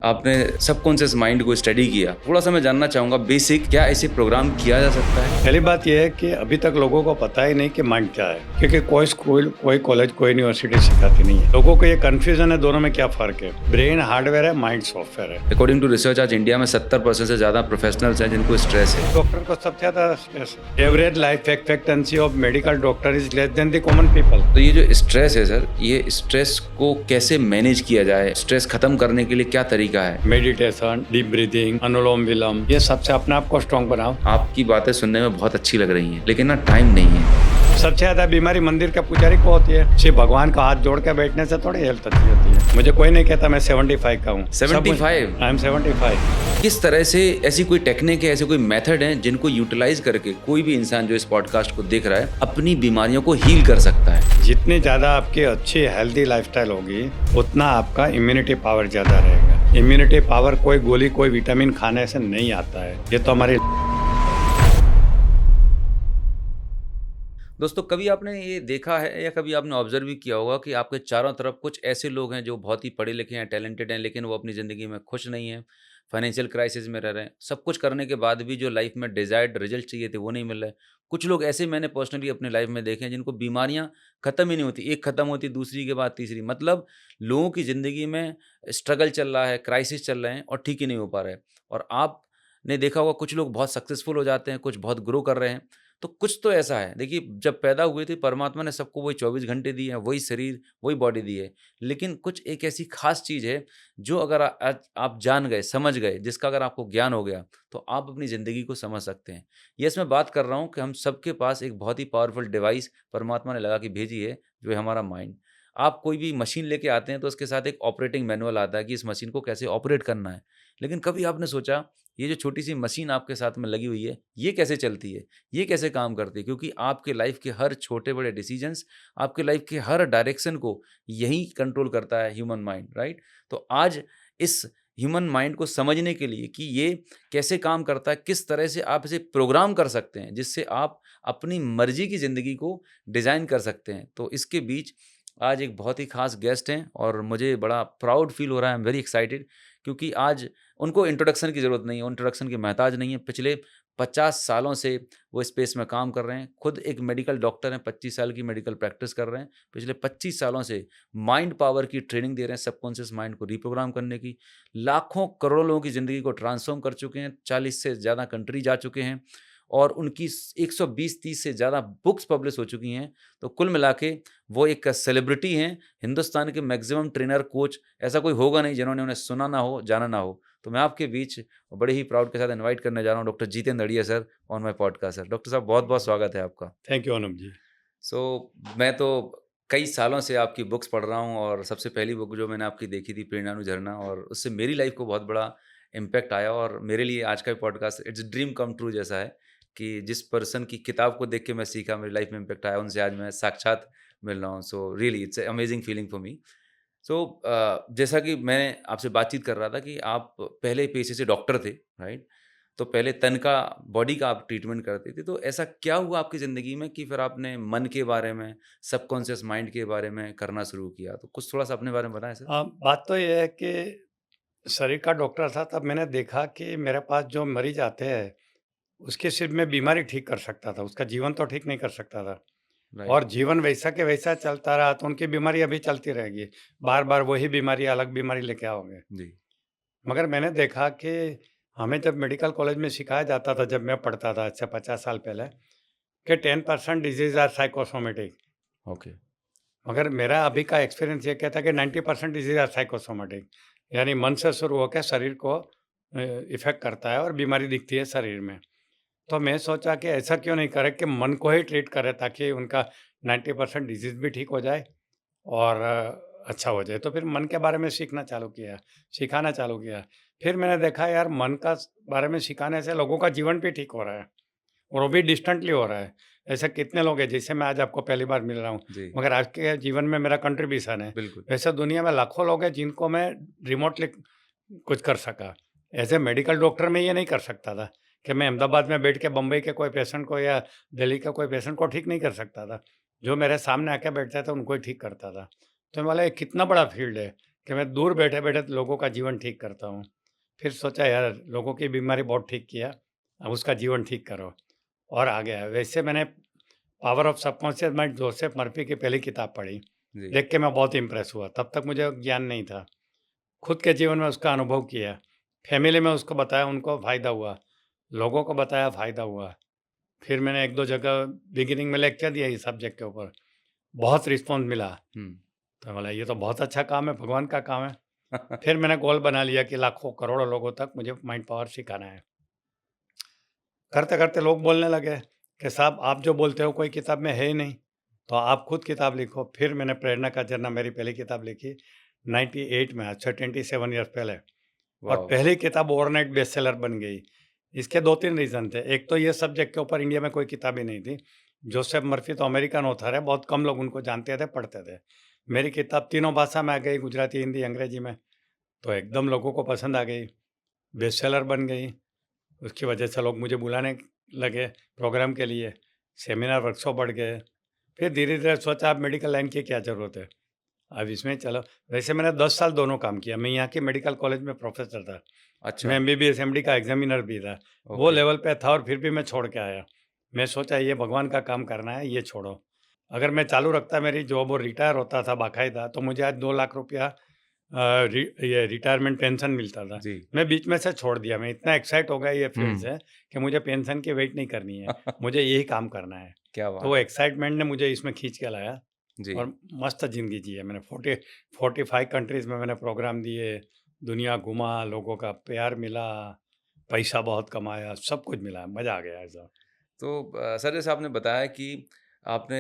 आपने subconscious mind को study किया, थोड़ा सा मैं जानना चाहूंगा बेसिक क्या ऐसे प्रोग्राम किया जा सकता है? पहली बात यह है कि अभी तक लोगों को पता ही नहीं कि माइंड क्या है, क्योंकि कोई स्कूल, कोई कॉलेज, कोई यूनिवर्सिटी सिखाती नहीं है। लोगों को ये कंफ्यूजन है दोनों में क्या फर्क है। ब्रेन हार्डवेयर है, माइंड सॉफ्टवेयर है। अकॉर्डिंग टू रिसर्च आज इंडिया में 70% से ज्यादा प्रोफेशनल्स हैं जिनको स्ट्रेस है। डॉक्टर को सबसे ज्यादा स्ट्रेस है। Average life expectancy of medical doctor is less than the common people. तो ये जो स्ट्रेस है सर, ये स्ट्रेस को कैसे मैनेज किया जाए? स्ट्रेस खत्म करने के लिए क्या तरीका है? मेडिटेशन, डीप ब्रीदिंग, अनुलोम विलोम, ये सबसे अपने आप को स्ट्रॉन्ग बनाओ। आपकी बातें सुनने में बहुत अच्छी लग रही हैं, लेकिन ना टाइम नहीं है। सबसे ज्यादा बीमारी मंदिर के पुजारी को होती है। सिर्फ भगवान का हाथ जोड़ के बैठने से थोड़ी हेल्थ अच्छी होती है। मुझे कोई नहीं कहता मैं 75 का हूँ। 75? I am 75। किस तरह से ऐसी कोई टेक्निक है, ऐसे कोई मेथड है जिनको यूटिलाइज करके कोई भी इंसान जो इस पॉडकास्ट को देख रहा है अपनी बीमारियों को हील कर सकता है? जितनी ज्यादा आपकी अच्छी हेल्दी लाइफस्टाइल होगी उतना आपका इम्यूनिटी पावर ज्यादा रहेगा। इम्यूनिटी पावर कोई गोली, कोई विटामिन खाने से नहीं आता है। ये तो हमारी दोस्तों, कभी आपने ये देखा है या कभी आपने ऑब्जर्व भी किया होगा कि आपके चारों तरफ कुछ ऐसे लोग हैं जो बहुत ही पढ़े लिखे हैं, टैलेंटेड हैं, लेकिन वो अपनी ज़िंदगी में खुश नहीं हैं, फाइनेंशियल क्राइसिस में रह रहे हैं। सब कुछ करने के बाद भी जो लाइफ में डिज़ायर्ड रिजल्ट चाहिए थे वो नहीं मिल रहे। कुछ लोग ऐसे मैंने पर्सनली अपनी लाइफ में देखे हैं जिनको बीमारियां खत्म ही नहीं होती, एक खत्म होती दूसरी के बाद तीसरी। मतलब लोगों की ज़िंदगी में स्ट्रगल चल रहा है, क्राइसिस चल रहे हैं और ठीक ही नहीं हो पा रहे। और आपने देखा होगा कुछ लोग बहुत सक्सेसफुल हो जाते हैं, कुछ बहुत ग्रो कर रहे हैं। तो कुछ तो ऐसा है, देखिए जब पैदा हुए थे परमात्मा ने सबको वही 24 घंटे दिए हैं, वही शरीर, वही बॉडी दी है। लेकिन कुछ एक ऐसी खास चीज़ है जो अगर आज आप जान गए, समझ गए, जिसका अगर आपको ज्ञान हो गया, तो आप अपनी ज़िंदगी को समझ सकते हैं। यस, मैं बात कर रहा हूँ कि हम सबके पास एक बहुत ही पावरफुल डिवाइस परमात्मा ने लगा के भेजी है, जो है हमारा माइंड। आप कोई भी मशीन लेके आते हैं तो उसके साथ एक ऑपरेटिंग मैनुअल आता है कि इस मशीन को कैसे ऑपरेट करना है। लेकिन कभी आपने सोचा ये जो छोटी-सी मशीन आपके साथ में लगी हुई है, ये कैसे चलती है? ये कैसे काम करती है? क्योंकि आपके लाइफ के हर छोटे-बड़े डिसीजंस, आपके लाइफ के हर डायरेक्शन को यही कंट्रोल करता है ह्यूमन माइंड, राइट? तो आज इस ह्यूमन माइंड को समझने के लिए कि ये कैसे काम करता है, किस तरह से आप इसे प्रोग्राम कर सकते हैं, जिससे आप अपनी मर्ज़ी की ज़िंदगी को डिज़ाइन कर सकते हैं। तो इसके बीच आज एक बहुत ही ख़ास गेस्ट हैं और मुझे बड़ा प्राउड फ़ील हो रहा है, आई एम वेरी एक्साइटेड, क्योंकि आज उनको इंट्रोडक्शन की ज़रूरत नहीं है, इंट्रोडक्शन की मोहताज नहीं है। पिछले 50 सालों से वो स्पेस में काम कर रहे हैं। खुद एक मेडिकल डॉक्टर हैं, 25 साल की मेडिकल प्रैक्टिस कर रहे हैं। पिछले 25 सालों से माइंड पावर की ट्रेनिंग दे रहे हैं, सबकॉन्शियस माइंड को रिप्रोग्राम करने की। लाखों करोड़ों लोगों की ज़िंदगी को ट्रांसफ़ॉर्म कर चुके हैं, 40 से ज़्यादा कंट्री जा चुके हैं और उनकी 120-30 से ज़्यादा बुक्स पब्लिश हो चुकी हैं। तो कुल मिला के वो एक सेलिब्रिटी हैं, हिंदुस्तान के मैक्सिमम ट्रेनर, कोच, ऐसा कोई होगा नहीं जिन्होंने उन्हें सुना ना हो, जाना ना हो। तो मैं आपके बीच बड़े ही प्राउड के साथ इनवाइट करने जा रहा हूँ doctor Jitendra Adiya sir on my podcast. Sir, doctor साहब बहुत-बहुत स्वागत है आपका। Thank you Anup ji. मैं तो कई सालों से आपकी बुक्स पढ़ रहा हूँ और सबसे पहली बुक जो मैंने आपकी देखी थी प्रेरणानु झरना, और उससे मेरी लाइफ को बहुत बड़ा इम्पैक्ट आया। और मेरे लिए आज का podcast it's dream come true जैसा है कि जिस पर्सन की किताब को देख के मैं सीखा, मेरी लाइफ में इम्पैक्ट आया, उनसे आज मैं साक्षात मिल रहा हूँ। So really it's amazing feeling for me. जैसा कि मैं आपसे बातचीत कर रहा था कि आप पहले पेशे से डॉक्टर थे, राइट? तो पहले तन का, बॉडी का आप ट्रीटमेंट करते थे। तो ऐसा क्या हुआ आपकी ज़िंदगी में कि फिर आपने मन के बारे में, सबकॉन्शियस माइंड के बारे में करना शुरू किया? तो कुछ थोड़ा-सा अपने बारे में बताएँ सर? बात तो ये है कि शरीर का डॉक्टर था, तब मैंने देखा कि मेरे पास जो मरीज आते हैं उसके सिर्फ मैं बीमारी ठीक कर सकता था, उसका जीवन तो ठीक नहीं कर सकता था। राइट। और जीवन वैसा के वैसा चलता रहा तो उनकी बीमारी अभी चलती रहेगी। बार-बार वही बीमारी, अलग बीमारी लेके आओगे। जी। मगर मैंने देखा कि हमें जब मेडिकल कॉलेज में सिखाया जाता था, जब मैं पढ़ता था आज से 50 साल पहले, कि 10% डिज़ीज़ आर साइकोसोमेटिक। ओके। मगर मेरा अभी का एक्सपीरियंस ये कहता है कि 90% डिज़ीज़ आर साइकोसोमेटिक, यानी मन से शुरू होकर शरीर को इफ़ेक्ट करता है और बीमारी दिखती है शरीर में। तो मैं सोचा कि ऐसा क्यों नहीं करें कि मन को ही ट्रीट करें, ताकि उनका 90% डिज़ीज़ भी ठीक हो जाए और अच्छा हो जाए। तो फिर मन के बारे में सीखना चालू किया, सिखाना चालू किया। फिर मैंने देखा यार, मन का बारे में सिखाने से लोगों का जीवन भी ठीक हो रहा है और वो भी डिस्टेंटली हो रहा है। ऐसे कितने लोग हैं जिससे मैं आज आपको पहली बार मिल रहा हूँ, जी, मगर आज के जीवन में मेरा कंट्रीब्यूशन है। बिल्कुल। वैसे दुनिया में लाखों लोग हैं जिनको मैं रिमोटली कुछ कर सका। एज़ ए मेडिकल डॉक्टर मैं ये नहीं कर सकता था कि मैं अहमदाबाद में बैठ के बम्बई के कोई पेशेंट को या दिल्ली का कोई पेशेंट को ठीक नहीं कर सकता था। जो मेरे सामने आके बैठता था उनको ही ठीक करता था। तो मैं बोला ये कितना बड़ा फील्ड है कि मैं दूर बैठे-बैठे लोगों का जीवन ठीक करता हूँ। फिर सोचा यार लोगों की बीमारी बहुत ठीक किया, अब उसका जीवन ठीक करो और आ गया। वैसे मैंने power of subconscious mind Joseph Murphy की पहली किताब पढ़ी, जी। देख के मैं बहुत इम्प्रेस हुआ। तब तक मुझे ज्ञान नहीं था। खुद के जीवन में उसका अनुभव किया, फैमिली में उसको बताया, उनको फ़ायदा हुआ, लोगों को बताया, फ़ायदा हुआ। फिर मैंने 1-2 जगह बिगिनिंग में लेक्चर दिया इस सब्जेक्ट के ऊपर, बहुत रिस्पॉन्स मिला। हुँ। तो बोला ये तो बहुत अच्छा काम है, भगवान का काम है। फिर मैंने गोल बना लिया कि लाखों करोड़ों लोगों तक मुझे माइंड पावर सिखाना है। करते-करते लोग बोलने लगे कि साहब आप जो बोलते हो कोई किताब में है ही नहीं, तो आप खुद किताब लिखो। फिर मैंने प्रेरणा का झरना मेरी पहली किताब लिखी 98 में, अच्छा 27 ईयर्स पहले। और वॉव! पहली किताब ओवरनाइट बेस्टसेलर बन गई। इसके 2-3 रीज़न थे। एक तो ये सब्जेक्ट के ऊपर इंडिया में कोई किताब ही नहीं थी। जोसेफ मर्फी तो अमेरिकन ऑथर है, बहुत कम लोग उनको जानते थे, पढ़ते थे। मेरी किताब तीनों भाषा में आ गई, गुजराती, हिंदी, अंग्रेजी में, तो एकदम लोगों को पसंद आ गई, बेस्टसेलर बन गई। उसकी वजह से लोग मुझे बुलाने लगे प्रोग्राम के लिए, सेमिनार वर्कशॉप बढ़ गए। फिर धीरे-धीरे सोचा अब मेडिकल लाइन की क्या ज़रूरत है, अब इसमें चलो। वैसे मैंने 10 साल दोनों काम किया। मैं यहाँ के मेडिकल कॉलेज में प्रोफ़ेसर था। मैं अच्छा, एमबीबीएस, एमडी का एग्ज़ामिनर भी था। वो ओके। लेवल पे था और फिर भी मैं छोड़ के आया। मैं सोचा ये भगवान का काम करना है, ये छोड़ो। अगर मैं चालू रखता मेरी जॉब और रिटायर होता था बाकायदा, तो मुझे आज 2 लाख रुपया ये रिटायरमेंट पेंशन मिलता था। जी। मैं बीच में से छोड़ दिया। मैं इतना एक्साइट हो गया ये फ़ील्ड हुँ। से कि मुझे पेंशन की वेट नहीं करनी है, मुझे यही काम करना है। क्या तो बात वो है। एक्साइटमेंट ने मुझे इसमें खींच के लाया जी। और मस्त ज़िंदगी जी है मैंने। 45 कंट्रीज़ में मैंने प्रोग्राम दिए, दुनिया घूमा, लोगों का प्यार मिला, पैसा बहुत कमाया, सब कुछ मिला, मज़ा आ गया ऐसा। तो सर जैसे आपने बताया कि आपने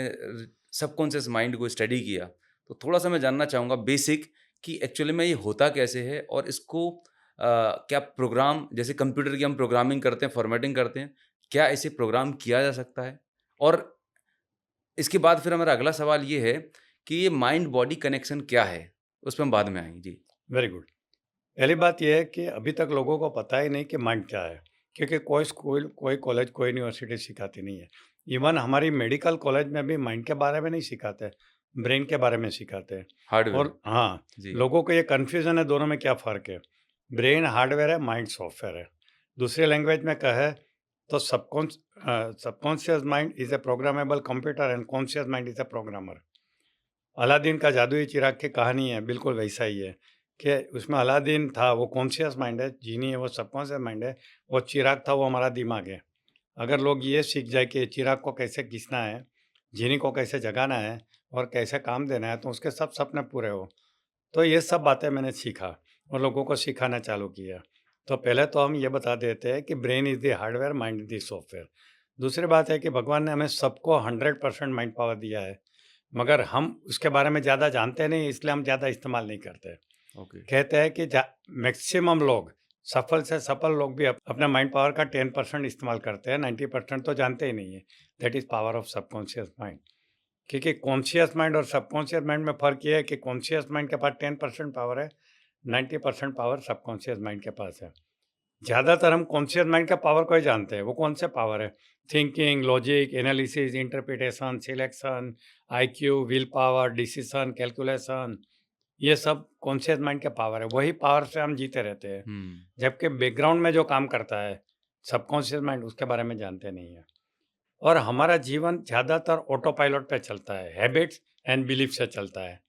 सबकॉन्शियस माइंड को स्टडी किया, तो थोड़ा-सा मैं जानना चाहूँगा बेसिक कि एक्चुअली में ये होता कैसे है और इसको क्या प्रोग्राम जैसे कंप्यूटर की हम प्रोग्रामिंग करते हैं, फॉर्मेटिंग करते हैं, क्या इसे प्रोग्राम किया जा सकता है? और इसके बाद फिर हमारा अगला सवाल ये है कि ये माइंड बॉडी कनेक्शन क्या है? उस पे हम बाद में आएँगे। जी। Very good. पहली बात ये है कि अभी तक लोगों को पता ही नहीं कि माइंड क्या है, क्योंकि कोई स्कूल, कोई कॉलेज, कोई यूनिवर्सिटी सिखाती नहीं है। इवन हमारी मेडिकल कॉलेज में भी माइंड के बारे में नहीं सिखाते, ब्रेन के बारे में सिखाते हैं। हार्डवेयर। और हाँ, जी। लोगों को ये कन्फ्यूज़न है दोनों में क्या फ़र्क है। ब्रेन हार्डवेयर है, माइंड सॉफ्टवेयर है। दूसरी लैंग्वेज में कहे तो subconscious mind is a programmable computer and conscious mind is a programmer. Aladdin का जादुई चिराग की कहानी है, बिल्कुल वैसा ही है कि उसमें अलादीन था, वो कॉन्शियस माइंड है, जीनी है वो सबकॉन्शियस माइंड है, वो चिराग था वो हमारा दिमाग है। अगर लोग ये सीख जाए कि चिराग को कैसे घिसना है, जीनी को कैसे जगाना है और कैसे काम देना है, तो उसके सब सपने पूरे हो। तो ये सब बातें मैंने सीखा और लोगों को सिखाना चालू किया। तो पहले तो हम ये बता देते हैं कि brain is the hardware, mind is the software. दूसरी बात है कि भगवान ने हमें सबको 100% माइंड पावर दिया है, मगर हम उसके बारे में ज़्यादा जानते नहीं, इसलिए हम ज़्यादा इस्तेमाल नहीं करते। ओके। कहते हैं कि मैक्सिमम लोग, सफल से सफल लोग भी अपने माइंड पावर का 10% इस्तेमाल करते हैं, 90% तो जानते ही नहीं है। That is power of subconscious mind. क्योंकि कॉन्शियस माइंड और सबकॉन्शियस माइंड में फ़र्क ये है कि कॉन्शियस माइंड के पास 10% पावर है, 90% पावर सबकॉन्शियस माइंड के पास है। ज़्यादातर हम कॉन्शियस माइंड के पावर को ही जानते हैं। वो कौन से पावर है? Thinking, logic, analysis, interpretation, selection, IQ, will power, decision, calculation, ये सब कॉन्शियस माइंड के पावर है। वही पावर से हम जीते रहते हैं। हुँ। जबकि बैकग्राउंड में जो काम करता है, सबकॉन्शियस माइंड, उसके बारे में जानते नहीं हैं। और हमारा जीवन ज़्यादातर ऑटो पायलट पे चलता है, हैबिट्स एंड बिलीफ से चलता है।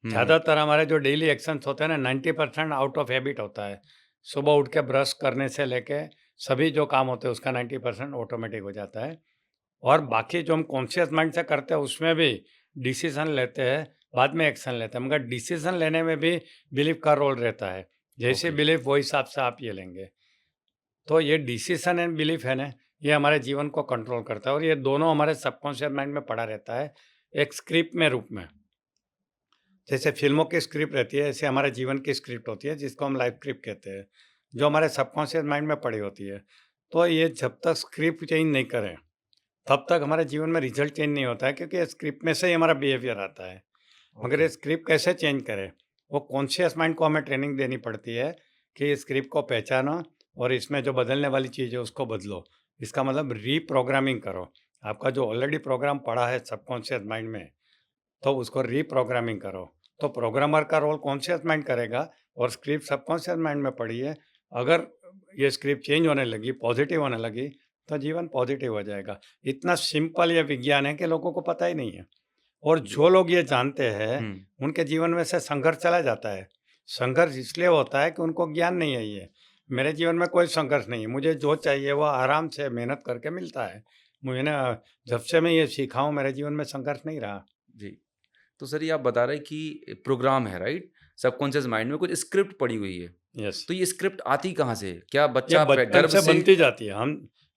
हुँ। ज़्यादातर हमारे जो डेली एक्शंस होते हैं ना, 90% आउट ऑफ हैबिट होता है। सुबह उठ के ब्रश करने से लेके सभी जो काम होते हैं उसका 90% ऑटोमेटिक हो जाता है। और बाकी जो हम कॉन्शियस माइंड से करते हैं उसमें भी डिसीजन लेते हैं, बाद में एक्शन लेते हैं, मगर डिसीजन लेने में भी बिलीफ का रोल रहता है। जैसे ओके। बिलीफ वही हिसाब से आप ये लेंगे। तो ये डिसीजन एंड बिलीफ है ना, ये हमारे जीवन को कंट्रोल करता है और ये दोनों हमारे सबकॉन्शियस माइंड में पड़ा रहता है, एक स्क्रिप्ट में रूप में। जैसे फ़िल्मों की स्क्रिप्ट रहती है, ऐसे हमारे जीवन की स्क्रिप्ट होती है, जिसको हम लाइफ स्क्रिप्ट कहते हैं, जो हमारे सबकॉन्शियस माइंड में पड़ी होती है। तो ये जब तक स्क्रिप्ट चेंज नहीं करें, तब तक हमारे जीवन में रिज़ल्ट चेंज नहीं होता है, क्योंकि ये स्क्रिप्ट में से ही हमारा बिहेवियर आता है। मगर ओके। ये स्क्रिप्ट कैसे चेंज करें? वो कॉन्शियस माइंड को हमें ट्रेनिंग देनी पड़ती है कि इस स्क्रिप्ट को पहचानो और इसमें जो बदलने वाली चीज़ है, उसको बदलो। इसका मतलब रीप्रोग्रामिंग करो। आपका जो ऑलरेडी प्रोग्राम पड़ा है सबकॉन्शियस माइंड में, तो उसको रीप्रोग्रामिंग करो। तो प्रोग्रामर का रोल कॉन्शियस माइंड करेगा और स्क्रिप्ट सबकॉन्शियस माइंड में पड़ी है। अगर ये स्क्रिप्ट चेंज होने लगी, पॉजिटिव होने लगी, तो जीवन पॉजिटिव हो जाएगा। इतना सिंपल ये विज्ञान है कि लोगों को पता ही नहीं है। और जी। जो लोग ये जानते हैं, हुँ, उनके जीवन में से संघर्ष चला जाता है। संघर्ष इसलिए होता है कि उनको ज्ञान नहीं है ये। मेरे जीवन में कोई संघर्ष नहीं है, मुझे जो चाहिए वो आराम से मेहनत करके मिलता है। मुझे ना, जब से मैं ये सीखा हूँ, मेरे जीवन में संघर्ष नहीं रहा। जी। तो सर ये आप बता रहे हैं कि प्रोग्राम है, राइट? सबकॉन्शियस माइंड में कुछ स्क्रिप्ट पड़ी हुई है। यस। तो ये स्क्रिप्ट आती कहाँ से है? क्या ये बच्चा बचपन गर्भ से से बनती जाती है।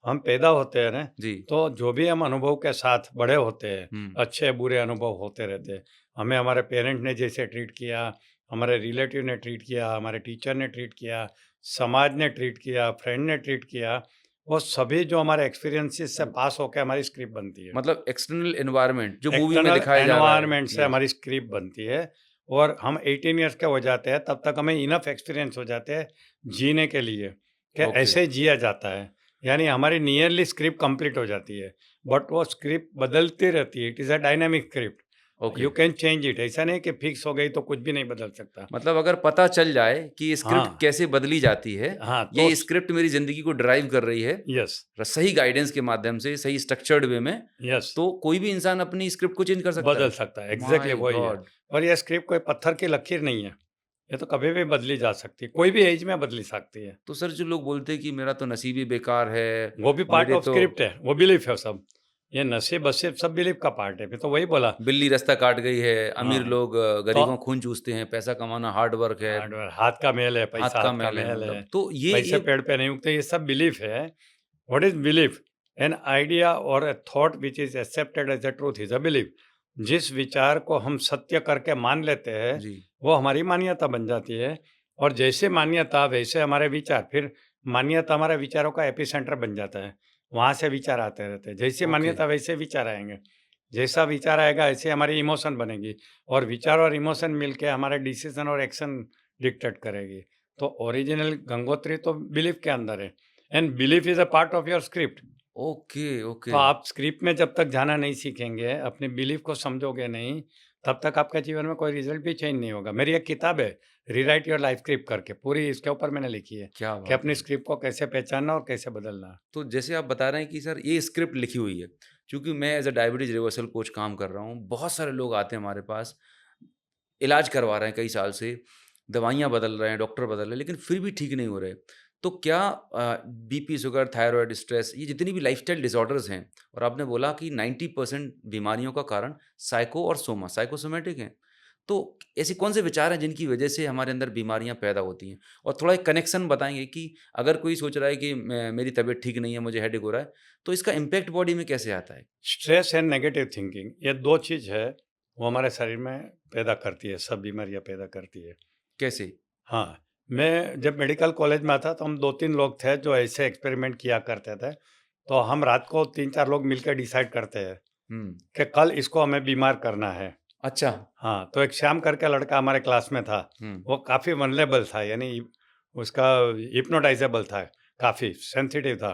हम पैदा होते हैं ना, जी। तो जो भी हम अनुभव के साथ बड़े होते हैं, हुँ, अच्छे बुरे अनुभव होते रहते हैं। हमें हमारे पेरेंट ने जैसे ट्रीट किया, हमारे रिलेटिव ने ट्रीट किया, हमारे टीचर ने ट्रीट किया, समाज ने ट्रीट किया, फ्रेंड ने ट्रीट किया, वो सभी जो हमारे एक्सपीरियंसेस से पास होकर हमारी स्क्रिप्ट बनती है। मतलब एक्सटर्नल एनवायरनमेंट जो मूवी में एक्सटर्नल दिखाया जा रहा है। एनवायरनमेंट से यस। हमारी स्क्रिप्ट बनती है। और हम 18 इयर्स के हो जाते हैं, तब तक हमें इनफ एक्सपीरियंस हो जाते हैं जीने के लिए, कि ओके, ऐसे जिया जाता है। यानी हमारी नियरली स्क्रिप्ट कंप्लीट हो जाती है, बट वो स्क्रिप्ट बदलती रहती है। It is a dynamic script. Okay. You can change it. ऐसा नहीं कि फिक्स हो गई तो कुछ भी नहीं बदल सकता। मतलब अगर पता चल जाए कि ये स्क्रिप्ट हाँ, कैसे बदली जाती है, हाँ, तो ये स्क्रिप्ट मेरी ज़िंदगी को ड्राइव कर रही है, यस, सही गाइडेंस के माध्यम से, सही स्ट्रक्चर्ड वे में, यस, तो कोई भी इंसान अपनी स्क्रिप्ट को चेंज कर सकता बदल है। सकता है। एग्जैक्टली माय वही है। गॉड! और ये स्क्रिप्ट कोई पत्थर की लकीर नहीं है। ये तो कभी भी बदली जा सकती है, कोई भी एज में बदली सकती है। तो सर जो लोग बोलते हैं कि मेरा तो नसीब ही बेकार है, वो भी पार्ट मेरे ऑफ तो स्क्रिप्ट है, वो बिलीफ है सब। ये नसीब-वसीब सब बिलीफ का पार्ट है, मैं तो वही बोला। बिल्ली रास्ता काट गई है, अमीर हाँ, लोग तो गरीबों खून चूसते हैं, पैसा कमाना हार्ड वर्क है, हार्डवेयर हाथ का मेल है, हाथ पैसा का हाथ का मैल है मेल है, मतलब। तो ये पैसे पेड़ पे नहीं उगते, ये सब बिलीफ है। What is belief? An idea और a thought which is accepted as a truth is a belief. जिस विचार को हम सत्य करके मान लेते हैं, जी, वो हमारी मान्यता बन जाती है। और जैसे मान्यता वैसे हमारे विचार, फिर मान्यता हमारे विचारों का एपिसेंटर बन जाता है। वहाँ से विचार आते रहते हैं। जैसी ओके, मान्यता वैसे विचार आएँगे। जैसा विचार आएगा ऐसे हमारी इमोशन बनेगी, और विचार और इमोशन मिलके हमारे डिसीजन और एक्शन डिक्टेट करेगी। तो ओरिजिनल गंगोत्री तो बिलीफ के अंदर है, and belief is a part of your script. Okay, तो ओके। आप स्क्रिप्ट में जब तक जाना नहीं सीखेंगे, अपने बिलीफ को समझोगे नहीं, तब तक आपके जीवन में कोई रिजल्ट भी चेंज नहीं होगा। मेरी एक किताब है, रीराइट योर लाइफ स्क्रिप्ट करके, पूरी इसके ऊपर मैंने लिखी है क्या कि बात अपनी है! स्क्रिप्ट को कैसे पहचानना और कैसे बदलना। तो जैसे आप बता रहे हैं कि सर ये स्क्रिप्ट लिखी हुई है, चूँकि मैं as a diabetes reversal coach काम कर रहा हूँ, बहुत सारे लोग आते हैं हमारे पास, इलाज करवा रहे हैं कई साल से, दवाइयाँ बदल रहे हैं, डॉक्टर बदल रहे हैं, लेकिन फिर भी ठीक नहीं हो रहे। तो क्या बीपी, शुगर, थायरॉइड, स्ट्रेस ये जितनी भी लाइफ़स्टाइल डिसऑर्डर्स हैं और आपने बोला कि 90% बीमारियों का कारण साइको और सोमा साइकोसोमैटिक हैं। तो ऐसे कौन से विचार हैं जिनकी वजह से हमारे अंदर बीमारियाँ पैदा होती हैं? और थोड़ा एक कनेक्शन बताएँगे कि अगर कोई सोच रहा है कि मैं मेरी तबीयत ठीक नहीं है, मुझे हेडेक हो रहा है, तो इसका इम्पैक्ट बॉडी में कैसे आता है? स्ट्रेस एंड नेगेटिव थिंकिंग, ये दो चीज़ है, वो हमारे शरीर में पैदा करती है, सब बीमारियां पैदा करती है। कैसे? हाँ, मैं जब मेडिकल कॉलेज में था, तो हम 2-3 लोग थे जो ऐसे एक्सपेरिमेंट किया करते थे। तो हम रात को 3-4 लोग मिलकर डिसाइड करते हैं हुँ। कि कल इसको हमें बीमार करना है। अच्छा। हाँ, तो एक श्याम करके लड़का हमारे क्लास में था। हुँ। वो काफ़ी वल्नरेबल था, यानी उसका हिप्नोटाइज़ेबल था, काफ़ी सेंसिटिव था।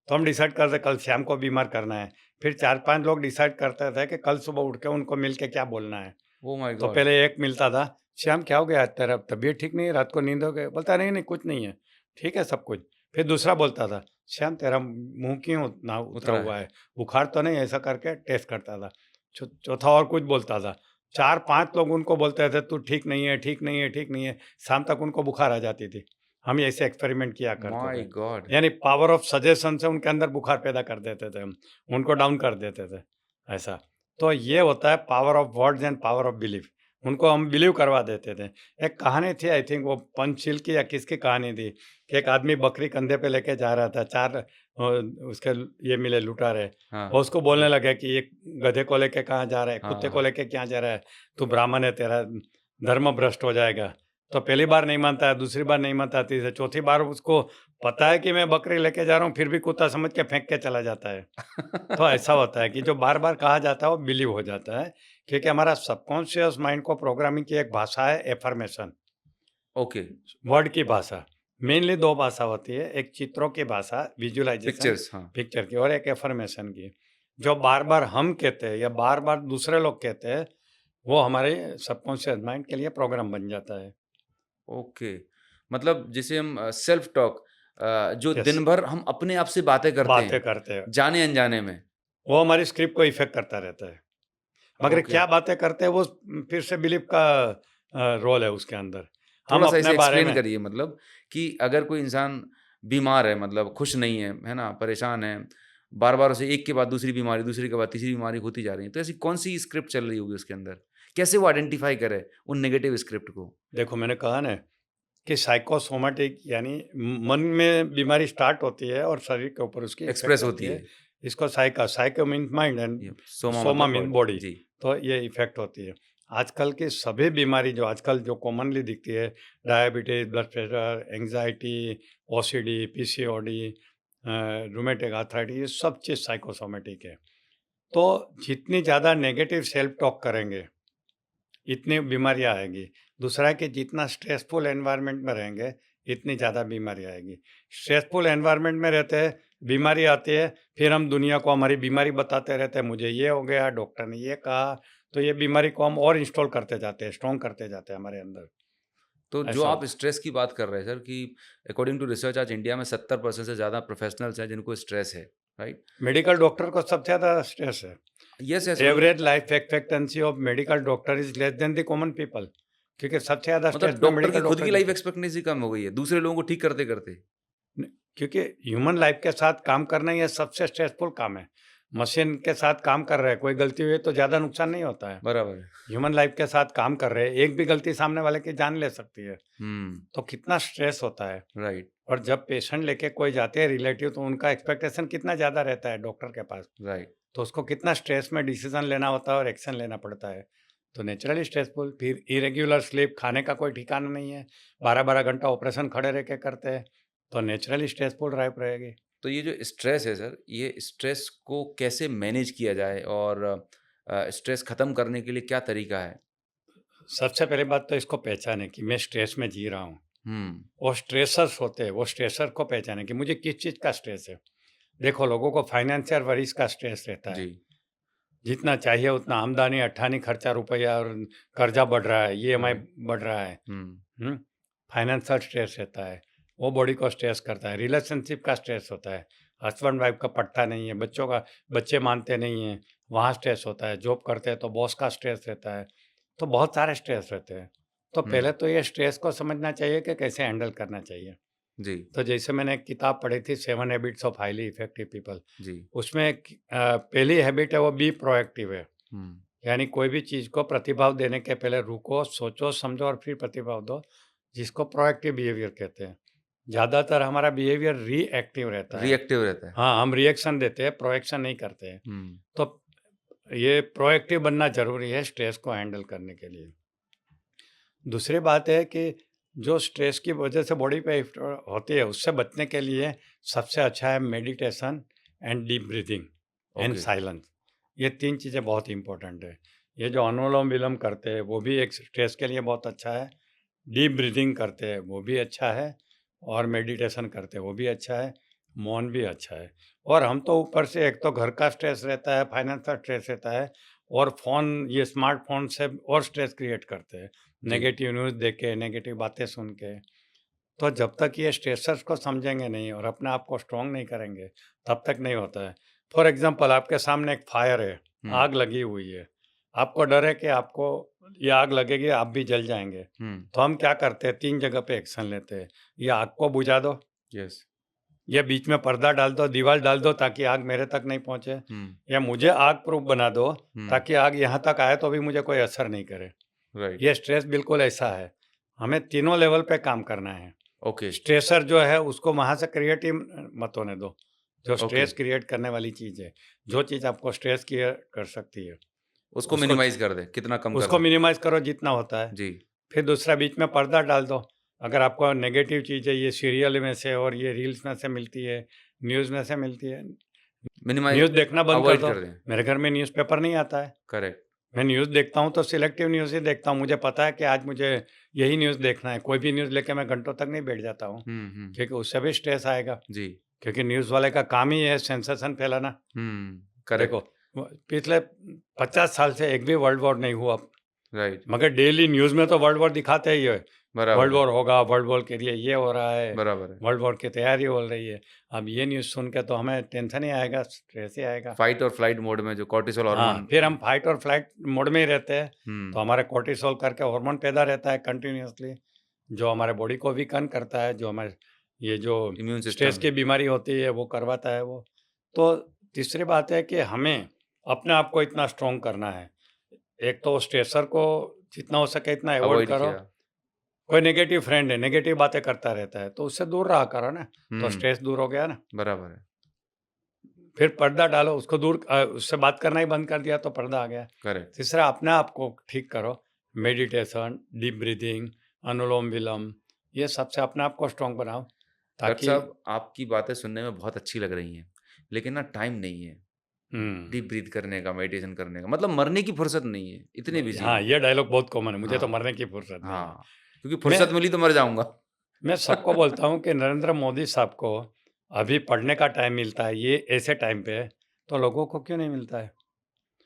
तो हम डिसाइड करते कल श्याम को बीमार करना है। फिर 4-5 लोग डिसाइड करते थे कि कल सुबह उठ के उनको मिल के क्या बोलना है। ओह माय तो गॉड! पहले एक मिलता था, "श्याम क्या हो गया आज तेरा? तबीयत ठीक नहीं है? रात को नींद हो गई?" बोलता, "नहीं, नहीं कुछ नहीं है, ठीक है सब कुछ।" फिर दूसरा बोलता था, "श्याम तेरा मुँह क्यों उतना उतरा उतरा हुआ है। है? बुखार तो नहीं?" ऐसा करके टेस्ट करता था। चौथा और कुछ बोलता था। 4-5 लोग उनको बोलते थे, "तू ठीक नहीं है, ठीक नहीं है, ठीक नहीं है।" शाम तक उनको बुखार आ जाती थी। हम ऐसे एक्सपेरिमेंट किया करते माय थे। गॉड! यानी पावर ऑफ सजेशन से उनके अंदर बुखार पैदा कर देते थे हम, उनको डाउन कर देते थे, ऐसा। तो ये होता है power of words and power of belief. उनको हम बिलीव करवा देते थे। एक कहानी थी, आई थिंक वो पंचशील की या किसकी कहानी थी, कि एक आदमी बकरी कंधे पे लेके जा रहा था, 4 उसके ये मिले लुटेरे, हाँ, और उसको बोलने लगे कि ये गधे को लेके कहाँ जा रहा है, कुत्ते को हाँ। लेके क्या जा रहा है, तू ब्राह्मण है, तेरा धर्म भ्रष्ट हो जाएगा। तो पहली बार नहीं मानता है, दूसरी बार नहीं मानता, तीसरी चौथी बार उसको पता है कि मैं बकरी लेके जा रहा हूँ, फिर भी कुत्ता समझ के फेंक के चला जाता है। तो ऐसा होता है कि जो बार-बार कहा जाता है वो बिलीव हो जाता है, क्योंकि हमारा सबकॉन्शियस माइंड को प्रोग्रामिंग की एक भाषा है एफर्मेशन, ओके, वर्ड की भाषा। मेनली 2 भाषा होती है, एक चित्रों की भाषा, विजुअलाइज़ेशन, पिक्चर्स हाँ। पिक्चर की, और एक एफर्मेशन की। जो बार-बार हम कहते हैं या बार-बार दूसरे लोग कहते हैं, वो हमारे सबकॉन्शियस माइंड के लिए प्रोग्राम बन जाता है। ओके। मतलब जिसे हम सेल्फ टॉक जो यस, दिन भर हम अपने आप से बातें करते बातें हैं, करते हैं। जाने-अनजाने में। वो हमारी स्क्रिप्ट को इफ़ेक्ट करता रहता है। मगर ओके। क्या बातें करते हैं वो फिर से बिलीफ का रोल है उसके अंदर। हम थोड़ा-सा अपने इसे बारे एक्सप्लेन में करिए मतलब कि अगर कोई इंसान बीमार है मतलब खुश नहीं है ना? परेशान है, बार-बार उसे एक के बाद दूसरी बीमारी, दूसरी के बाद तीसरी बीमारी होती जा रही है, तो ऐसी कौन-सी स्क्रिप्ट चल रही होगी उसके अंदर? कैसे वो आइडेंटिफ़ाई करे उन नेगेटिव स्क्रिप्ट को? देखो मैंने कहा ना कि साइकोसोमेटिक यानी मन में बीमारी स्टार्ट होती है और शरीर के ऊपर उसकी इफ़ेक्ट एक्सप्रेस करती होती है। है। इसको साइको मीन्स माइंड एंड ये सोमा सोमा मतलब मीन्स बॉडी। बॉडी। जी। तो ये इफ़ेक्ट होती है। आजकल की सभी बीमारी जो आजकल जो कॉमनली दिखती है, diabetes, blood pressure, anxiety, OCD, PCOD, rheumatic arthritis, ये सब चीज़ साइकोसोमेटिक है। तो जितनी ज़्यादा नेगेटिव सेल्फ टॉक करेंगे, इतनी बीमारियाँ आएँगी। दूसरा है कि जितना स्ट्रेसफुल एनवायरनमेंट में रहेंगे, इतनी ज़्यादा बीमारी आएगी। स्ट्रेसफुल एनवायरनमेंट में रहते हैं, बीमारी आती है, फिर हम दुनिया को हमारी बीमारी बताते रहते हैं, मुझे ये हो गया, डॉक्टर ने ये कहा, तो ये बीमारी को हम और इंस्टॉल करते जाते हैं, स्ट्रॉन्ग करते जाते हैं हमारे अंदर, तो जो ऐसा आप होता है। स्ट्रेस की बात कर रहे हैं सर कि अकॉर्डिंग टू रिसर्च आज इंडिया में 70% से ज़्यादा प्रोफेशनल्स हैं जिनको स्ट्रेस है, राइट? मेडिकल डॉक्टर को सबसे ज़्यादा स्ट्रेस है। यस, यस मतलब average life expectancy of medical doctor is less than the common people, क्योंकि सबसे ज़्यादा स्ट्रेस में डॉक्टर की मेडिकल खुद की डॉक्टर लाइफ देते हैं। एक्सपेक्टेंसी कम हो गई है, दूसरे लोगों को ठीक करते-करते। न क्योंकि ह्यूमन लाइफ के साथ काम करना ये सबसे स्ट्रेसफुल काम है। मशीन के साथ काम कर रहे हैं, कोई गलती हुई है तो ज़्यादा नुकसान नहीं होता है। बराबर है। ह्यूमन लाइफ के साथ काम कर रहे हैं, एक भी गलती सामने वाले की जान ले सकती है, हुँ, तो कितना स्ट्रेस होता है। राइट, और जब पेशेंट लेके कोई जाते हैं रिलेटिव तो उनका एक्सपेक्टेशन कितना ज़्यादा रहता है डॉक्टर के पास, राइट। तो उसको कितना स्ट्रेस में डिसीज़न लेना होता है और एक्शन लेना पड़ता है। तो नेचुरली स्ट्रेसफुल, फिर इरेग्युलर स्लीप, खाने का कोई ठिकाना नहीं है, 12-12 घंटा ऑपरेशन खड़े रह के करते हैं, तो नेचुरली स्ट्रेसफुल लाइफ रहेगी। तो ये जो स्ट्रेस है सर, ये स्ट्रेस को कैसे मैनेज किया जाए और स्ट्रेस खत्म करने के लिए क्या तरीका है? सबसे पहली बात तो इसको पहचानें कि मैं स्ट्रेस में जी रहा हूँ। हुँ, वो स्ट्रेसर्स होते हैं, वो स्ट्रेसर को पहचानें कि मुझे किस चीज़ का स्ट्रेस है। देखो लोगों को फाइनेंशियल वरीज़ का स्ट्रेस रहता जी, है। जितना चाहिए उतना आमदनी, अट्ठानी, खर्चा, रुपया और कर्जा बढ़ रहा है, ईएमआई राइट, बढ़ रहा है। हुँ, हुँ? फाइनेंशियल स्ट्रेस रहता है, वो बॉडी को स्ट्रेस करता है। रिलेशनशिप का स्ट्रेस होता है, हस्बैंड वाइफ का पटता नहीं है, बच्चे मानते नहीं हैं, वहाँ स्ट्रेस होता है। जॉब करते हैं तो बॉस का स्ट्रेस रहता है। तो बहुत सारे स्ट्रेस रहते हैं। तो हुँ, पहले तो ये स्ट्रेस को समझना चाहिए कि कैसे हैंडल करना चाहिए। जी, तो जैसे मैंने एक किताब पढ़ी थी, 7 habits of highly effective people. जी, उसमें पहली हैबिट है वो बी प्रोएक्टिव है। हुँ, यानी कोई भी चीज़ को प्रतिभाव देने के पहले रुको, सोचो, समझो और फिर प्रतिभाव दो, जिसको प्रोएक्टिव बिहेवियर कहते हैं। ज़्यादातर हमारा बिहेवियर रिएक्टिव रहता है। रिएक्टिव रहता है। हाँ, हम रिएक्शन देते हैं, प्रोएक्शन नहीं करते हैं। हुँ, तो ये प्रोएक्टिव बनना ज़रूरी है स्ट्रेस को हैंडल करने के लिए। दूसरी बात है कि जो स्ट्रेस की वजह से बॉडी पे इफ़ेक्ट होती है, उससे बचने के लिए सबसे अच्छा है meditation and deep breathing and okay, silence. ये 3 चीज़ें बहुत इम्पोर्टेंट है। ये जो अनुलोम-विलोम करते हैं, वो भी एक स्ट्रेस के लिए बहुत अच्छा है। डीप ब्रीथिंग करते हैं, वो भी अच्छा है और मेडिटेशन करते हैं, वो भी अच्छा है। मौन भी अच्छा है। और हम तो ऊपर से एक तो घर का स्ट्रेस रहता है, फाइनेंस का स्ट्रेस रहता है और फ़ोन ये स्मार्टफ़ोन से और स्ट्रेस क्रिएट करते हैं। जी, नेगेटिव न्यूज़ देख के, नेगेटिव बातें सुन के। तो जब तक ये स्ट्रेसर्स को समझेंगे नहीं और अपने आप को स्ट्रॉन्ग नहीं करेंगे, तब तक नहीं होता है। फॉर एग्ज़ाम्पल आपके सामने एक फायर है, हुँ, आग लगी हुई है। आपको डर है कि आपको ये आग लगेगी, आप भी जल जाएँगे। हुँ, तो हम क्या करते हैं 3 जगह पे एक्शन लेते हैं। ये आग को बुझा दो, यस, या बीच में पर्दा डाल दो, दीवार डाल दो ताकि आग मेरे तक नहीं पहुँचे, हुँ, या मुझे आग प्रूफ बना दो हुँ, ताकि आग यहाँ तक आए तो भी मुझे कोई असर नहीं करे। राइट, ये स्ट्रेस बिल्कुल ऐसा है। हमें तीनों लेवल पे काम करना है। ओके, स्ट्रेसर जो है उसको वहाँ से क्रिएटिव मत होने दो, जो ओके, स्ट्रेस क्रिएट करने वाली चीज़ है। जो चीज़ आपको स्ट्रेस क्रिएट कर सकती है, उसको उसको मिनिमाइज़ कर दें, कितना कम कर उसको सकते मिनिमाइज़ करो जितना होता है। जी, फिर दूसरा बीच में पर्दा डाल दो। अगर आपको नेगेटिव चीज़ें ये सीरियल में से और ये रील्स में से मिलती है, न्यूज़ में से मिलती है, मिनिमाइज़ न्यूज़ देखना बंद कर अवॉइड दो। कर दें, मेरे घर में न्यूज़पेपर नहीं आता है। करेक्ट, मैं न्यूज़ देखता हूँ तो सिलेक्टिव न्यूज़ ही देखता हूँ। मुझे पता है कि आज मुझे यही न्यूज़ देखना है। कोई भी न्यूज़ लेके मैं घंटों तक नहीं बैठ जाता हूँ, हुँ, हुँ, क्योंकि उससे भी स्ट्रेस आएगा। जी, क्योंकि न्यूज़ वाले का काम ही है सेंसेशन फैलाना। हुँ, देखो करेक्ट, पिछले 50 साल से एक भी वर्ल्ड वॉर नहीं हुआ। राइट, मगर डेली न्यूज़ में तो वर्ल्ड वॉर दिखाते ही है। बराबर वर्ल्ड है, वॉर होगा, वर्ल्ड वॉर के लिए ये हो रहा है, बराबर है। वर्ल्ड वॉर की तैयारी हो रही है। अब ये न्यूज़ सुन के तो हमें टेंशन ही आएगा, स्ट्रेस ही आएगा। फाइट और फ्लाइट मोड में जो कॉर्टिसोल हाँ, हार्मोन। फिर हम फाइट और फ्लाइट मोड में ही रहते हैं, तो हुँ, हमारे कोर्टिसोल करके हार्मोन पैदा रहता है कंटिन्यूअसली, जो हमारे बॉडी को वीकन करता है, जो हमारे ये जो इम्यून स्ट्रेस सिस्टम। की बीमारी होती है, वो करवाता है वो। तो तीसरी बात है कि हमें अपने आप को इतना स्ट्रॉन्ग करना है। एक तो स्ट्रेसर को जितना हो सके इतना अवॉइड अवॉइड करो। किया। कोई नेगेटिव फ्रेंड है, नेगेटिव बातें करता रहता है, तो उससे दूर रहा करो ना, तो हुँ, स्ट्रेस दूर हो गया ना। बराबर है, फिर पर्दा डालो, उसको दूर उससे बात करना ही बंद कर दिया तो पर्दा आ गया। करेक्ट। तीसरा अपने आप को ठीक करो, मेडिटेशन, डीप ब्रीथिंग, अनुलोम-विलोम, ये सबसे अपने आप को स्ट्रॉन्ग बनाओ डॉक्टर ताकि साहब, आपकी बातें सुनने में बहुत अच्छी लग रही हैं, लेकिन ना टाइम नहीं है, डीप हुँ, ब्रीथ करने का, मेडिटेशन करने का, मतलब मरने की फुर्सत नहीं है, इतने बिज़ी हाँ, हैं। ये डायलॉग बहुत कॉमन है, मुझे तो हाँ, मरने की फुर्सत नहीं है। हाँ, क्योंकि मैं फुर्सत मिली तो मर जाऊँगा। मैं सबको बोलता हूँ कि नरेंद्र मोदी साहब को अभी पढ़ने का टाइम मिलता है, ये ऐसे टाइम पे, तो लोगों को क्यों नहीं मिलता है?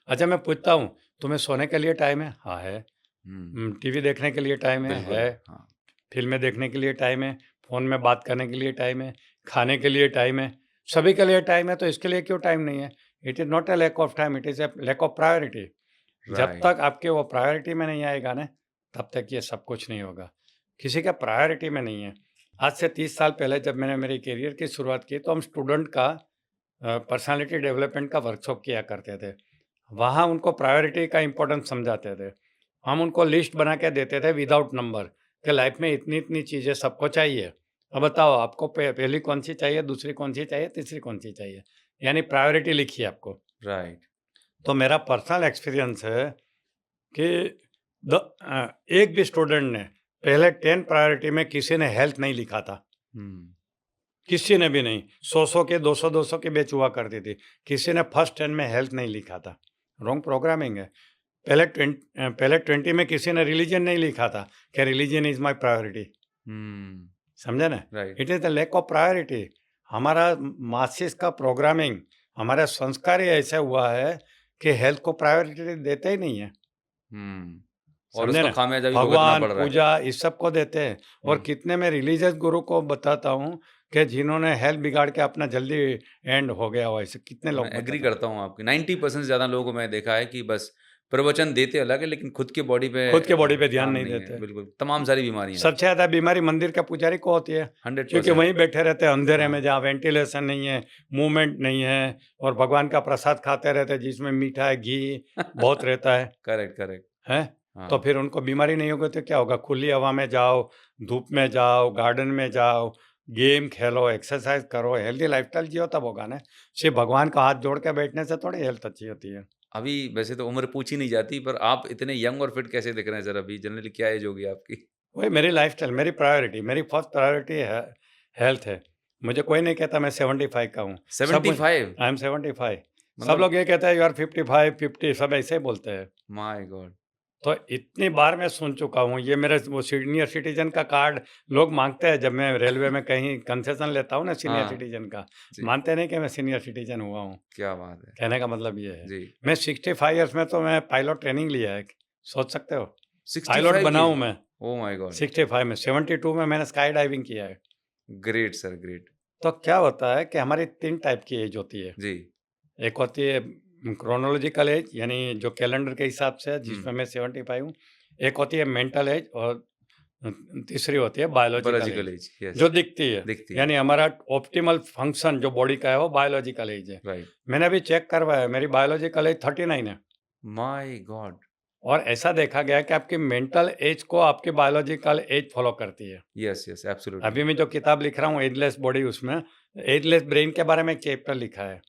अच्छा मैं पूछता हूँ, तुम्हें सोने के लिए टाइम है? हाँ, है। हुँ, टीवी देखने के लिए टाइम है? बिल्कुल, है। हाँ, फ़िल्में देखने के लिए टाइम है, फ़ोन में बात करने के लिए टाइम है, खाने के लिए टाइम है, सभी के लिए टाइम है, तो इसके लिए क्यों टाइम नहीं है? It is not a lack of time, it is a lack of priority. जब राइट, तक आपके वो प्रायोरिटी में नहीं आएगा ना, तब तक ये सब कुछ नहीं होगा। किसी का प्रायोरिटी में नहीं है। आज से 30 साल पहले जब मैंने मेरे करियर की शुरुआत की, तो हम स्टूडेंट का पर्सनैलिटी डेवलपमेंट का वर्कशॉप किया करते थे। वहाँ उनको प्रायोरिटी का इम्पोर्टेंस समझाते थे। हम उनको लिस्ट बना के देते थे विदाउट नंबर कि लाइफ में इतनी-इतनी चीज़ें सबको चाहिए। अब बताओ आपको पहली कौन-सी चाहिए, दूसरी कौन-सी चाहिए, तीसरी कौन-सी चाहिए? यानी प्रायोरिटी लिखिए आपको। राइट, तो मेरा पर्सनल एक्सपीरियंस है कि एक भी स्टूडेंट ने पहले 10 प्रायोरिटी में किसी ने हेल्थ नहीं लिखा था। हुँ, किसी ने भी नहीं। 100-100 के 200-200 की बैच हुआ करती थी। किसी ने फर्स्ट 10 में हेल्थ नहीं लिखा था। रॉन्ग प्रोग्रामिंग है। पहले 20 में किसी ने रिलीजन नहीं लिखा था कि रिलीजन इज़ माय प्रायोरिटी। हुँ, समझे ना? Right, it is the lack of priority. हमारा मासिस का प्रोग्रामिंग, हमारा संस्कार ही ऐसा हुआ है कि हेल्थ को प्रायोरिटी देते ही नहीं है। हुँ, और समझे उसका ना? खामियाज़ा भी भुगतना भगवान, पड़ रहा है। पूजा इस सब को देते हैं और हुँ, कितने मैं रिलीजियस गुरु को बताता हूँ कि जिन्होंने हेल्थ बिगाड़ के अपना जल्दी एंड हो गया हो, ऐसे कितने मैं लोग एग्री बताता हूँ। करता हूँ आपकी 90% से ज़्यादा लोगों को मैंने देखा है कि बस प्रवचन देते अलग है, लेकिन खुद के बॉडी पे खुद के बॉडी पे ध्यान काम नहीं नहीं है। देते। बिल्कुल, तमाम सारी बीमारियाँ हैं। सबसे ज़्यादा बीमारी मंदिर के पुजारी को होती है, क्योंकि 100%। वहीं बैठे रहते हैं अंधेरे में हाँ, जहाँ वेंटिलेशन नहीं है, मूवमेंट नहीं है और भगवान का प्रसाद खाते रहते हैं जिसमें मीठा है, घी बहुत रहता है। Correct, correct. हैं? तो हाँ, फिर उनको बीमारी नहीं होगी तो क्या होगा? खुली हवा में जाओ, धूप में जाओ, गार्डन में जाओ, गेम खेलो, एक्सरसाइज़ करो, हेल्दी लाइफ़स्टाइल जियो तब होगा ना। सिर्फ़ भगवान का हाथ जोड़ के बैठने से थोड़ी हेल्थ अच्छी होती है। अभी वैसे तो उम्र पूछी नहीं जाती, पर आप इतने यंग और फिट कैसे दिख रहे हैं सर अभी? जनरली क्या एज होगी आपकी? वही मेरी लाइफ़स्टाइल, मेरी प्रायोरिटी, मेरी फर्स्ट प्रायोरिटी है हेल्थ है। मुझे कोई नहीं कहता मैं 75 का हूँ। सब मुझे 75 आई एम 75। सब मतलब लोग ये कहते हैं यू आर 55, 50 सब ऐसे ही बोलते हैं। My God! तो इतनी बार मैं सुन चुका हूँ, ये मेरा वो सीनियर सिटीज़न का कार्ड लोग माँगते हैं जब मैं रेलवे में कहीं कंसेशन लेता हूँ ना सीनियर हाँ, सिटीज़न का, जी, मानते नहीं कि मैं सीनियर सिटीज़न हुआ हूँ। क्या बात है। कहने का मतलब ये है। जी, मैं 65 इयर्स में तो मैं पायलट ट्रेनिंग लिया है, सोच सकते हो? पायलट 65 बना की हूँ एज मैं ओह माय गॉड! 65 में, 72 में मैंने स्काई डाइविंग किया है। Great sir, great. तो क्या होता है कि हमारी 3 टाइप की एज होती है। जी, एक होती है क्रोनोलॉजिकल एज यानी जो कैलेंडर के हिसाब से है हुँ, जिसमें मैं 75 हूँ। एक होती है मेंटल एज और तीसरी होती है biological biological age, age, yes, जो दिखती है। दिखती है। यानी हमारा ऑप्टिमल फंक्शन जो बॉडी का है वो बायोलॉजिकल एज है। राइट, मैंने अभी चेक करवाया, मेरी बायोलॉजिकल एज 39 है माय गॉड! और ऐसा देखा गया है कि आपकी मेंटल एज को आपकी बायोलॉजिकल एज फॉलो करती है। Yes, yes, absolutely. अभी मैं जो किताब लिख रहा हूँ एजलेस बॉडी, उसमें एजलेस ब्रेन के बारे में एक चैप्टर लिखा है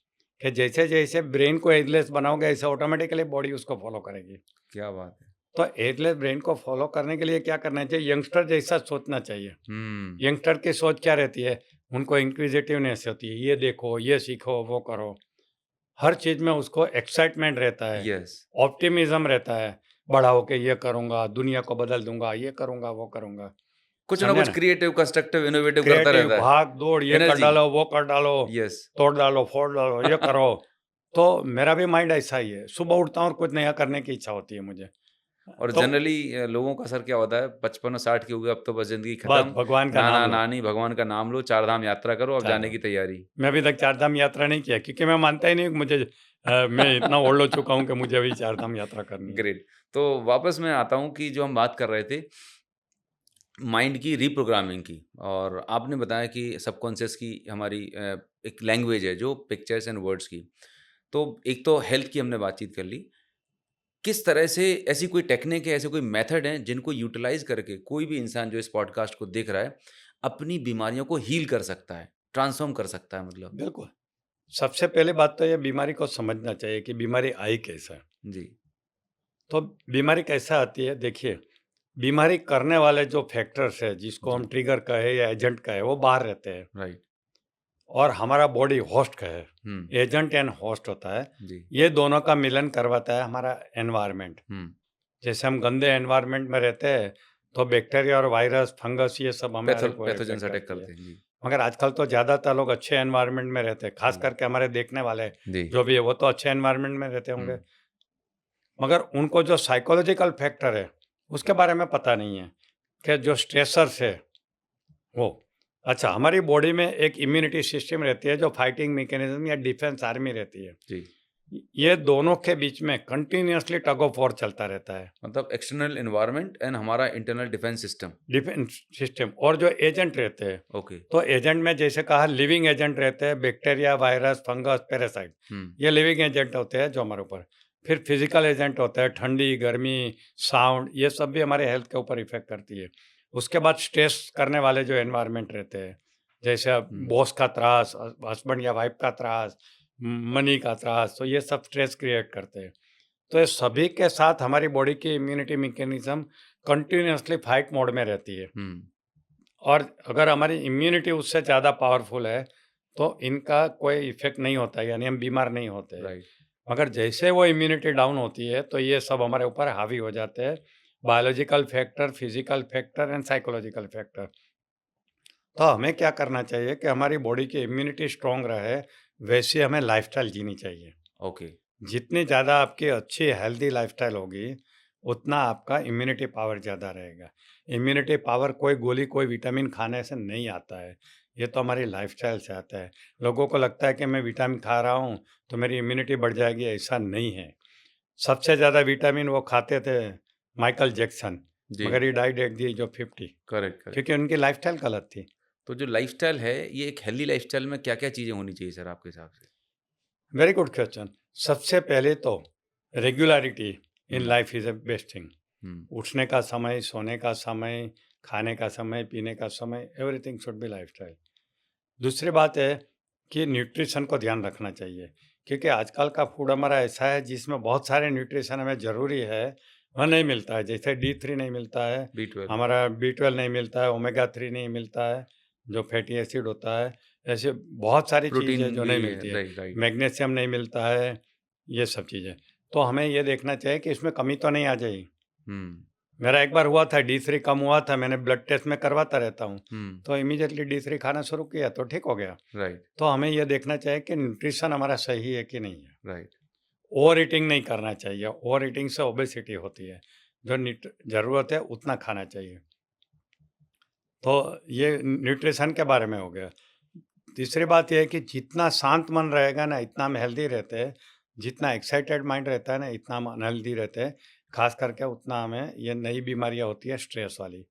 कि जैसे-जैसे ब्रेन को एजलेस बनाओगे ऐसे ऑटोमेटिकली बॉडी उसको फॉलो करेगी। क्या बात है। तो एजलेस ब्रेन को फॉलो करने के लिए क्या करना चाहिए? यंगस्टर जैसा सोचना चाहिए। हुँ, यंगस्टर की सोच क्या रहती है? उनको इंक्विजिटिवनेस होती है, ये देखो, ये सीखो, वो करो। हर चीज़ में उसको एक्साइटमेंट रहता है, यस, ऑप्टिमिज्म रहता है, बड़ा होके ये करूँगा, दुनिया को बदल दूँगा, ये करूँगा, वो करूँगा। कुछ ना समझे कुछ ना? क्रिएटिव, कंस्ट्रक्टिव, इनोवेटिव करता क्रिएटिव, रहता है। भाग-दौड़, ये कर एनर्जी, डालो, वो कर डालो, यस, तोड़ डालो, फोड़ डालो, ये करो। तो मेरा भी माइंड ऐसा ही है। सुबह उठता हूँ और कुछ नया करने की इच्छा होती है मुझे। और तो जनरली लोगों का असर क्या होता है 55 और 60 की हो गई अब तो बस ज़िंदगी बस खत्म, भगवान का नाम लो, नाना-नानी भगवान का नाम लो, 4 धाम यात्रा करो, अब चार जाने धाम। की तैयारी। मैं अभी तक चार धाम यात्रा नहीं किया क्योंकि मैं मानता ही नहीं कि मुझे मैं इतना ओल्ड हो चुका हूँ कि मुझे अभी चार धाम यात्रा करनी है। ग्रेट। तो वापस मैं आता हूँ कि जो हम बात कर रहे थे माइंड की रीप्रोग्रामिंग की और आपने बताया कि सबकॉन्शियस की हमारी एक लैंग्वेज है जो पिक्चर्स एंड वर्ड्स की। तो एक तो हेल्थ की हमने बातचीत कर ली। किस तरह से ऐसी कोई टेक्निक है, ऐसे कोई मेथड हैं जिनको यूटिलाइज़ करके कोई भी इंसान जो इस पॉडकास्ट को देख रहा है, अपनी बीमारियों को हील कर सकता है, ट्रांसफ़ॉर्म कर सकता है मतलब? बिल्कुल, सबसे पहली बात तो ये बीमारी को समझना चाहिए कि बीमारी आई कैसे? जी, तो बीमारी कैसे आती है? देखिए, बीमारी करने वाले जो फैक्टर्स हैं, जिसको हम जी, ट्रिगर कहें या एजेंट कहें, वो बाहर रहते हैं राइट। और हमारा बॉडी होस्ट कहे, हुँ, एजेंट एंड होस्ट होता है। जी, ये दोनों का मिलन करवाता है हमारा एनवायरनमेंट। हुँ। जैसे हम गंदे एनवायरनमेंट में रहते हैं, तो बैक्टीरिया और वायरस, फंगस ये सब हमारे को पैथोजेन्स इफ़ेक्ट अटैक करती है। करते हैं। जी, मगर आजकल तो ज़्यादातर लोग अच्छे एनवायरनमेंट में रहते हैं, ख़ास हुँ, करके हमारे देखने वाले जी, जो भी है, वो तो अच्छे एनवायरनमेंट में रहते हुँ, होंगे। मगर उनको जो साइकोलॉजिकल फैक्टर है, उसके बारे में पता नहीं है कि जो स्ट्रेसर्स है वो। अच्छा, हमारी बॉडी में एक इम्यूनिटी सिस्टम रहती है जो फाइटिंग मैकेनिज्म या डिफेंस आर्मी रहती है। जी। ये दोनों के बीच में कंटिन्यूअसली टग ऑफ वॉर चलता रहता है। मतलब एक्सटर्नल एनवायरनमेंट एंड हमारा internal defence system. Defence system और जो एजेंट रहते हैं, ओके। तो एजेंट में जैसे कहा लिविंग एजेंट रहते हैं, बैक्टीरिया, वायरस, फंगस, पैरासाइट। हुँ, ये लिविंग एजेंट होते हैं जो हमारे ऊपर। फिर फिजिकल एजेंट होते हैं, ठंडी, गर्मी, साउंड, ये सब भी हमारे हेल्थ के ऊपर इफेक्ट करती है। उसके बाद स्ट्रेस करने वाले जो एनवायरनमेंट रहते हैं, जैसे अब हुँ, बॉस का त्रास, हस्बैंड या वाइफ का त्रास, मनी का त्रास, तो ये सब स्ट्रेस क्रिएट करते हैं। तो ये सभी के साथ हमारी बॉडी की immunity mechanism continuously fight mode में रहती है। हुँ, और अगर हमारी इम्यूनिटी उससे ज़्यादा पावरफुल है, तो इनका कोई इफ़ेक्ट नहीं होता है, यानी हम बीमार नहीं होते हैं। राइट। मगर जैसे वो इम्यूनिटी डाउन होती है, तो ये सब हमारे ऊपर हावी हो जाते हैं, biological factor, physical factor and psychological factor. तो हमें क्या करना चाहिए कि हमारी बॉडी की इम्यूनिटी स्ट्रॉन्ग रहे, वैसी हमें लाइफ़स्टाइल जीनी चाहिए। ओके। जितनी ज़्यादा आपकी अच्छी हेल्दी लाइफ़स्टाइल होगी, उतना आपका इम्यूनिटी पावर ज़्यादा रहेगा। इम्यूनिटी पावर कोई गोली, कोई विटामिन खाने से नहीं आता है, ये तो हमारी लाइफ़स्टाइल से आता है। लोगों को लगता है कि मैं विटामिन खा रहा हूँ, तो मेरी इम्यूनिटी बढ़ जाएगी, ऐसा नहीं है। सबसे ज़्यादा विटामिन वो खाते थे माइकल जैक्सन, जी, मगर he died at the age of 50 correct, correct. क्योंकि उनकी लाइफ़स्टाइल गलत थी। तो जो लाइफ़स्टाइल है, ये एक हेल्दी लाइफ़स्टाइल में क्या-क्या चीज़ें होनी चाहिए सर आपके हिसाब से? Very good question. सबसे पहले तो regularity in hmm, life is a best thing. हुँ, उठने का समय, सोने का समय, खाने का समय, पीने का समय, एवरीथिंग शुड बी लाइफ़स्टाइल। दूसरी बात है कि न्यूट्रिशन को ध्यान रखना चाहिए, क्योंकि आजकल का फूड हमारा ऐसा है जिसमें बहुत सारे न्यूट्रिशन हमें ज़रूरी है, वह नहीं मिलता है। जैसे D3 नहीं मिलता है, बी12 हमारा B12 नहीं मिलता है, ओमेगा 3 नहीं मिलता है, जो फैटी एसिड होता है। ऐसे बहुत सारी चीज़ प्रोटीन है जो भी नहीं है, मिलती है। Right, right. मैग्नीशियम नहीं मिलता है, ये सब चीज़ें। तो हमें ये देखना चाहिए कि इसमें कमी तो नहीं आ जाएगी। हुँ, मेरा एक बार हुआ था, D3 कम हुआ था, मैंने ब्लड टेस्ट में करवाता रहता हूँ, हुँ, तो इमीडिएटली D3 खाना शुरू किया तो ठीक हो गया। राइट, तो हमें ये देखना चाहिए कि न्यूट्रिशन हमारा सही है कि नहीं है। राइट। ओवर ईटिंग नहीं करना चाहिए, ओवर ईटिंग से ओबेसिटी होती है। जो ज़रूरत है उतना खाना चाहिए। तो ये न्यूट्रिशन के बारे में हो गया। तीसरी बात ये है कि जितना शांत मन रहेगा ना, इतना हम हेल्दी रहते हैं। जितना एक्साइटेड माइंड रहता है ना, इतना हम अनहेल्दी रहते हैं। खास करके उतना हमें ये नई बीमारियाँ होती है स्ट्रेस वाली।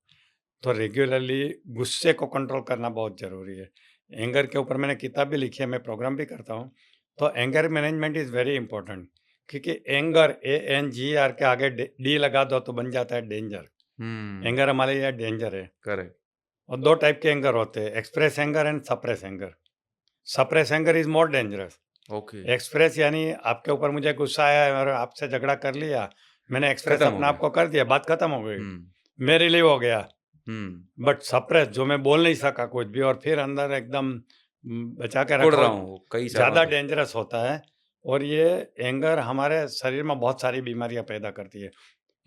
तो रेगुलरली गुस्से को कंट्रोल करना बहुत ज़रूरी है। एंगर के ऊपर मैंने किताब भी लिखी है, मैं प्रोग्राम भी करता हूँ। तो anger management is very important, क्योंकि एंगर ANGR के आगे डी लगा दो तो बन जाता है डेंजर। हुँ, एंगर हमारे लिए डेंजर है। करेक्ट, और 2 टाइप के एंगर होते हैं, express anger and suppress anger. Suppress anger is more dangerous. Okay, express यानी आपके ऊपर मुझे गुस्सा आया है और आपसे झगड़ा कर लिया, मैंने एक्सप्रेस खत्म हो अपने आप गया। को कर दिया, बात खत्म हो गई, हुँ, मैं रिलीव हो गया। हुँ, बट सप्रेस जो मैं बोल नहीं सका कुछ भी और फिर अंदर एकदम बचा के कुढ़ रखा रहा हो, हूँ कई सालों ज़्यादा से। डेंजरस होता है। और ये एंगर हमारे शरीर में बहुत सारी बीमारियां पैदा करती है,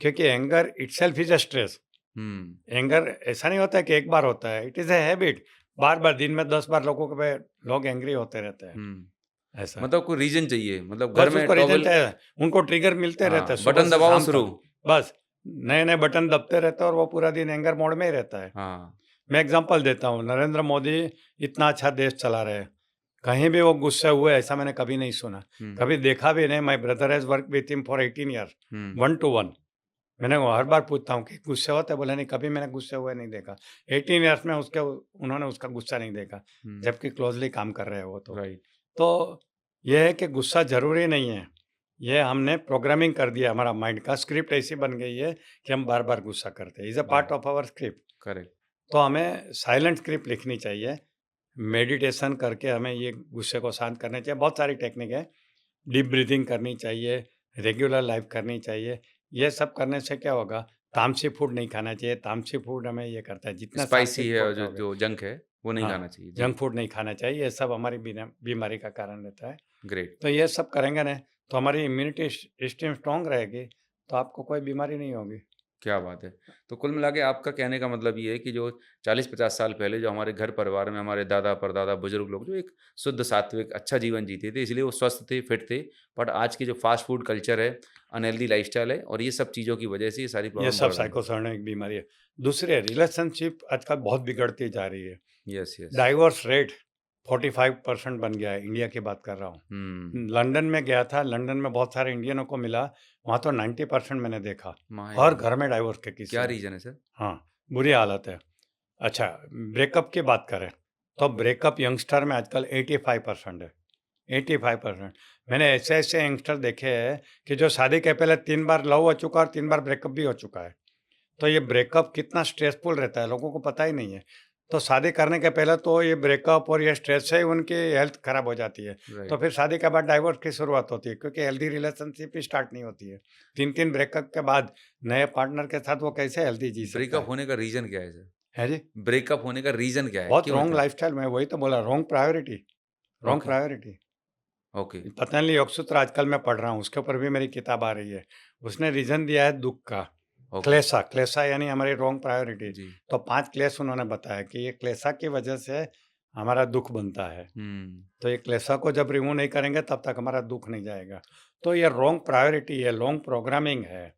क्योंकि anger itself is a stress. Hmm, anger ऐसा नहीं होता है कि एक बार होता है, इट इज़ अ हैबिट। बार बार दिन में 10 बार लोगों के पे लोग एंग्री होते रहते हैं। हुँ। ऐसा है। मतलब कोई रीज़न चाहिए, मतलब घर बस में उसको रीज़न टॉगल चाहिए, उनको ट्रिगर मिलते रहते हाँ, हैं सुबह बटन से दबाओ शाम शुरू। तक। बस नए-नए बटन दबते रहते हैं और वो पूरा दिन एंगर मोड में ही रहता है। हाँ। मैं एग्ज़ाम्पल देता हूँ, नरेंद्र मोदी इतना अच्छा देश चला रहे हैं, कहीं भी वो गुस्से हुए ऐसा मैंने कभी नहीं सुना, हुँ, कभी देखा भी नहीं। My brother has worked with him for 18 years, हुँ, 1 टू 1। मैंने वो हर बार पूछता हूँ कि गुस्से होते हैं? बोले नहीं, कभी मैंने गुस्से हुए नहीं देखा। 18 ईयर्स में उन्होंने उसका गुस्सा नहीं देखा, हुँ, जबकि क्लोज़ली काम कर रहे हैं वो तो। राइट, तो ये है कि गुस्सा ज़रूरी नहीं है, ये हमने प्रोग्रामिंग कर दिया, हमारा माइंड का स्क्रिप्ट ऐसी बन गई है कि हम बार-बार गुस्सा करते हैं। इज़ अ वाह! Part of our script. Correct, तो हमें साइलेंट स्क्रिप्ट लिखनी चाहिए, मेडिटेशन करके हमें ये गुस्से को शांत करना चाहिए। बहुत सारी टेक्निक है, डीप ब्रीथिंग करनी चाहिए, रेगुलर लाइफ करनी चाहिए। ये सब करने से क्या होगा, तामसी फूड नहीं खाना चाहिए, तामसी फूड हमें ये करता है, जितना स्पाइसी सात्विक है और फूड जो खाओगे। जो जंक है, वो नहीं खाना हाँ, चाहिए। जी, जंक फूड नहीं खाना चाहिए, ये सब हमारी बीमारी का कारण रहता है। ग्रेट, तो ये सब करेंगे ना, तो हमारी इम्यूनिटी सिस्टम स्ट्रॉन्ग रहेगी, तो आपको कोई बीमारी नहीं होगी। क्या बात है! तो कुल मिला के आपका कहने का मतलब ये है कि जो 40-50 साल पहले जो हमारे घर परिवार में हमारे दादा-परदादा, बुजुर्ग लोग जो एक शुद्ध, सात्विक, अच्छा जीवन जीते थे, इसलिए वो स्वस्थ थे, फिट थे। बट आज की जो फ़ास्ट फूड कल्चर है, अनहेल्दी लाइफ़स्टाइल है और ये सब चीज़ों की वजह से ये सारी ये प्रॉब्लम सब बढ़ रही हैं। साइकोसोर्निक बीमारी है। दूसरे रिलेशनशिप आजकल बहुत बिगड़ती जा रही है। Yes, yes. डाइवोर्स रेट 45% बन गया है, इंडिया की बात कर रहा हूँ। हुँ, लंदन में गया था, लंदन में बहुत सारे इंडियनों को मिला, वहाँ तो 90% मैंने देखा। My her God! घर में डाइवोर्स के क्या किस्से हैं। रीज़न है सर? हाँ, बुरी हालत है। अच्छा, ब्रेकअप की बात करें, तो ब्रेकअप यंगस्टर में आजकल 85% है, 85%। मैंने ऐसे-ऐसे यंगस्टर देखे हैं कि जो शादी के पहले 3 बार लव हो चुका है और 3 बार ब्रेकअप भी हो चुका है। तो ये ब्रेकअप कितना स्ट्रेसफुल रहता है, लोगों को पता ही नहीं है। तो शादी करने के पहले तो ये ब्रेकअप और ये स्ट्रेस से ही उनकी हेल्थ खराब हो जाती है। तो राइट, फिर शादी के बाद डाइवोर्स की शुरुआत होती है, क्योंकि हेल्दी रिलेशनशिप ही स्टार्ट नहीं होती है। 3-3 ब्रेकअप के बाद नए पार्टनर के साथ वो कैसे हेल्दी जी सकता ब्रेकअप है? होने का रीज़न क्या है सर? है जी? ब्रेकअप होने का रीज़न क्या है? बहुत क्यों रॉन्ग होता है? लाइफ़स्टाइल, मैं वही तो बोला, wrong priority, wrong okay, priority. Okay, Patanjali Yogasutra आजकल मैं पढ़ रहा हूँ, उसके ऊपर भी मेरी किताब आ रही है। उसने रीज़न दिया है दुःख का। ओके, क्लेशा, क्लेशा यानी हमारी रॉन्ग प्रायोरिटी। जी। तो 5 क्लेश उन्होंने बताया कि ये क्लेशा की वजह से हमारा दुःख बनता है। हुँ, तो ये क्लेशा को जब रिमूव नहीं करेंगे तब तक हमारा दुःख नहीं जाएगा। तो ये रॉन्ग प्रायोरिटी है, रॉन्ग प्रोग्रामिंग है। ये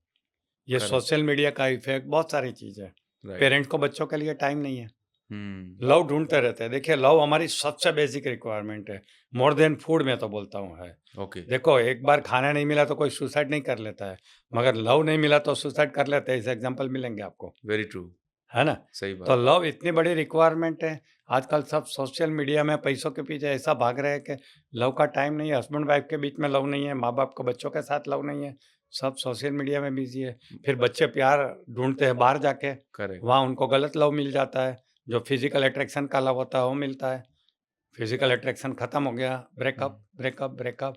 करेक्ट, सोशल मीडिया का इफ़ेक्ट, बहुत सारी चीज़ें। राइट, पेरेंट्स को बच्चों के लिए टाइम नहीं है। हुँ, लव ढूँढते रहते हैं। देखिए, लव हमारी सबसे बेसिक रिक्वायरमेंट है। मोर देन फूड मैं तो बोलता हूँ है। ओके, देखो, एक बार खाना नहीं मिला तो कोई सुसाइड नहीं कर लेता है, मगर लव नहीं मिला तो सुसाइड कर लेते हैं। ऐसे एग्ज़ाम्पल मिलेंगे आपको, वेरी ट्रू, है ना? सही तो बात है। लव इतनी बड़ी रिक्वायरमेंट है। आजकल सब सोशल मीडिया में पैसों के पीछे ऐसा भाग रहे हैं कि लव का टाइम नहीं है, हस्बैंड वाइफ के बीच में लव नहीं है, माँ-बाप को बच्चों के साथ लव नहीं है, सब सोशल मीडिया में बिज़ी है। फिर बच्चे प्यार ढूँढते हैं बाहर जाके, करेक्ट, वहाँ उनको गलत लव मिल जाता है, जो फिज़िकल अट्रैक्शन का लव होता है वो मिलता है। फिजिकल अट्रैक्शन खत्म हो गया, हुँ, ब्रेकअप, ब्रेकअप, ब्रेकअप।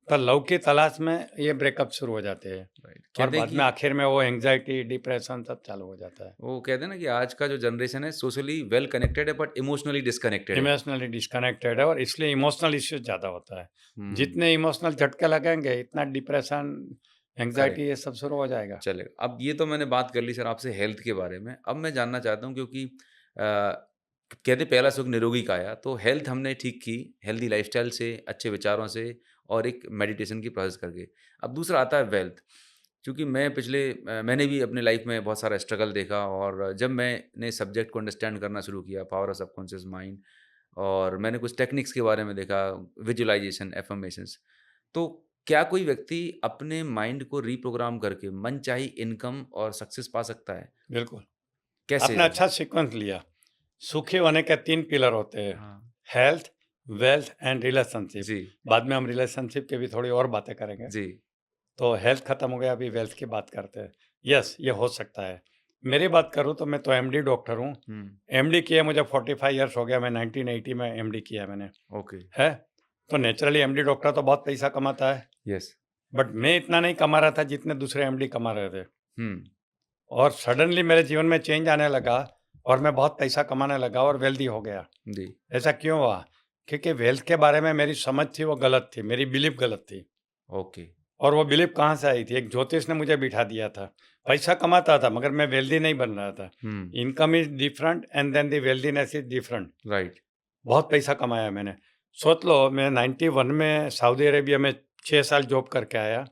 तो लव की तलाश में ये ब्रेकअप शुरू हो जाते हैं राइट। और कहते हैं बाद में कि आखिर में वो एंग्ज़ायटी, डिप्रेशन सब चालू हो जाता है। वो कहते हैं ना कि आज का जो जनरेशन है सोशली वेल कनेक्टेड है बट इमोशनली डिस्कनेक्टेड है। इमोशनली डिस्कनेक्टेड है और इसलिए इमोशनल इश्यूज़ ज़्यादा होता है। हुँ, जितने इमोशनल झटके लगेंगे, इतना डिप्रेशन, करेक्ट, एंग्ज़ायटी ये सब शुरू हो जाएगा। चलेगा। अब ये तो मैंने बात कर ली सर आपसे हेल्थ के बारे में। अब मैं जानना चाहता हूँ क्योंकि कहते पहला सुख निरोगी काया, तो हेल्थ हमने ठीक की, हेल्दी लाइफ़स्टाइल से, अच्छे विचारों से और एक मेडिटेशन की प्रोसेस करके। अब दूसरा आता है वेल्थ। चूँकि मैंने भी अपनी लाइफ़ में बहुत सारा स्ट्रगल देखा और जब मैंने सब्जेक्ट को अंडरस्टैंड करना शुरू किया, पावर ऑफ सबकॉन्शियस माइंड और मैंने कुछ टेक्निक्स के बारे में देखा, विजुअलाइज़ेशन, अफ़र्मेशंस। तो क्या कोई व्यक्ति अपने माइंड को रिप्रोग्राम करके मनचाही इनकम और सक्सेस पा सकता है? बिल्कुल, कैसे आपने सर? अच्छा सीक्वेंस लिया। सुखी होने के 3 पिलर होते हैं, हाँ। Health, wealth and relationship. जी, बाद में हम रिलेशनशिप की भी थोड़ी और बातें करेंगे। जी। तो हेल्थ खत्म हो गया, अभी वेल्थ की बात करते हैं। यस, ये हो सकता है। मेरी बात करूँ तो मैं तो एमडी डॉक्टर हूँ। हुँ, एमडी किए मुझे 45 इयर्स हो गया, मैं 1980 में एमडी किया मैंने, ओके। है? तो नेचुरली एमडी डॉक्टर तो बहुत पैसा कमाता है, यस। बट मैं इतना नहीं कमा रहा था जितने दूसरे एमडी कमा रहे थे। हुँ, और सडनली मेरे जीवन में चेंज आने लगा और मैं बहुत पैसा कमाने लगा और वेल्दी हो गया। जी, ऐसा क्यों हुआ? क्योंकि वेल्थ के बारे में मेरी समझ थी वो गलत थी, मेरी बिलीफ गलत थी। ओके। और वो बिलीव कहाँ से आई थी? एक ज्योतिष ने मुझे बिठा दिया था। पैसा कमाता था मगर मैं वेल्दी नहीं बन रहा था। Hmm, income is different and then the wealthiness is different. Right. बहुत पैसा कमाया मैंने। सोच लो, मैं 91 में सऊदी अरेबिया में 6 साल जॉब करके आया।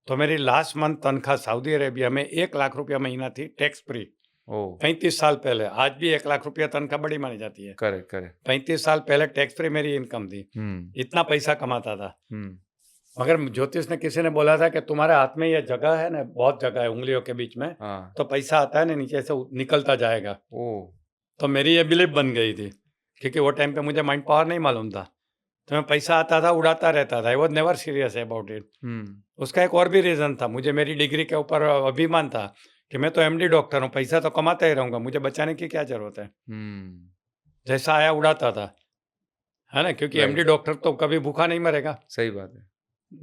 तो मेरी लास्ट मंथ तनख्वाह सऊदी अरेबिया में 1 लाख रुपया महीना थी, टैक्स फ्री। ओह! 35 साल पहले, आज भी 1 लाख रुपया तनख्वाह बड़ी मानी जाती है। Correct, correct. 35 साल पहले टैक्स फ्री मेरी इनकम थी। हुँ, इतना पैसा कमाता था। हुँ। मगर ज्योतिष ने किसी ने बोला था कि तुम्हारे हाथ में ये जगह है ना, बहुत जगह है उंगलियों के बीच में, हाँ। तो पैसा आता है ना नीचे से निकलता जाएगा। ओह! तो मेरी ये बिलीफ बन गई थी, क्योंकि वो टाइम पे मुझे माइंड पावर नहीं मालूम था। तो मैं पैसा आता था, उड़ाता रहता था। I was never serious about it. हुँ, उसका एक और भी रीज़न था, मुझे मेरी डिग्री के ऊपर अभिमान था कि मैं तो एमडी डॉक्टर हूँ, पैसा तो कमाता ही रहूँगा, मुझे बचाने की क्या ज़रूरत है। हुँ। जैसा आया उड़ाता था, है ना? क्योंकि एमडी राइट, डॉक्टर तो कभी भूखा नहीं मरेगा। सही बात है।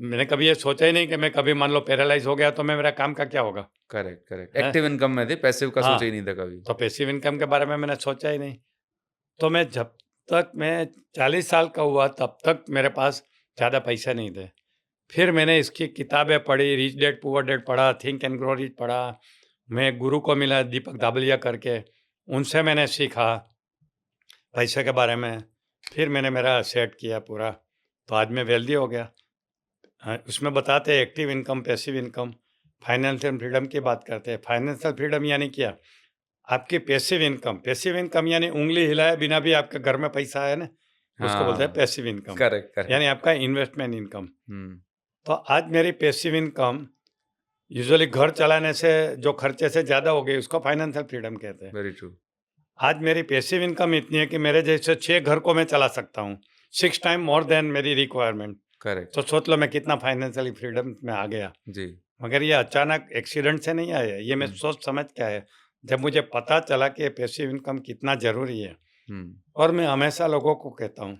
मैंने कभी ये सोचा ही नहीं कि मैं कभी मान लो पैरालाइज़ हो गया तो मैं मेरा काम का क्या होगा, करेक्ट, करेक्ट। हैं? एक्टिव इनकम में थे, पैसिव का हाँ, सोचा ही नहीं था कभी। तो पैसिव इनकम के बारे में मैंने सोचा ही नहीं। तो मैं जब तक मैं 40 साल का हुआ तब तक मेरे पास ज़्यादा पैसे नहीं थे। फिर मैंने इसकी किताबें पढ़ी, रिच डैड पुअर डैड पढ़ा, थिंक एंड ग्रो रिच पढ़ा। मैं एक गुरु को मिला दीपक दाबलिया करके, उनसे मैंने सीखा पैसे के बारे में। फिर मैंने मेरा सेट किया पूरा, तो आज मैं वेल्दी हो गया। उसमें बताते हैं active income, passive income, financial freedom की बात करते हैं। फाइनेंशियल फ्रीडम यानी क्या? आपकी पैसिव इनकम यानी उँगली हिलाए बिना भी आपके घर में पैसा है ना, उसको बोलते हैं हाँ, पैसिव इनकम, करेक्ट, यानी करेक्ट। आपका इन्वेस्टमेंट इनकम। हुँ, तो आज मेरी पैसिव इनकम यूजुअली घर चलाने से जो खर्चे से ज़्यादा हो गई, उसको फाइनेंशियल फ्रीडम कहते हैं। Very true. आज मेरी पैसिव इनकम इतनी है कि मेरे जैसे 6 घर को मैं चला सकता हूँ, 6 टाइम मोर देन मेरी रिक्वायरमेंट। करेक्ट, तो सोच लो मैं कितना फाइनेंशियली फ्रीडम में आ गया। जी। मगर ये अचानक एक्सीडेंट से नहीं आया, ये मैं हुँ, सोच समझ के आया। जब मुझे पता चला कि पैसिव इनकम कितना ज़रूरी है। हुँ, और मैं हमेशा लोगों को कहता हूँ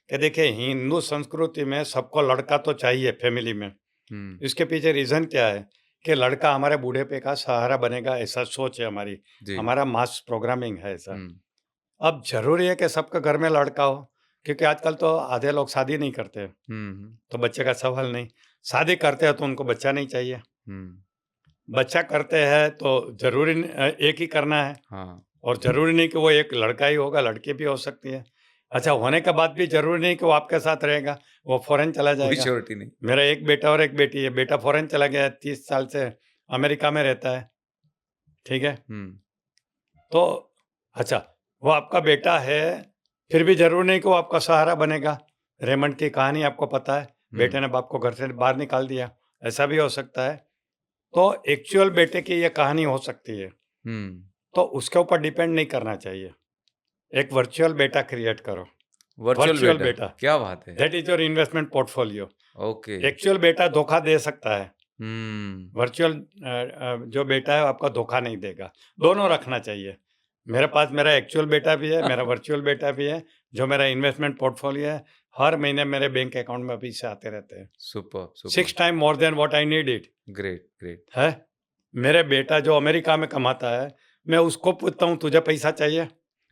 कि देखिए, हिंदू संस्कृति में सबको लड़का तो चाहिए फैमिली में। हुँ, इसके पीछे रीज़न क्या है कि लड़का हमारे बूढ़ेपे का सहारा बनेगा, ऐसा सोच है हमारी। जी। हमारा मास प्रोग्रामिंग है ऐसा। हुँ, अब ज़रूरी है कि सबके घर में लड़का हो, क्योंकि आजकल तो आधे लोग शादी नहीं करते, हुँ, हुँ, तो बच्चे का सवाल नहीं। शादी करते हैं तो उनको बच्चा नहीं चाहिए। हुँ, बच्चा करते हैं तो ज़रूरी एक ही करना है, हाँ, और ज़रूरी नहीं कि वो एक लड़का ही होगा, लड़की भी हो सकती है। अच्छा, होने के बाद भी ज़रूरी नहीं कि वो आपके साथ रहेगा, वो फ़ॉरेन चला कोई जाएगा। श्योरिटी नहीं। मेरा एक बेटा और एक बेटी है। बेटा फ़ॉरेन चला गया है, 30 साल से अमेरिका में रहता है, ठीक है? हुँ, तो अच्छा, वो आपका बेटा है, फिर भी ज़रूरी नहीं कि वो आपका सहारा बनेगा। रेमंड की कहानी आपको पता है, हुँ, बेटे ने बाप को घर से बाहर निकाल दिया, ऐसा भी हो सकता है। तो एक्चुअल बेटे की ये कहानी हो सकती है, हुँ, तो उसके ऊपर डिपेंड नहीं करना चाहिए। एक वर्चुअल बेटा क्रिएट करो, वर्चुअल वर्चुअल बेटा, बेटा, क्या बात है! That is your investment portfolio. Okay. Actual बेटा धोखा दे सकता है, हुँ, वर्चुअल जो बेटा है आपका धोखा नहीं देगा। दोनों रखना चाहिए। मेरे पास मेरा एक्चुअल बेटा भी है, मेरा वर्चुअल बेटा भी है, जो मेरा इन्वेस्टमेंट पोर्टफोलियो है। हर महीने मेरे बैंक अकाउंट में पैसे आते रहते हैं। Superb! 6 superb! Time more than what I need it, great, great. है। मेरे बेटा जो अमेरिका में कमाता है, मैं उसको पूछता हूँ तुझे पैसा चाहिए?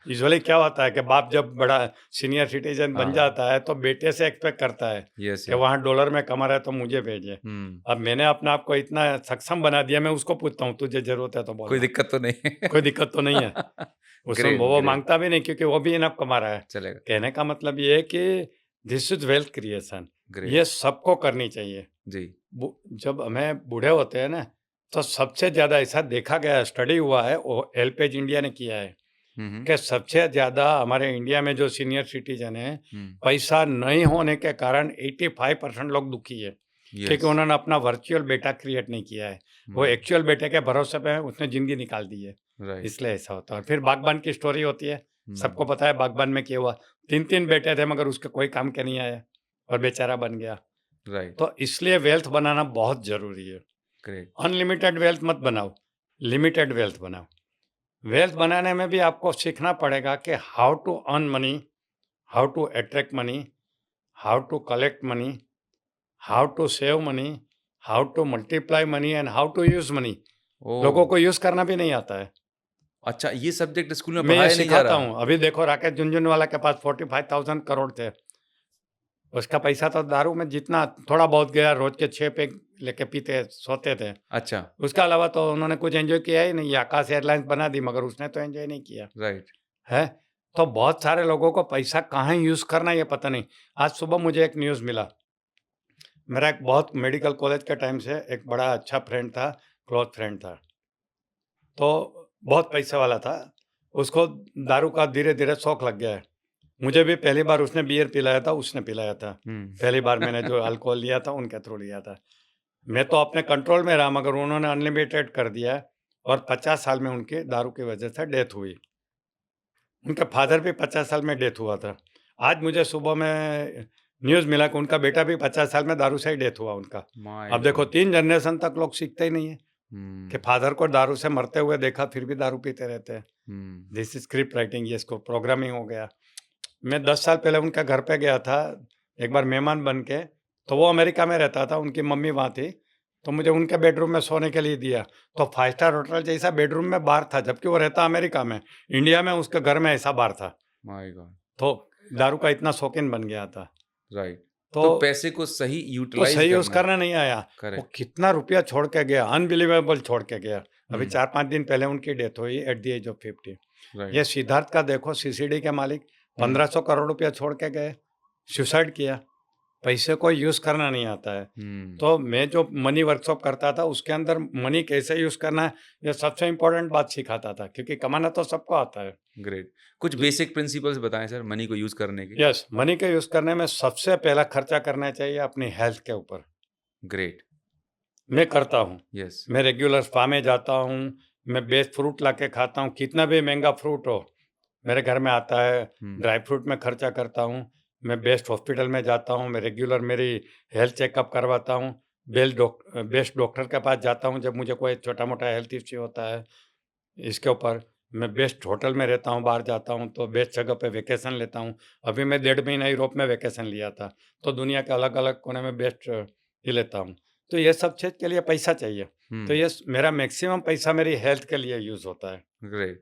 यूजुअली क्या होता है कि बाप जब बड़ा सीनियर सिटीज़न बन हाँ, जाता है तो बेटे से एक्सपेक्ट करता है यस, कि यस। वहाँ डॉलर में कमा रहा है तो मुझे भेजे। हुँ, अब मैंने अपने आप को इतना सक्षम बना दिया, मैं उसको पूछता हूँ तुझे ज़रूरत है तो कोई बोलना। दिक्कत तो नहीं है। कोई दिक्कत तो नहीं है। उसमें ग्रेट, वो ग्रेट। माँगता भी नहीं, क्योंकि वो भी इनफ कमा रहा है। चलेगा, कहने का मतलब ये है कि this is wealth creation, great. ये सबको करनी चाहिए। जी। जब हमें बूढ़े होते हैं ना, तो सबसे ज़्यादा ऐसा देखा गया है, स्टडी हुआ है, वो हेल्पेज इंडिया ने किया है हुँ, हुँ, कि सबसे ज़्यादा हमारे इंडिया में जो सीनियर सिटीज़न हैं, हुँ। पैसा नहीं होने के कारण 85% लोग दुखी है, क्योंकि यस। उन्होंने अपना वर्चुअल बेटा क्रिएट नहीं किया है। वो हुँ, एक्चुअल बेटे के भरोसे पे है, उसने ज़िंदगी निकाल दी है, राइट। इसलिए ऐसा होता है। और फिर बागबान की स्टोरी होती है, सबको हुँ, पता है बागबान में क्या हुआ। 3-3 बेटे थे मगर उसके कोई काम के नहीं आए और बेचारा बन गया। राइट। तो इसलिए वेल्थ बनाना बहुत ज़रूरी है। ग्रेट। अनलिमिटेड वेल्थ मत बनाओ, लिमिटेड वेल्थ बनाओ। वेल्थ बनाने में भी आपको सीखना पड़ेगा कि how to earn money, how to attract money, how to collect money, how to save money, how to multiply money and how to use money. Oh! लोगों को यूज़ करना भी नहीं आता है। अच्छा, ये सब्जेक्ट स्कूल में मैं ये पढ़ाया नहीं जा सिखाता रहा। हूँ। अभी देखो राकेश झुनझुनवाला के पास 45,000 करोड़ थे। उसका पैसा तो दारू में जितना थोड़ा बहुत गया, रोज़ के 6 पैग लेके पीते, सोते थे। अच्छा, उसके अलावा तो उन्होंने कुछ एन्जॉय किया ही नहीं। ये आकाश एयरलाइंस बना दी मगर उसने तो एन्जॉय नहीं किया, राइट। है? तो बहुत सारे लोगों को पैसा कहाँ यूज़ करना है ये पता नहीं। आज सुबह मुझे एक न्यूज़ मिला। मेरा एक बहुत मेडिकल कॉलेज के टाइम से एक बड़ा अच्छा फ्रेंड था, क्लोज़ फ्रेंड था। तो बहुत पैसे वाला था, उसको दारू का धीरे-धीरे शौक लग गया है। मुझे भी पहली बार उसने बियर पिलाया था, उसने पिलाया था। हुँ। पहली बार मैंने जो अल्कोहल लिया था, उनके थ्रू लिया था। मैं तो अपने कंट्रोल में रहा, मगर उन्होंने अनलिमिटेड कर दिया और 50 साल में उनकी दारू की वजह से डेथ हुई। उनके फादर भी 50 साल में डेथ हुआ था। आज मुझे सुबह में न्यूज़ मिला कि उनका बेटा भी 50 साल में दारू से ही डेथ हुआ उनका। माय अब देखो गॉड! 3 जनरेशन तक लोग सीखते ही नहीं है कि हुँ, फादर को दारू से मरते हुए देखा, फिर भी दारू पीते रहते हैं। हुँ, दिस इज़ स्क्रिप्ट राइटिंग, ये इसको प्रोग्रामिंग हो गया। मैं 10 साल पहले उनके घर पे गया था, एक बार मेहमान बन के, तो वो अमेरिका में रहता था, उनकी मम्मी वहाँ थी, तो मुझे उनके बेडरूम में सोने के लिए दिया। तो 5 स्टार होटल जैसा बेडरूम में बार था, जबकि वो रहता अमेरिका में। इंडिया में उसके घर में ऐसा बार था। My God! तो दारू का इतना शौकीन बन गया था। राइट। तो तो पैसे को सही तो यूटिलाइज़ सही यूज़ करना। करने नहीं आया। वो करेक्ट, कितना रुपया छोड़ के गया, अनबिलीवेबल छोड़ के गया। अभी हुँ, 4-5 दिन पहले उनकी डेथ हुई at the age of 50। Right, ये सिद्धार्थ का देखो, सीसीडी के मालिक हुँ, 1500 करोड़ रुपया छोड़ के गए, सुसाइड किया। पैसे को यूज़ करना नहीं आता है। हुँ, तो मैं जो मनी वर्कशॉप करता था, उसके अंदर मनी कैसे यूज़ करना है, ये सबसे इम्पोर्टेंट बात सिखाता था, क्योंकि कमाना तो सबको आता है। ग्रेट। कुछ द बेसिक प्रिंसिपल्स बताएँ सर मनी को यूज़ करने के? यस, मनी के यूज़ करने में सबसे पहला खर्चा करना चाहिए अपनी हेल्थ के ऊपर। ग्रेट, मैं करता हूँ। यस, मैं रेगुलर स्पा में जाता हूँ, मैं बेस्ट फ्रूट लाके खाता हूँ, कितना भी महँगा फ्रूट हो, मेरे घर में आता है। हुँ, ड्राई फ्रूट में खर्चा करता हूँ, मैं बेस्ट हॉस्पिटल में जाता हूँ, मैं रेगुलर मेरी हेल्थ चेकअप करवाता हूँ, बेस्ट डॉक्टर के पास जाता हूँ जब मुझे कोई छोटा-मोटा हेल्थ इश्यू होता है। इसके ऊपर मैं बेस्ट होटल में रहता हूँ, बाहर जाता हूँ तो बेस्ट जगह पे वेकेशन लेता हूँ। अभी मैं 1.5 महीना यूरोप में वेकेशन लिया था, तो दुनिया के अलग-अलग कोने में बेस्ट ही लेता हूँ। तो ये सब चीज़ के लिए पैसा चाहिए। तो हुँ, ये मेरा मैक्सिमम पैसा मेरी हेल्थ के लिए यूज़ होता है। ग्रेट,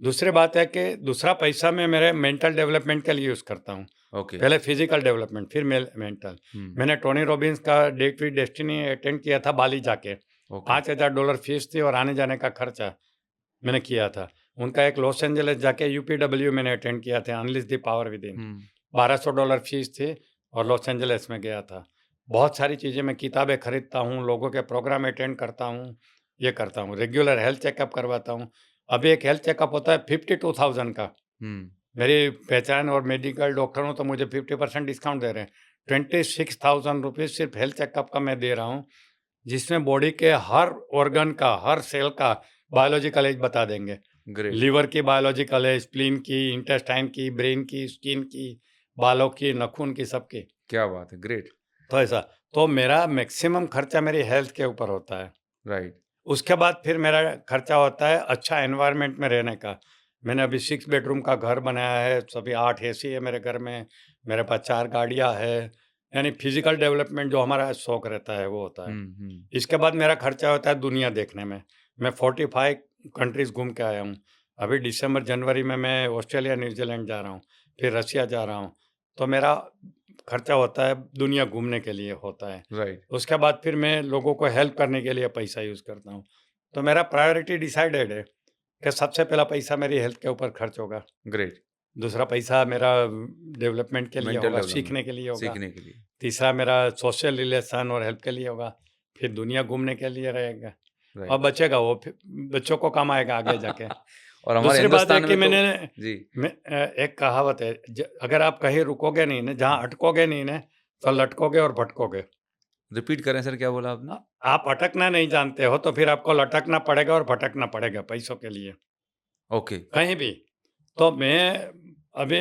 दूसरी बात है कि दूसरा पैसा मैं मेरे मेंटल डेवलपमेंट के लिए यूज़ करता हूँ। ओके, पहले फिज़िकल डेवलपमेंट, फिर मेंटल। हुँ, मैंने टोनी रॉबिन्स का डेट विद डेस्टिनी अटेंड किया था बाली जाके। ओके, $5000 फीस थी और आने-जाने का खर्चा मैंने किया था। उनका एक लॉस एंजेलिस जाके यूपीडब्ल्यू मैंने अटेंड किया था, unleash the power with in. Hmm, $1200 fees थी और लॉस एंजेलिस में गया था। बहुत सारी चीज़ें, मैं किताबें खरीदता हूँ, लोगों के प्रोग्राम अटेंड करता हूँ, ये करता हूँ। रेगुलर हेल्थ चेकअप करवाता हूँ। अभी एक हेल्थ चेकअप होता है 52,000 का। हुँ, मेरी पहचान और मेडिकल डॉक्टर हूँ, तो मुझे 50% डिस्काउंट दे रहे हैं। 26,000 रुपीज़ सिर्फ़ हेल्थ चेकअप का मैं दे रहा हूँ, जिसमें बॉडी के हर ऑर्गन का, हर सेल का बायोलॉजिकल एज बता देंगे। ग्रेट, लिवर की बायोलॉजिकल एज, स्प्लीन की, इंटेस्टाइन की, ब्रेन की, स्किन की, बालों की, नाखून की, सबकी। क्या बात है, ग्रेट, तो ऐसा, तो मेरा मैक्सिमम खर्चा मेरी हेल्थ के ऊपर होता है। राइट, उसके बाद फिर मेरा खर्चा होता है अच्छा एनवायरनमेंट में रहने का। मैंने अभी 6 बेडरूम का घर बनाया है, सभी 8 एसी है मेरे घर में, मेरे पास 4 गाड़ियाँ हैं, यानी फिज़िकल डेवलपमेंट जो हमारा शौक रहता है, वो होता है। हुँ, हुँ, इसके बाद मेरा खर्चा होता है दुनिया देखने में। मैं 45 कंट्रीज़ घूम के आया हूँ। अभी दिसंबर, जनवरी में मैं ऑस्ट्रेलिया, न्यूज़ीलैंड जा रहा हूँ, फिर रसिया जा रहा हूँ। तो मेरा खर्चा होता है दुनिया घूमने के लिए होता है। राइट, उसके बाद फिर मैं लोगों को हेल्प करने के लिए पैसा यूज़ करता हूँ। तो मेरा प्रायोरिटी डिसाइडेड है कि सबसे पहला पैसा मेरी हेल्थ के ऊपर खर्च होगा। ग्रेट, दूसरा पैसा मेरा डेवलपमेंट के लिए मेंटल होगा, डेवलपमेंट, सीखने के लिए होगा। सीखने के लिए, तीसरा मेरा सोशल रिलेशन और हेल्प के लिए होगा। फिर दुनिया घूमने के लिए रहेगा और राइट। बचेगा वो फिर बच्चों को काम आएगा आगे जाके। और हमारे दूसरी बात है हिंदुस्तान कि में तो जी, एक कहावत है, अगर आप कहीं रुकोगे नहीं ना, जहाँ अटकोगे नहीं ना, तो लटकोगे और भटकोगे। रिपीट करें सर क्या बोला आपने? अ, आप अटकना नहीं जानते हो, तो फिर आपको लटकना पड़ेगा और भटकना पड़ेगा पैसों के लिए, ओके, कहीं भी। तो मैं अभी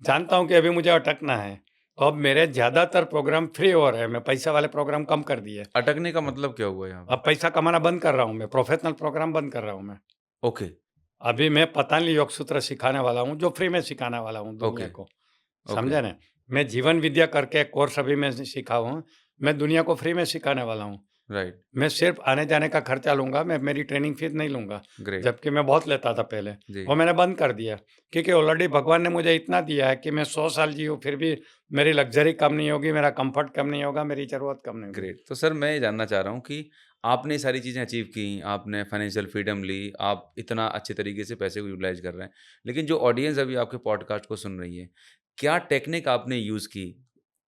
जानता हूँ कि अभी मुझे अटकना है, तो अब मेरे ज़्यादातर प्रोग्राम फ्री हो रहे हैं, मैं पैसे वाले प्रोग्राम कम कर दिए। अटकने का मतलब क्या हुआ यहाँ पे? अब पैसा कमाना बंद कर रहा हूँ मैं, प्रोफ़ेशनल प्रोग्राम बंद कर रहा हूँ मैं। ओके, अभी मैं पतंजलि योग सूत्र सिखाने वाला हूँ, जो फ्री में सिखाने वाला हूँ दुनिया ओके, को, ओके, समझे ना? मैं जीवन विद्या करके कोर्स अभी मैं सीखा हूँ, मैं दुनिया को फ्री में सिखाने वाला हूँ। राइट, मैं सिर्फ़ आने-जाने का खर्चा लूँगा, मैं मेरी ट्रेनिंग फ़ीस नहीं लूँगा, ग्रेट, जबकि मैं बहुत लेता था पहले। जी, वो मैंने बंद कर दिया, क्योंकि ऑलरेडी भगवान ने मुझे इतना दिया है कि मैं 100 साल जीऊँ, फिर भी मेरी लग्ज़री कम नहीं होगी, मेरा कम्फ़र्ट कम नहीं होगा, मेरी ज़रूरत कम नहीं होगी। ग्रेट। तो सर मैं ये जानना चाह रहा हूँ कि आपने ये सारी चीज़ें अचीव की, आपने फाइनेंशियल फ्रीडम ली, आप इतना अच्छे तरीके से पैसे को यूटिलाइज़ कर रहे हैं। लेकिन जो ऑडियंस अभी आपके पॉडकास्ट को सुन रही है, क्या टेक्निक आपने यूज़ की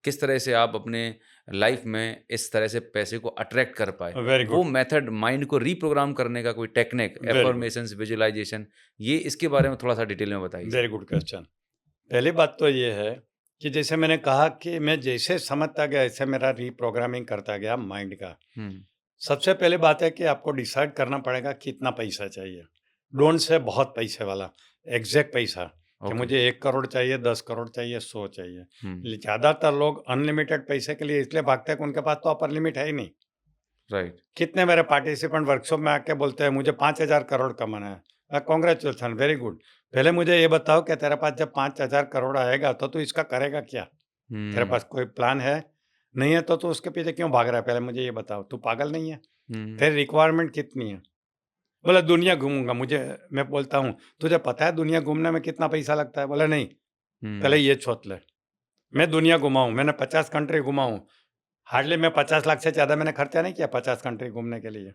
किस तरह से आप अपने लाइफ में इस तरह से पैसे को अट्रैक्ट कर पाए? वेरी वो गुड, मेथड माइंड को रीप्रोग्राम करने का कोई technique, very good, affirmations, visualisation ये इसके बारे में थोड़ा-सा डिटेल में बताइए वेरी ज़रा? Good question. पहली बात तो ये है कि जैसे मैंने कहा कि मैं जैसे समझता गया ऐसे मेरा रीप्रोग्रामिंग करता गया माइंड का। हुँ, सबसे पहली बात है कि आपको डिसाइड करना पड़ेगा कितना पैसा चाहिए। डोंट से बहुत पैसे वाला, एग्ज़ैक्ट पैसा कि ओके। मुझे 1 करोड़ चाहिए, 10 करोड़ चाहिए, 100 चाहिए। हुँ, ज़्यादातर लोग अनलिमिटेड पैसे के लिए इसलिए भागते हैं कि उनके पास तो अपर लिमिट है ही नहीं। राइट। कितने मेरे पार्टिसिपेंट वर्कशॉप में आके बोलते हैं मुझे 5,000 करोड़ कमाना है। Congratulation, very good. पहले मुझे ये बताओ कि तेरे पास जब 5,000 करोड़ आएगा तो तू इसका करेगा क्या? तेरे हुँ, पास कोई प्लान है? नहीं है तो तू उसके पीछे क्यों भाग रहा है? पहले मुझे ये बताओ। तू पागल नहीं है? हुँ, तेरी रिक्वायरमेंट कितनी है? बोला दुनिया घूमूँगा। मुझे मैं बोलता हूँ, तुझे पता है दुनिया घूमने में कितना पैसा लगता है? बोला नहीं, पहले हुँ, ये सोच ले। मैं दुनिया घुमा हूँ, मैंने 50 कंट्री घुमा हूँ। हार्डली मैं 50 लाख से ज़्यादा मैंने खर्चा नहीं किया 50 कंट्री घूमने के लिए।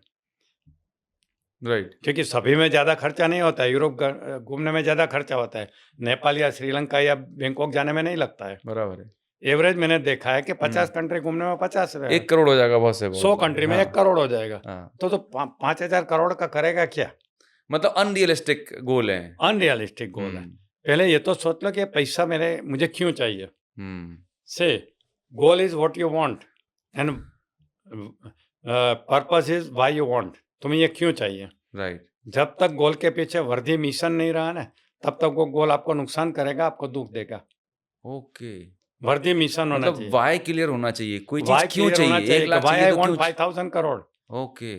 राइट, क्योंकि सभी में ज़्यादा खर्चा नहीं होता है, यूरोप घूमने में ज़्यादा खर्चा होता है। नेपाल या श्रीलंका या बैंकॉक जाने में नहीं लगता है। बराबर है। एवरेज मैंने देखा है कि 50 हुँ, कंट्री घूमने में 50 1 करोड़ हो जाएगा बहुत से 100 बोलते हैं। कंट्री में हाँ, 1 करोड़ हो जाएगा। हाँ, तो 5,000 करोड़ का करेगा क्या? मतलब अनरियलिस्टिक गोल हैं। अनरियलिस्टिक गोल है। हुँ, पहले ये तो सोच लो कि पैसा मुझे क्यों चाहिए? हुँ, से goal is what you want and purpose is why you want. तुम्हें ये क्यों चाहिए? राइट, जब तक गोल के पीछे वर्दी मिशन नहीं रहा ना, तब तक वो गोल आपको नुकसान करेगा, आपको दुःख देगा। ओके। वर्दी मिशन होना मतलब चाहिए। व्हाय क्लियर होना चाहिए, कोई चीज़ व्हाय क्यों क्लियर होना चाहिए? 1 चाहिए कि लाख व्हाई चाहिए आई तो वांट क्यों 5,000 करोड़। ओके,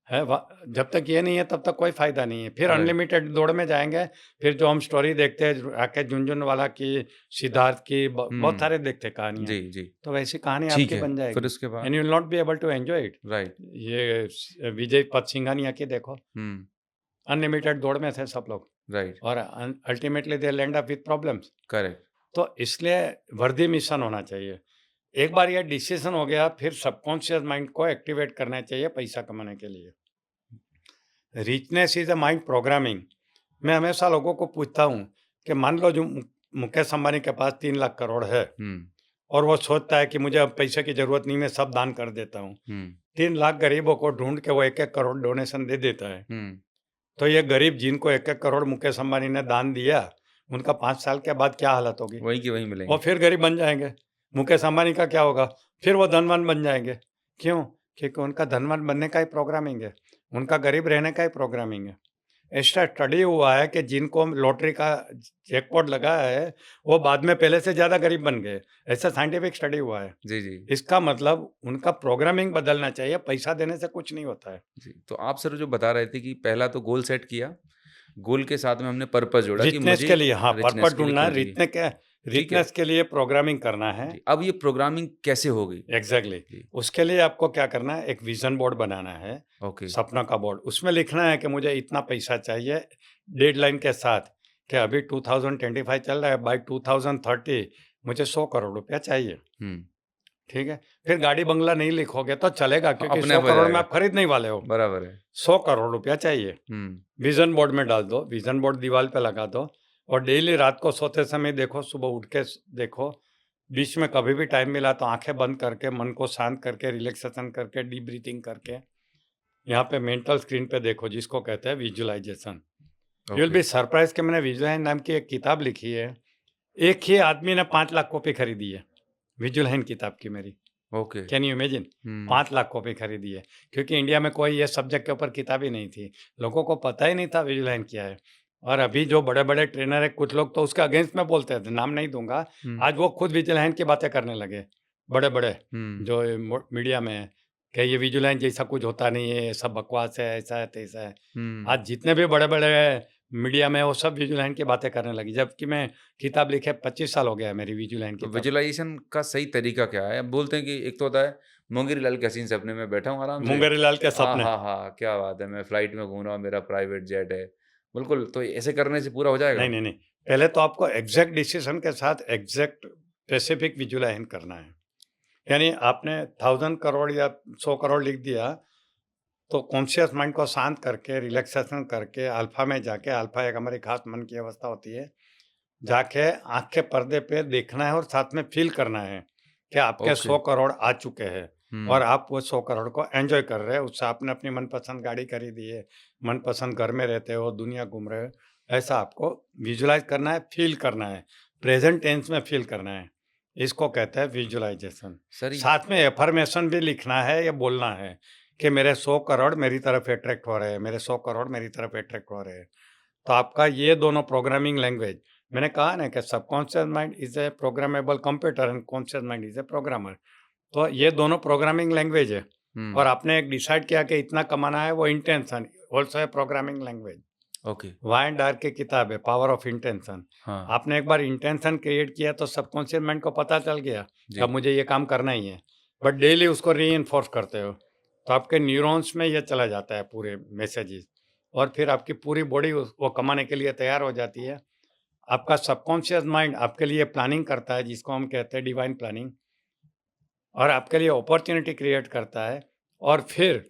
है वा जब तक ये नहीं है तब तक कोई फ़ायदा नहीं है। फिर राइट, अनलिमिटेड दौड़ में जाएँगे, फिर जो हम स्टोरी देखते हैं राकेश झुनझुनवाला की, सिद्धार्थ की बहुत हुँ, सारे देखते हैं कहानियाँ। जी, जी, तो वैसी कहानी ठीक आपकी है, बन फिर जाएगी उसके बाद? And you will not be able to enjoy it. Right, ये विजय पथ सिंघानिया की देखो, हुँ, अनलिमिटेड दौड़ में थे सब लोग राइट, और ultimately they land up with problems. Correct, तो इसलिए वर्दी मिशन होना चाहिए। एक बार ये डिसीज़न हो गया, फिर सबकॉन्शियस माइंड को एक्टिवेट करना चाहिए पैसा कमाने के लिए। Richness is a mind programming. मैं हमेशा लोगों को पूछता हूँ कि मान लो जो मुकेश अंबानी के पास 3 लाख करोड़ है हुँ, और वो सोचता है कि मुझे अब पैसे की ज़रूरत नहीं, मैं सब दान कर देता हूँ। हुँ, 3 लाख गरीबों को ढूँढ के वो 1-1 करोड़ डोनेशन दे देता है। हुँ, तो ये गरीब जिनको 1-1 करोड़ मुकेश अंबानी ने दान दिया, उनका 5 साल के बाद क्या हालत होगी? वहीं की वहीं वो मिलेंगे। फिर गरीब बन जाएँगे। मुकेश अंबानी का क्या होगा? फिर वो धनवान बन जाएँगे। क्यों? क्योंकि उनका धनवान बनने का ही प्रोग्रामिंग है। उनका गरीब रहने का ही प्रोग्रामिंग है। ऐसा स्टडी हुआ है कि जिनको लॉटरी का जैकपॉट लगा है, वो बाद में पहले से ज़्यादा गरीब बन गए। ऐसा साइंटिफिक स्टडी हुआ है। जी, जी, इसका मतलब उनका प्रोग्रामिंग बदलना चाहिए, पैसा देने से कुछ नहीं होता है। जी। तो आप सर जो बता रहे थे कि पहला तो गोल सेट किया, गोल के साथ में हमने पर्पस जोड़ा कि रिचनेस मुझे के लिए हाँ, रिचनेस पर्पस के लिए ढूँढना क्यों है, चाहिए? ठीक है, रिचनेस के लिए प्रोग्रामिंग करना है। जी। अब ये प्रोग्रामिंग कैसे होगी? एग्ज़ैक्टली। जी, उसके लिए आपको क्या करना है, एक विज़न बोर्ड बनाना है, ओके, सपनों का बोर्ड। उसमें लिखना है कि मुझे इतना पैसा चाहिए, डेडलाइन के साथ कि अभी 2025 चल रहा है, बाय 2030 मुझे 100 करोड़ रुपया चाहिए, हुँ, ठीक है? फिर गाड़ी बंगला नहीं लिखोगे तो चलेगा हाँ, क्योंकि अपने 100 आप हो करोड़ में जाएगा। आप खरीदने ही वाले हो। बराबर है। 100 करोड़ रुपया चाहिए, हुँ, विज़न बोर्ड में डाल दो, विज़न बोर्ड दीवार पे लगा दो और डेली रात को सोते समय देखो, सुबह उठ के देखो, बीच में कभी भी टाइम मिला तो आँखें बंद करके, मन को शांत करके, रिलैक्सेशन करके, डीप ब्रीथिंग करके, यहाँ पे मेंटल स्क्रीन पे देखो जिसको कहते हैं visualization. You will okay, be surprise कि मैंने विजुअलाइन नाम की एक किताब लिखी है। एक ही आदमी ने 5 लाख कॉपी खरीदी है, विजुअलाइन किताब की मेरी। Okay, can you imagine? Hmm, 5 lakh copy खरीदी है, क्योंकि इंडिया में कोई ये सब्जेक्ट के ऊपर किताब ही नहीं थी। लोगों को पता ही नहीं था विजुअलाइन क्या है। और अभी जो बड़े-बड़े ट्रेनर हैं, कुछ लोग तो उसके अगेंस्ट में बोलते थे, नाम नहीं दूँगा। हुँ, आज वो खुद विजुअलाइन की बातें करने लगे, बड़े-बड़े हुँ, जो मीडिया में हैं, कि ये विजुअलाइन जैसा कुछ होता नहीं है, ये सब बकवास है, ऐसा है, तैसा है। हुँ। आज जितने भी बड़े-बड़े मीडिया में हैं, वो सब विजुअलाइन की बातें करने लगी, जबकि मैं किताब लिखे 25 साल हो गया है मेरी विजुअलाइन तो किताब। विजुअलाइज़ेशन का सही तरीका क्या है? अब बोलते हैं कि एक तो होता है मुंगेरी लाल के हसीन सपने में बैठा हूँ आराम से। मुंगेरी लाल के सपने। आहाहा! क्या बात है, मैं फ्लाइट में घूम रहा हूँ, मेरा प्राइवेट जेट है। बिल्कुल, तो ऐसे करने से पूरा हो जाएगा? नहीं, नहीं, नहीं। पहले तो आपको एग्ज़ैक्ट डिसीज़न के साथ एग्ज़ैक्ट स्पेसिफ़िक विजुअलाइज़ करना है। यानी आपने 1000 करोड़ या 100 करोड़ लिख दिया, तो कॉन्शियस माइंड को शांत करके, रिलैक्सेशन करके, अल्फ़ा में जाके, अल्फ़ा एक हमारी ख़ास मन की अवस्था होती है। जाके आँख के पर्दे पे देखना है और साथ में फ़ील करना है कि आपके ओके। 100 करोड़ आ चुके हैं और हुँ, आप वो 100 करोड़ को एन्जॉय कर रहे हैं। उससे आपने अपनी मनपसंद गाड़ी खरीदी है, मनपसंद घर में रहते हो, दुनिया घूम रहे हो। ऐसा आपको विजुअलाइज़ करना है, फ़ील करना है। प्रेज़ेंट टेंस में फ़ील करना है। इसको कहते हैं विजुअलाइज़ेशन। सर ये साथ में अफ़र्मेशन भी लिखना है या बोलना है कि मेरे 100 करोड़ मेरी तरफ अट्रैक्ट हो रहे हैं, मेरे 100 करोड़ मेरी तरफ अट्रैक्ट हो रहे हैं। तो आपका ये दोनों प्रोग्रामिंग लैंग्वेज, मैंने कहा ना कि subconscious mind is a programmable computer and conscious mind is a programmer. तो ये दोनों प्रोग्रामिंग लैंग्वेज है हुँ, और आपने एक डिसाइड किया कि इतना कमाना है, वो इंटेंशन ऑल्सो है programming language. Okay, wine dark की किताब है पावर ऑफ इंटेंशन। हाँ, आपने एक बार इंटेंशन क्रिएट किया तो सबकॉन्शियस माइंड को पता चल गया कि अब जी, मुझे ये काम करना ही है, बट डेली उसको री करते हो तो आपके न्यूरॉन्स में ये चला जाता है पूरे मैसेजेस और फिर आपकी पूरी बॉडी वो कमाने के लिए तैयार हो जाती है। आपका सबकॉन्शियस माइंड आपके लिए प्लानिंग करता है जिसको हम कहते हैं डिवाइन प्लानिंग और आपके लिए अपॉर्चुनिटी क्रिएट करता है और फिर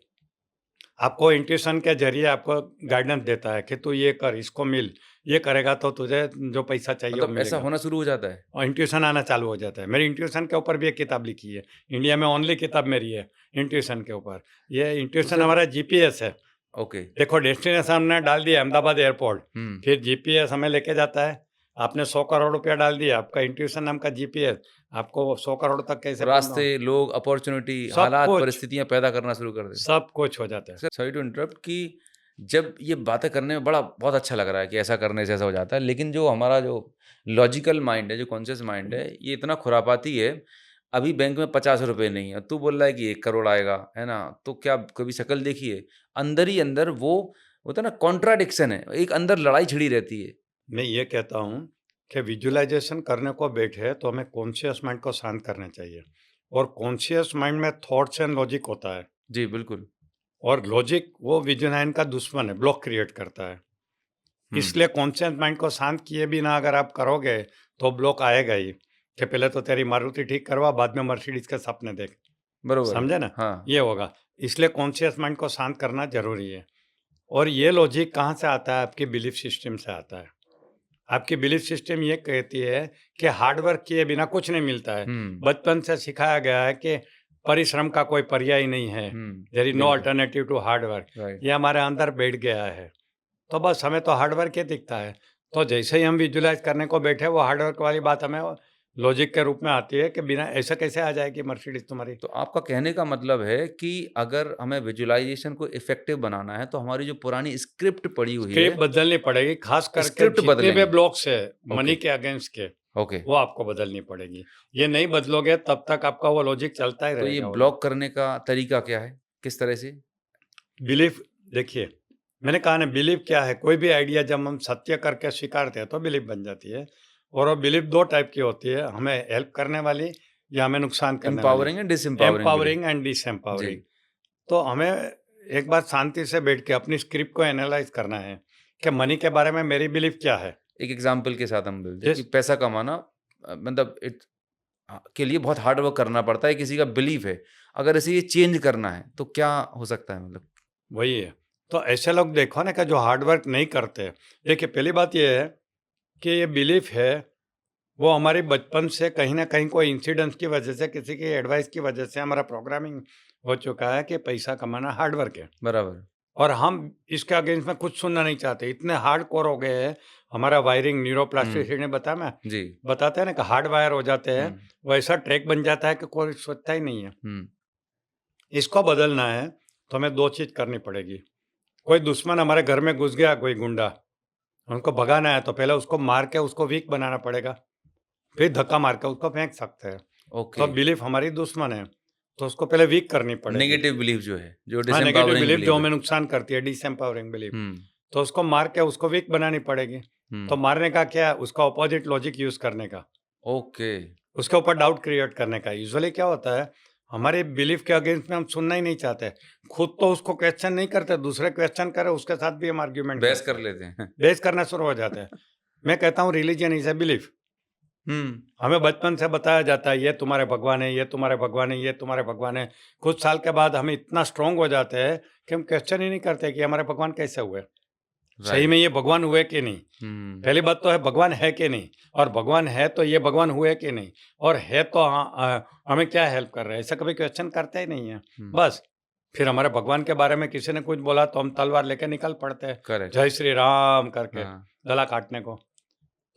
आपको इंट्यूशन के ज़रिए आपको गाइडेंस देता है कि तू ये कर, इसको मिल, ये करेगा तो तुझे जो पैसा चाहिए वो मतलब ऐसा मिलेगा। होना शुरू हो जाता है? और इंट्यूशन आना चालू हो जाता है। मेरी इंट्यूशन के ऊपर भी एक किताब लिखी है। इंडिया में ओनली किताब मेरी है इंट्यूशन के ऊपर। ये तो इंट्यूशन सर हमारा जीपीएस है। ओके, देखो डेस्टिनेशन हमने डाल दिया अहमदाबाद एयरपोर्ट, हुँ, फिर जीपीएस हमें लेके जाता है। आपने 100 करोड़ रुपया डाल दिया, आपका इंट्यूशन नाम का जीपीएस आपको वो 100 करोड़ तक कैसे रास्ते, पहुँचना, लोग, अपॉर्च्युनिटी, सब हालात, कुछ, परिस्थितियाँ पैदा करना शुरू कर देते हैं। सब कुछ हो जाता है। सर सॉरी टू इंटरप्ट कि जब ये बातें करने में बड़ा बहुत अच्छा लग रहा है कि ऐसा करने से ऐसा हो जाता है, लेकिन जो हमारा जो लॉजिकल माइंड है, जो कॉन्शियस माइंड है, ये इतना खुरापाती है। अभी बैंक में ₹50 नहीं है, तू बोल रहा है कि 1 करोड़ आएगा, है ना? तो क्या कभी शक्ल देखी है? अंदर ही अंदर वो होता है ना कॉन्ट्राडिक्शन है, एक अंदर लड़ाई छिड़ी रहती है। मैं ये कहता हूँ कि विजुअलाइजेशन करने को बैठे तो हमें कॉन्शियस माइंड को शांत करना चाहिए और कॉन्शियस माइंड में थॉट्स एंड लॉजिक होता है जी, बिल्कुल। और लॉजिक वो विजुअलाइज का दुश्मन है, ब्लॉक क्रिएट करता है। हुँ, इसलिए कॉन्शियस माइंड को शांत किए बिना अगर आप करोगे तो ब्लॉक आएगा ही कि पहले तो तेरी मारुति ठीक करवा, बाद में मर्सिडीज के सपने देख। बरोबर है। समझे ना? हाँ, ये होगा। इसलिए कॉन्शियस माइंड को शांत करना जरूरी है और ये लॉजिक कहाँ से आता है? आपकी बिलीफ सिस्टम से आता है। आपकी बिलीफ सिस्टम ये कहती है कि हार्ड वर्क किए बिना कुछ नहीं मिलता है। हुँ, बचपन से सिखाया गया है कि परिश्रम का कोई पर्याय नहीं है। हुँ, देयर इज नो बिल्कुल, alternative to hard work. Right. ये हमारे अंदर बैठ गया है। तो बस हमें तो हार्ड वर्क ही दिखता है। तो जैसे ही हम विजुअलाइज़ करने को बैठे वो हार्ड वर्क वाली बात हमें लॉजिक के रूप में आती है कि बिना ऐसे कैसे आ जाएगी मर्सिडीज़ तुम्हारी? तो आपका कहने का मतलब है कि अगर हमें विजुअलाइज़ेशन को इफ़ेक्टिव बनाना है, तो हमारी जो पुरानी स्क्रिप्ट पड़ी हुई स्क्रिप्ट है, बदलनी पड़ेगी, खास करके स्क्रिप्ट जितने भी बदलेंगे। ब्लॉक्स है मनी ओके, के अगेंस्ट के, ओके। वो आपको बदलनी पड़ेगी। ये नहीं बदलोगे तब तक आपका वो लॉजिक चलता ही तो ये रहेगा वो ब्लॉक करने का तरीका क्या है? किस तरह से? बिलीफ देखिए, मैंने कहा ना बिलीफ क्या है? कोई भी आइडिया जब हम सत्य करके स्वीकारते हैं तो बिलीफ बन जाती है और वो बिलीफ 2 टाइप की होती है, हमें हेल्प करने वाली या हमें नुकसान करने वाली। Empowering and disempowering belief. Empowering and जी, डिसएम्पावरिंग। तो हमें एक बार शांति से बैठ के अपनी स्क्रिप्ट को एनालाइज़ करना है कि मनी के बारे में मेरी बिलीफ क्या है? एक एग्ज़ाम्पल के साथ हम बोलते हैं कि जिस पैसा कमाना मतलब के लिए बहुत हार्ड वर्क करना पड़ता है, किसी का बिलीफ है। अगर इसे ये चेंज करना है, तो क्या हो सकता है मतलब? वही है। तो ऐसे लोग देखो ना कि जो हार्ड वर्क नहीं करते। देखिए पहली बात ये है कि ये बिलीफ है, वो हमारी बचपन से कहीं न कहीं कोई इंसिडेंट्स की वजह से, किसी की एडवाइस की वजह से हमारा प्रोग्रामिंग हो चुका है कि पैसा कमाना हार्ड वर्क है बराबर। और हम इसके अगेंस्ट में कुछ सुनना नहीं चाहते। इतने हार्डकोर हो गए हैं, हमारा वायरिंग हुँ, न्यूरोप्लास्टिसिटी ने बताया मैं जी। बताते हैं ना कि हार्ड वायर हो जाते हैं, हुँ, वैसा ट्रैक बन जाता है कि कोई सोचता ही नहीं है। हुँ, इसको बदलना है, तो हमें 2 चीज़ करनी पड़ेगी। कोई दुश्मन हमारे घर में घुस गया, कोई गुंडा, उनको भगाना है तो पहले उसको मार के उसको वीक बनाना पड़ेगा, फिर धक्का मार के उसको फेंक सकते हैं। ओके। तो बिलीफ हमारी दुश्मन है, तो उसको पहले वीक करनी पड़ेगी। नेगेटिव बिलीफ जो है, जो हाँ, नेगेटिव डिसएम्पावरिंग बिलीफ जो बिलीफ है। हमें नुकसान करती है, डिसएम्पावरिंग बिलीफ, हुँ, तो उसको मार के उसको वीक बनानी पड़ेगी। तो हुँ, मारने का क्या है? उसका अपोजिट लॉजिक यूज़ करने का, ओके। उसके ऊपर डाउट क्रिएट करने का। यूजुअली क्या होता है, हमारे बिलीफ के अगेंस्ट में हम सुनना ही नहीं चाहते। खुद तो उसको क्वेश्चन नहीं करते, दूसरे क्वेश्चन करे उसके साथ भी हम आर्ग्यूमेंट बहस करते कर हैं। लेते हैं। बहस करना शुरू हो जाते हैं। मैं कहता हूँ रिलीजन इज़ अ बिलीफ। हुँ, हमें बचपन से बताया जाता है ये तुम्हारे भगवान है, ये तुम्हारे भगवान है, ये तुम्हारे भगवान है। कुछ साल के बाद हम इतना स्ट्रॉन्ग हो जाते हैं कि हम क्वेश्चन ही नहीं करते कि हमारे भगवान कैसे हुए। सही में ये भगवान हुए कि नहीं। पहली बात तो है भगवान है कि नहीं, और भगवान है तो ये भगवान हुए कि नहीं, और है तो हमें क्या हेल्प कर रहे हैं, ऐसा कभी क्वेश्चन करते ही नहीं है। बस फिर हमारे भगवान के बारे में किसी ने कुछ बोला तो हम तलवार लेके निकल पड़ते हैं, करेक्ट। जय श्री राम करके हाँ, गला काटने को।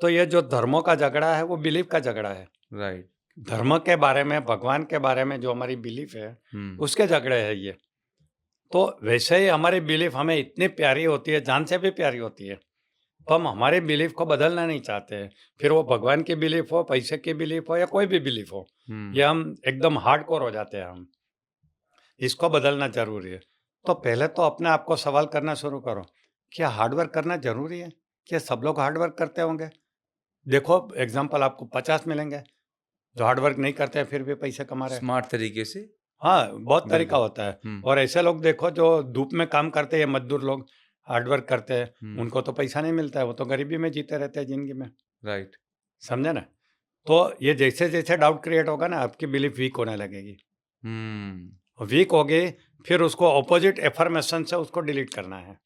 तो ये जो धर्मों का झगड़ा है वो बिलीफ का झगड़ा है। राइट। धर्म के बारे में, भगवान के बारे में जो हमारी बिलीफ है उसके झगड़े है ये। तो वैसे ही हमारी बिलीफ हमें इतनी प्यारी होती है, जान से भी प्यारी होती है, तो हम हमारे बिलीफ को बदलना नहीं चाहते हैं। फिर वो भगवान की बिलीफ हो, पैसे की बिलीफ हो या कोई भी बिलीफ हो, ये हम एकदम हार्डकोर हो जाते हैं। हम इसको बदलना जरूरी है। तो पहले तो अपने आप को सवाल करना शुरू करो, क्या हार्डवर्क करना जरूरी है? क्या सब लोग हार्डवर्क करते होंगे? देखो एग्जाम्पल, आपको 50 मिलेंगे जो हार्डवर्क नहीं करते हैं फिर भी पैसे कमा रहे हैं। स्मार्ट तरीके से। हाँ, बहुत तरीका बिल्कुल। होता है। और ऐसे लोग देखो जो धूप में काम करते हैं, मजदूर लोग हार्डवर्क करते हैं, उनको तो पैसा नहीं मिलता है, वो तो गरीबी में जीते रहते हैं जिंदगी में। राइट। समझे ना? तो ये जैसे जैसे डाउट क्रिएट होगा ना, आपकी बिलीफ वीक होने लगेगी। वीक होगी, फिर उसको ऑपोजिट एफर्मेशन से उसको डिलीट करना है।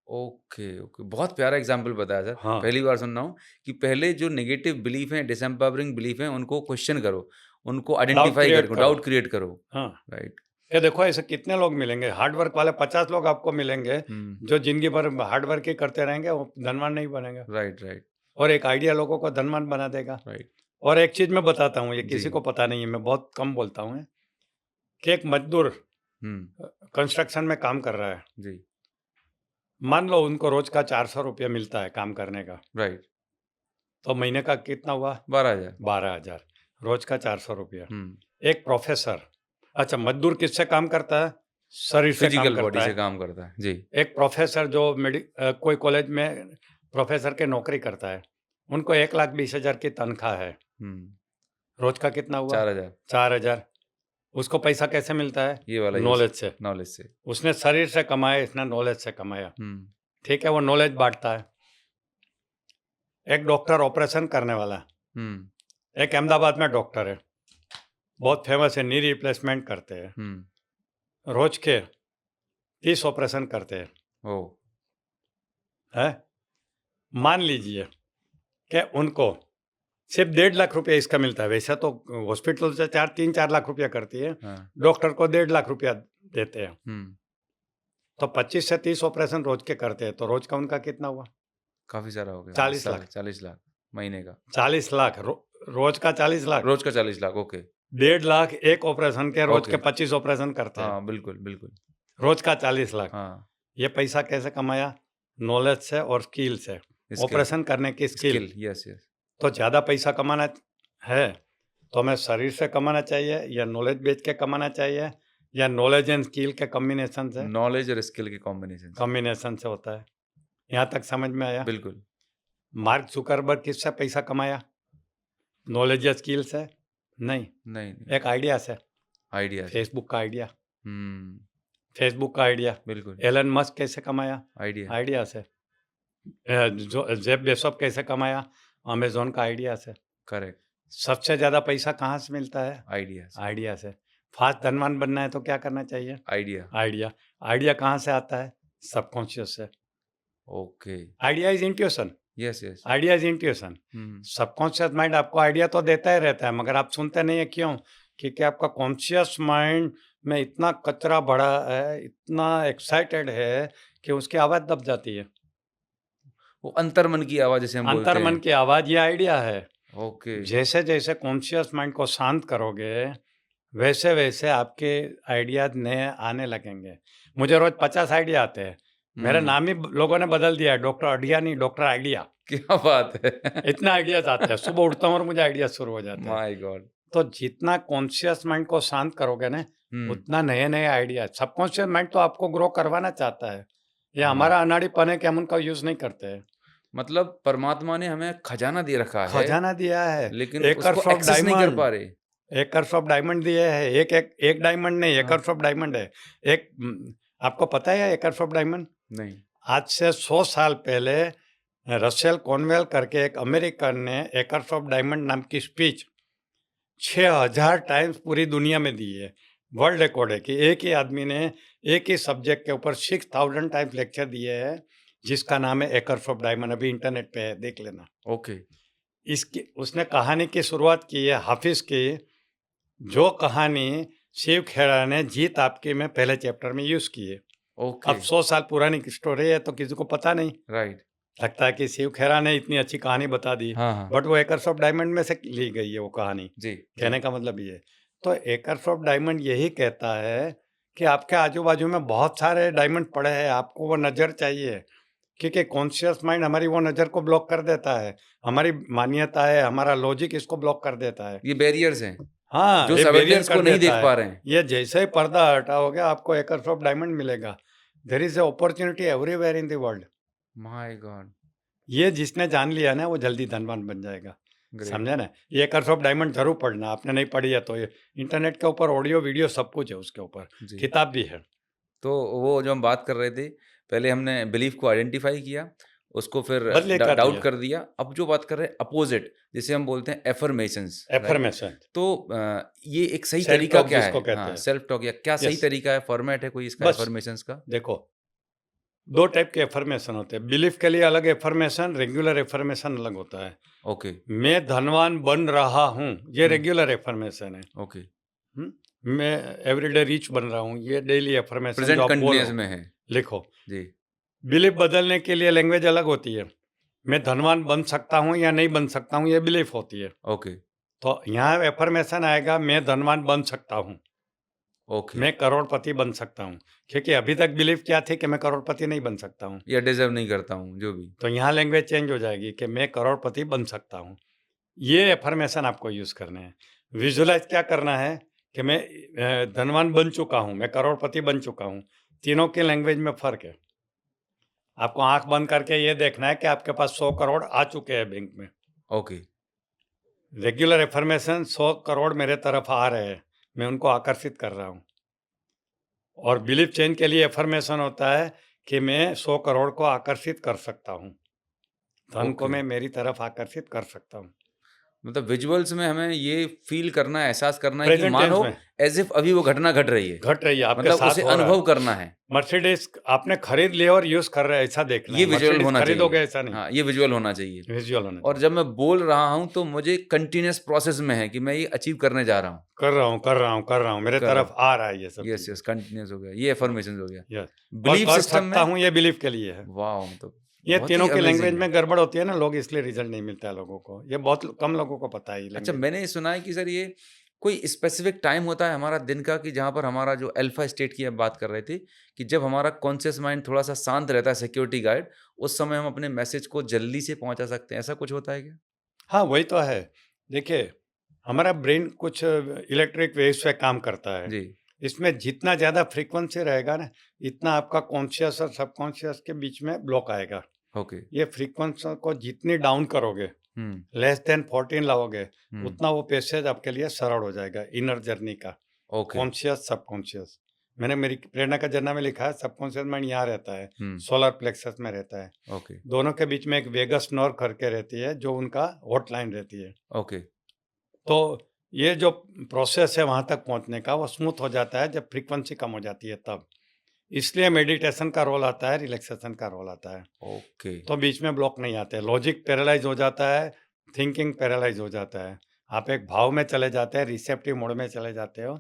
Okay, okay. बहुत प्यारा एग्ज़ाम्पल बताया सर। हाँ, पहली बार सुन रहा हूँ कि पहले जो नेगेटिव बिलीफ हैं, डिसएम्पावरिंग बिलीफ हैं, उनको क्वेश्चन करो, उनको डाउट आइडेंटिफ़ाई क्रिएट करो, करो। डाउट क्रिएट करो। हाँ, राइट। ये देखो ऐसे कितने लोग मिलेंगे, हार्डवर्क वाले 50 लोग आपको मिलेंगे, जो जिंदगी भर हार्डवर्क ही करते रहेंगे, वो धनवान नहीं बनेंगे। राइट, राइट, और एक आइडिया लोगों को धनवान बना देगा। राइट। और एक चीज मैं बताता हूँ, ये जी। किसी को पता नहीं है, मैं बहुत कम बोलता हूँ, कि एक मजदूर हुँ, कंस्ट्रक्शन में काम कर रहा है। जी। मान लो उनको रोज का 400 रुपया मिलता है काम करने का, राइट। तो महीने का कितना हुआ? 12,000। 12,000। रोज का 400 रुपया। हुँ। एक प्रोफेसर, अच्छा मजदूर किससे काम करता है? शरीर से काम फिज़िकल बॉडी करता से है। काम करता है। जी। एक प्रोफेसर जो कोई कॉलेज में प्रोफेसर की नौकरी करता है, उनको 1,20,000 की तनख्वाह है। हुँ। रोज का कितना हुआ? 4,000। 4,000। उसको पैसा कैसे मिलता है? ये वाला यूज़। नॉलेज से। नॉलेज से। उसने शरीर से कमाया, इसने नॉलेज से कमाया। हुँ, ठीक है, वो नॉलेज बांटता है। एक डॉक्टर ऑपरेशन करने वाला, हुँ, एक अहमदाबाद में डॉक्टर है, बहुत फेमस है, नी रिप्लेसमेंट करते हैं। हुँ। रोज के 30 ऑपरेशन करते हैं। ओह! है? मान लीजिए कि उनको सिर्फ 1.5 लाख रुपया इसका मिलता है। वैसे तो हॉस्पिटल से 3-4 लाख रुपया करती है, हाँ। डॉक्टर को 1.5 लाख रुपया देते हैं। हुँ। तो 25 से 30 ऑपरेशन रोज के करते हैं, तो रोज का उनका कितना हुआ? काफ़ी सारा हो गया। 40 लाख। 40 लाख महीने का। 40 लाख रोज का 40 लाख। रोज़ का 40 लाख, ओके। 1.5 लाख एक ऑपरेशन के, रोज ओके। के 25 ऑपरेशन करते हैं। हाँ, बिल्कुल, बिल्कुल। रोज का 40 लाख। हाँ, ये पैसा कैसे कमाया? नॉलेज से और स्किल से। स्किल। ऑपरेशन करने की स्किल। Skill, yes, yes. तो ज़्यादा पैसा कमाना है तो हमें शरीर से कमाना चाहिए, या नॉलेज बेच के कमाना चाहिए, या नॉलेज एंड स्किल के नॉलेज और स्किल के कॉम्बिनेशन से। कॉम्बिनेशन से होता है। यहाँ तक समझ में आया? बिल्कुल। मार्क जुकरबर्ग किससे पैसा कमाया? नॉलेज या स्किल से? नहीं, नहीं, नहीं। एक आइडिया से। आइडिया से। फेसबुक का आइडिया। हुँ, फेसबुक का आइडिया। बिल्कुल। एलन मस्क कैसे कमाया? आइडिया। आइडिया से। जो जेफ बेजोस कैसे कमाया? अमेज़न का आइडिया से। करेक्ट। सबसे ज़्यादा पैसा कहाँ से मिलता है? आइडिया से। आइडिया से। फास्ट धनवान बनना है तो क्या करना चाहिए? आइडिया। आइडिया। आइडिया कहाँ से आता है? सबकॉन्शियस से। Okay. Idea is intuition. Yes, yes. Idea is intuition. Hmm, subconscious mind आपको आइडिया तो देता ही रहता है, मगर आप सुनते नहीं है, क्यों? क्योंकि आपका कॉन्शियस माइंड में इतना कचरा भरा है, इतना एक्साइटेड है कि उसकी आवाज़ दब जाती है। वो अंतर्मन की आवाज़ जिसे हम बोलते अंतर्मन हैं। की आवाज़, ये आइडिया है। ओके। जैसे जैसे कॉन्शियस माइंड को शांत करोगे, वैसे वैसे आपके आइडियाज नए आने लगेंगे। मुझे रोज 50 आइडिया आते हैं। मेरा हुँ, नाम ही लोगों ने बदल दिया है, डॉक्टर अडिया नहीं, डॉक्टर आइडिया। क्या बात है! इतने आइडियाज आते हैं, सुबह उठता हूँ और मुझे आइडिया शुरू हो जाते हैं। My God! तो जितना कॉन्शियस माइंड को शांत करोगे ना, हुँ, उतना नए नए आइडिया। सबकॉन्शियस माइंड तो आपको ग्रो करवाना चाहता है, ये हुँ। हमारा अनाड़ीपन है कि हम उनका यूज नहीं करते हैं। मतलब परमात्मा ने हमें खजाना दे रखा है, खजाना दिया है, लेकिन उसको एकर्स ऑफ एक्सेस नहीं कर डायमंड। पा रहे। एकर्स ऑफ डायमंड दिए है, एक डायमंड नहीं, हाँ। एकर्स ऑफ डायमंड है। एक आपको पता है एकर्स ऑफ डायमंड? नहीं। आज से 100 साल पहले रसेल कॉनवेल करके एक अमेरिकन ने एकर्स ऑफ डायमंड नाम की स्पीच 6000 टाइम्स पूरी दुनिया में दी है। वर्ल्ड रिकॉर्ड है कि एक ही आदमी ने एक ही सब्जेक्ट के ऊपर 6000 टाइम्स लेक्चर दिए हैं, जिसका नाम है एकर्स ऑफ डायमंड, अभी इंटरनेट पे है, देख लेना। ओके, इसकी उसने कहानी की शुरुआत की है हाफिज की, जो कहानी शिव खेरा ने जीत आपकी में पहले चैप्टर में यूज की है। ओके, अब 100 साल पुरानी स्टोरी है तो किसी को पता नहीं, राइट। लगता है कि शिव खेरा ने इतनी अच्छी कहानी बता दी, हाँ, हाँ। बट वो एकर्स ऑफ डायमंड में से ली गई है वो कहानी। जी, जी। कहने का मतलब ये है। तो एकर्स ऑफ डायमंड यही कहता है कि आपके आजू-बाजू में बहुत सारे डायमंड पड़े हैं, आपको वो नज़र चाहिए, क्योंकि कॉन्शियस माइंड हमारी वो नज़र को ब्लॉक कर देता है। हमारी मान्यता है, हमारा लॉजिक इसको ब्लॉक कर देता है। ये बैरियर्स हैं, हाँ, जो ये उस बैरियर एविडेंस को कर नहीं देता देख है। पा रहे हैं। ये जैसे ही पर्दा हटाओगे आपको एकर्स ऑफ डायमंड मिलेगा। There is a opportunity everywhere in the world. My god! ये जिसने जान लिया ना वो जल्दी धनवान बन जाएगा। ग्रेट। समझे ना? ये कर्स ऑफ डायमंड ज़रूर पढ़ना, आपने नहीं पढ़ी है तो ये इंटरनेट के ऊपर ऑडियो वीडियो सब कुछ है उसके ऊपर, जी। किताब भी है। तो वो जो हम बात कर रहे थे, पहले हमने बिलीफ को आइडेंटिफ़ाई किया, उसको फिर बदले कर डाउट दिया, कर दिया। अब जो बात कर रहे हैं अपोज़िट, जिसे हम बोलते हैं अफ़र्मेशंस, राइट? अफ़र्मेशन, तो ये एक सही सेल्फ तरीका टॉक क्या जिसको है? कहते हाँ, हैं। सेल्फ टॉक या क्या सही यस, तरीका है, फ़ॉर्मेट है कोई इसका बस अफ़र्मेशंस का? देखो 2 टाइप के अफ़र्मेशन होते हैं। बिलीफ के लिए अलग अफ़र्मेशन, रेगुलर अफ़र्मेशन अलग होता है। ओके। मैं धनवान बन रहा हूँ, ये हुँ, रेगुलर अफ़र्मेशन है। ओके। हुँ? मैं एवरीडे रिच बन रहा हूँ, ये डेली अफ़र्मेशन जो प्रेज़ेंट आप कंटीन्यूअस बोलो, में है। लिखो। जी, बिलीफ बदलने के लिए लैंग्वेज अलग होती है। मैं धनवान बन सकता हूँ या नहीं बन सकता हूँ, ये बिलीफ होती है। ओके, तो यहाँ अफ़र्मेशन आएगा, मैं धनवान बन सकता हूँ, ओके। मैं करोड़पति बन सकता हूँ। क्योंकि अभी तक बिलीफ क्या थी कि मैं करोड़पति नहीं बन सकता हूँ। या डिज़र्व नहीं करता हूँ, जो भी। तो यहाँ लैंग्वेज चेंज हो जाएगी कि मैं करोड़पति बन सकता हूँ। ये अफ़र्मेशन आपको यूज़ करने हैं। विजुअलाइज़ क्या करना है कि मैं धनवान बन चुका हूँ, मैं करोड़पति बन चुका हूँ। तीनों की लैंग्वेज में फ़र्क है। आपको आँख बंद करके ये देखना है कि आपके पास 100 करोड़ आ चुके हैं बैंक में। ओके, रेगुलर अफ़र्मेशन 100 करोड़ मेरे तरफ आ रहे हैं, मैं उनको आकर्षित कर रहा हूँ। और बिलीफ चेंज के लिए अफ़र्मेशन होता है कि मैं 100 करोड़ को आकर्षित कर सकता हूँ। धन को ओके। मैं मेरी तरफ आकर्षित कर सकता हूँ। मतलब विजुअल्स में हमें ये फ़ील करना है, एहसास करना है कि प्रेज़ेंट मानो टेंस में एज़ इफ अभी वो घटना घट रही है। घट रही है, आपके मतलब साथ उसे हो रहा है। अनुभव करना है। मर्सिडीज़ आपने खरीद लिया और यूज़ कर रहे हैं, ऐसा देखना ये है। विजुअल मर्सिडीज़ होना चाहिए। खरीदोगे ऐसा नहीं, हाँ, ये विजुअल होना चाहिए। विज़ुअल होना और चाहिए। जब मैं बोल रहा हूँ तो मुझे कंटीन्यूअस प्रोसेस में है कि मैं ये अचीव करने जा रहा हूँ, कर रहा हूँ, कर रहा हूँ, कर रहा हूँ, मेरे कर रहा तरफ हूँ। आ रहा है ये सब यस, चीज़ें। यस, कंटीन्यूअस हो गया। ये अफ़र्मेशंस हो गया। यस, और बिलीफ कर सिस्टम सकता में हूँ ये बिलीफ के लिए है। वॉव! मतलब ये बहुत ही तीनों की लैंग्वेज अमेज़िंग है। में गड़बड़ होती है ना, लोग इसलिए रिज़ल्ट नहीं मिलता है लोगों को। ये बहुत कम लोगों को पता है ये अच्छा, लैंग्वेज। मैंने ये सुना है कि सर ये कोई स्पेसिफिक टाइम होता है हमारा दिन का कि जहाँ पर हमारा जो अल्फा स्टेट की आप बात कर रहे थे कि जब हमारा कॉन्शियस माइंड थोड़ा-सा शांत रहता है सिक्योरिटी गार्ड, उस समय हम अपने मैसेज को जल्दी से पहुँचा सकते हैं, ऐसा कुछ होता है क्या? हाँ, वही तो है। देखिए, हमारा ब्रेन कुछ इलेक्ट्रिक वेव्स पे काम करता है। जी, इसमें जितना ज़्यादा फ्रीक्वेंसी रहेगा ना, इतना आपका कॉन्शियस और सबकॉन्शियस के बीच में ब्लॉक आएगा। ओके। ये फ्रीक्वेंसी को जितनी डाउन करोगे, हुँ, लेस देन 14 लाओगे, हुँ, उतना वो पैसेज आपके लिए सरल हो जाएगा इनर जर्नी का। ओके। Conscious, subconscious. मैंने मेरी प्रेरणा का जर्नल में लिखा है सबकॉन्शियस माइंड यहाँ रहता है, हुँ, सोलर प्लेक्सस में रहता है। ओके, दोनों के बीच में एक वेगस नर्व करके रहती है, जो उनका हॉटलाइन रहती है। ओके, तो ये जो प्रोसेस है वहाँ तक पहुँचने का, वो स्मूथ हो जाता है जब फ्रीक्वेंसी कम हो जाती है तब। इसलिए मेडिटेशन का रोल आता है, रिलैक्सेशन का रोल आता है। ओके। तो बीच में ब्लॉक नहीं आते। लॉजिक पैरालाइज़ हो जाता है, थिंकिंग पैरालाइज़ हो जाता है। आप एक भाव में चले जाते हैं, रिसेप्टिव मोड में चले जाते हो,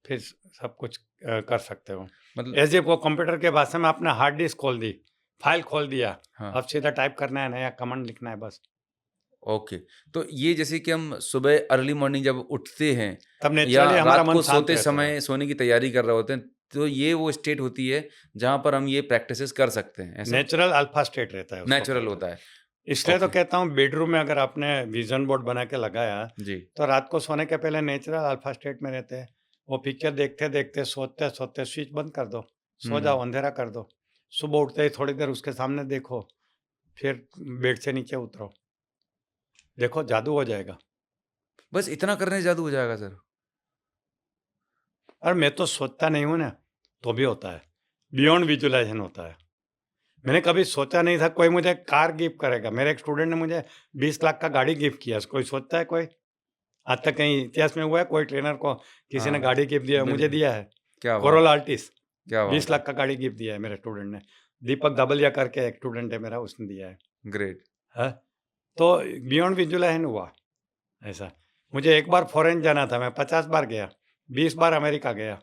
फिर सब कुछ कर सकते हो। मतलब ऐज़ इफ वो कंप्यूटर के भाषा में आपने हार्ड डिस्क खोल दी, फाइल खोल दिया, हाँ, अब सीधा टाइप करना है, नया कमांड लिखना है बस। ओके। तो ये जैसे कि हम सुबह अर्ली मॉर्निंग जब उठते हैं तब या नेचुरली हमारा रात मन को शांत सोते रहता है। समय सोने की तैयारी कर रहे होते हैं, तो ये वो स्टेट होती है जहाँ पर हम ये प्रैक्टिसेस कर सकते हैं, ऐसा? नेचुरल अल्फा स्टेट रहता है उसको नेचुरल कहते हैं। होता है। इसलिए तो ओके, कहता हूँ बेडरूम में अगर आपने विज़न बोर्ड बना के लगाया, जी। तो रात को सोने के पहले नेचुरल अल्फा स्टेट में रहते हैं। वो पिक्चर देखते-देखते, सोते-सोते स्विच बंद कर दो, सो हुँ। जाओ, अंधेरा कर दो। सुबह उठते ही थोड़ी देर उसके सामने देखो, फिर बेड से नीचे उतरो। देखो जादू हो जाएगा। बस इतना करने से जादू हो जाएगा सर? और मैं तो सोचता नहीं हूँ ना, तो भी होता है। बियॉन्ड विजुअलाइज़ेशन होता है। मैंने कभी सोचा नहीं था कोई मुझे कार गिफ्ट करेगा। मेरे एक स्टूडेंट ने मुझे 20 लाख का गाड़ी गिफ्ट किया। कोई सोचता है कोई? आज तक कहीं इतिहास में हुआ है कोई ट्रेनर को किसी ने हाँ, गाड़ी गिफ्ट दिया? मुझे बिल्कुल। दिया है। क्या बात कोरोला है! आल्टिस क्या 20 बात है! लाख का गाड़ी गिफ्ट दिया है मेरे स्टूडेंट ने। दीपक दाबलिया करके एक स्टूडेंट है मेरा, उसने दिया है। ग्रेट। है तो बियॉन्ड विजुलाइजेशन हुआ ऐसा। मुझे एक बार फॉरेन जाना था, मैं 50 बार गया, 20 बार अमेरिका गया।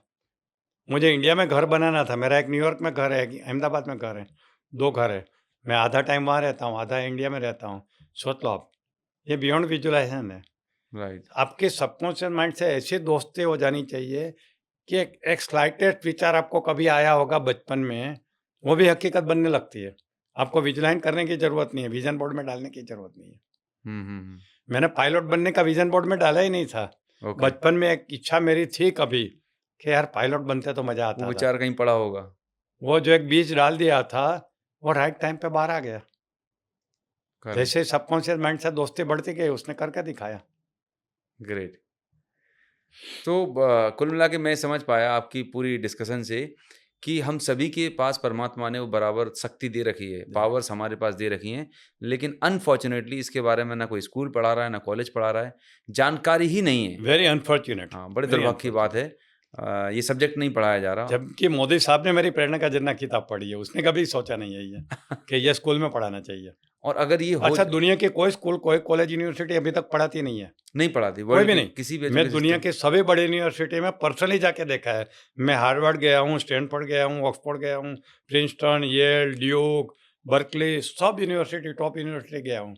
मुझे इंडिया में घर बनाना था, मेरा एक न्यूयॉर्क में घर है, एक अहमदाबाद में घर है, 2 घर है। मैं आधा टाइम वहाँ रहता हूँ, आधा इंडिया में रहता हूँ। सोच लो आप, ये बियॉन्ड विजुलाइजेशन है। राइट। आपके सबकॉन्शियस माइंड से ऐसी दोस्ती हो जानी चाहिए कि एक स्लाइटेस्ट विचार आपको कभी आया होगा बचपन में, वो भी हकीकत बनने लगती है। आपको विजुलाइज करने की ज़रूरत नहीं है, विज़न बोर्ड में डालने की ज़रूरत नहीं है। हुँ। मैंने पायलट बनने का विज़न बोर्ड में डाला ही नहीं था। ओके। बचपन में एक इच्छा मेरी थी कभी कि यार पायलट बनते तो मज़ा वो आता था। विचार कहीं पड़ा होगा। वो जो एक बीज डाल दिया था, वो राइट टाइम पे बाहर आ गया। करेक्ट। जैसे सबकॉन्शियस माइंड से दोस्ती बढ़ती गई, उसने करके दिखाया। ग्रेट। तो कुल मिला के मैं समझ पाया आपकी पूरी डिस्कशन से कि हम सभी के पास परमात्मा ने वो बराबर शक्ति दे रखी है, जी। पावर्स हमारे पास दे रखी हैं, लेकिन अनफॉर्चुनेटली इसके बारे में ना कोई स्कूल पढ़ा रहा है, ना कॉलेज पढ़ा रहा है, जानकारी ही नहीं है। वेरी अनफॉर्च्यूनेट, हाँ, बड़े वेरी दुर्भाग्य की बात अनफॉर्च्यूनेट। है। ये सब्जेक्ट नहीं पढ़ाया जा रहा। जबकि मोदी साहब ने मेरी प्रेरणा का जिन्ना किताब पढ़ी है, उसने कभी सोचा नहीं है ये कि ये स्कूल में पढ़ाना चाहिए। और अगर ये हो अच्छा, दुनिया के कोई स्कूल, कोई कॉलेज, यूनिवर्सिटी अभी तक पढ़ाती नहीं है, नहीं पढ़ाती कोई वर्ल्ड भी के नहीं। किसी भी मैं एजुकेशन दुनिया सिस्टम। के सभी बड़े यूनिवर्सिटी में पर्सनली जाके देखा है। मैं हार्वर्ड गया हूँ, स्टैनफोर्ड गया हूँ, ऑक्सफोर्ड गया हूँ, प्रिंसटन, येल, ड्यूक, बर्कली, सब यूनिवर्सिटी, टॉप यूनिवर्सिटी गया हूँ।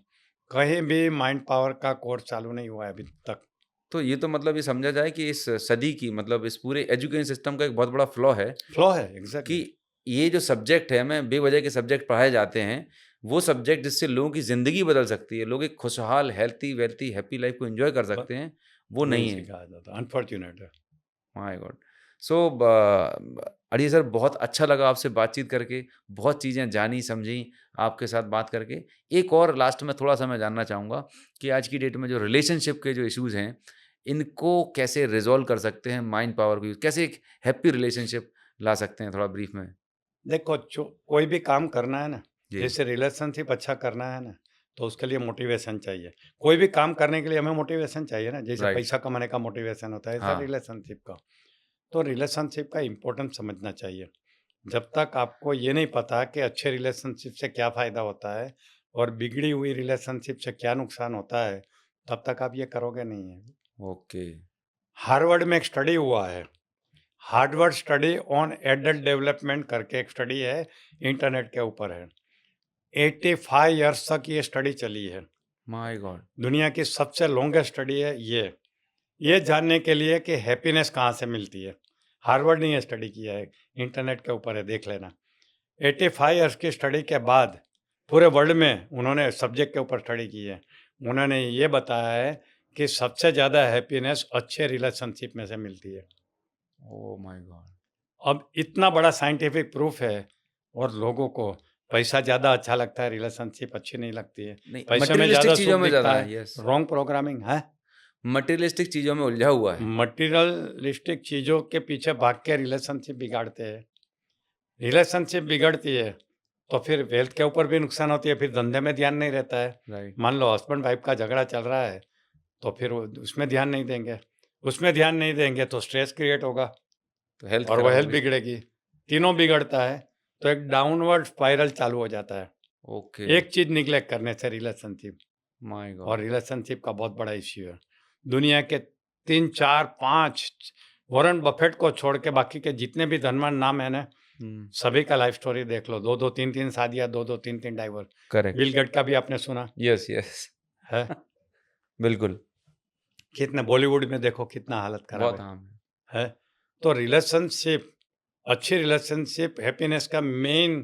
कहीं भी माइंड पावर का कोर्स चालू नहीं हुआ है अभी तक। तो ये तो मतलब ये समझा जाए कि इस सदी की मतलब इस पूरे एजुकेशन सिस्टम का एक बहुत बड़ा फ्लॉ है फ्लॉ है, कि एग्जैक्टली। ये जो सब्जेक्ट है, हमें बेवजह के सब्जेक्ट पढ़ाए जाते हैं, वो सब्जेक्ट जिससे लोगों की ज़िंदगी बदल सकती है, लोग एक खुशहाल, हेल्थी, वेल्थी, हैप्पी लाइफ़ को एन्जॉय कर सकते हैं, वो नहीं नहीं है। सिखाया जाता, अनफॉर्चुनेट है। My God! सो अड़िए सर, बहुत अच्छा लगा आपसे बातचीत करके, बहुत चीज़ें जानी, समझी आपके साथ बात करके। एक और लास्ट में थोड़ा-सा मैं जानना चाहूँगा कि आज की डेट में जो रिलेशनशिप के जो इश्यूज़ हैं, इनको कैसे रिज़ॉल्व कर सकते हैं माइंड पावर को यूज़ कैसे एक हैप्पी रिलेशनशिप ला सकते हैं, थोड़ा ब्रीफ में? देखो, जो कोई भी काम करना है ना, जी। जैसे रिलेशनशिप अच्छा करना है ना, तो उसके लिए मोटिवेशन चाहिए। कोई भी काम करने के लिए हमें मोटिवेशन चाहिए ना, जैसे राइट। पैसा कमाने का मोटिवेशन होता है, ऐसा हाँ। रिलेशनशिप का। तो रिलेशनशिप का इम्पोर्टेंस समझना चाहिए। जब तक आपको ये नहीं पता कि अच्छे रिलेशनशिप से क्या फ़ायदा होता है और बिगड़ी हुई रिलेशनशिप से क्या नुकसान होता है, तब तक आप ये करोगे नहीं है। ओके। हार्वर्ड में एक स्टडी हुआ है, Harvard study on adult development करके एक स्टडी है, इंटरनेट के ऊपर है। 85 इयर्स तक ये स्टडी चली है। My God! दुनिया की सबसे लॉन्गेस्ट स्टडी है ये जानने के लिए कि हैप्पीनेस कहाँ से मिलती है। हार्वर्ड ने ये स्टडी किया है, इंटरनेट के ऊपर है, देख लेना। 85 इयर्स की स्टडी के बाद पूरे वर्ल्ड में उन्होंने सब्जेक्ट के ऊपर स्टडी की है। उन्होंने ये बताया है कि सबसे ज़्यादा हैप्पीनेस अच्छे रिलेशनशिप में से मिलती है। Oh my God! अब इतना बड़ा साइंटिफिक प्रूफ है और लोगों को पैसा ज़्यादा अच्छा लगता है, रिलेशनशिप अच्छी नहीं लगती है। नहीं, पैसे में मटेरियलिस्टिक ज़्यादा चीज़ों सुख में दिखता ज़्यादा है, है, यस। रॉन्ग प्रोग्रामिंग है। मटेरियलिस्टिक चीज़ों में उलझा हुआ है। मटेरियलिस्टिक चीज़ों के पीछे भाग के रिलेशनशिप बिगाड़ते हैं। रिलेशनशिप बिगड़ती है तो फिर वेल्थ के ऊपर भी नुकसान होती है, फिर धंधे में ध्यान नहीं रहता है। राइट। मान लो हस्बैंड वाइफ का झगड़ा चल रहा है, तो फिर वो उसमें ध्यान नहीं देंगे। उसमें ध्यान नहीं देंगे तो स्ट्रेस क्रिएट होगा तो हेल्थ और वो खराब हेल्थ होगी। बिगड़ेगी। तीनों बिगड़ता है तो एक डाउनवर्ड स्पाइरल चालू हो जाता है। ओके। एक चीज़ निग्लेक्ट करने से रिलेशनशिप, माय और गॉड! रिलेशनशिप का बहुत बड़ा इश्यू है। दुनिया के 3, 4, 5 वॉरेन बफेट को छोड़ के बाकी के जितने भी धनवान नाम है ना, हुँ, सभी का लाइफ स्टोरी देख लो। 2-2, 3-3 शादियाँ, 2-2, 3-3 डाइवोर्स। करेक्ट। बिल गेट का भी आपने सुना यस, यस। है? बिल्कुल, कितने बॉलीवुड में देखो कितना हालत खराब बहुत आम है। है? तो रिलेशनशिप, अच्छी रिलेशनशिप हैप्पीनेस का मेन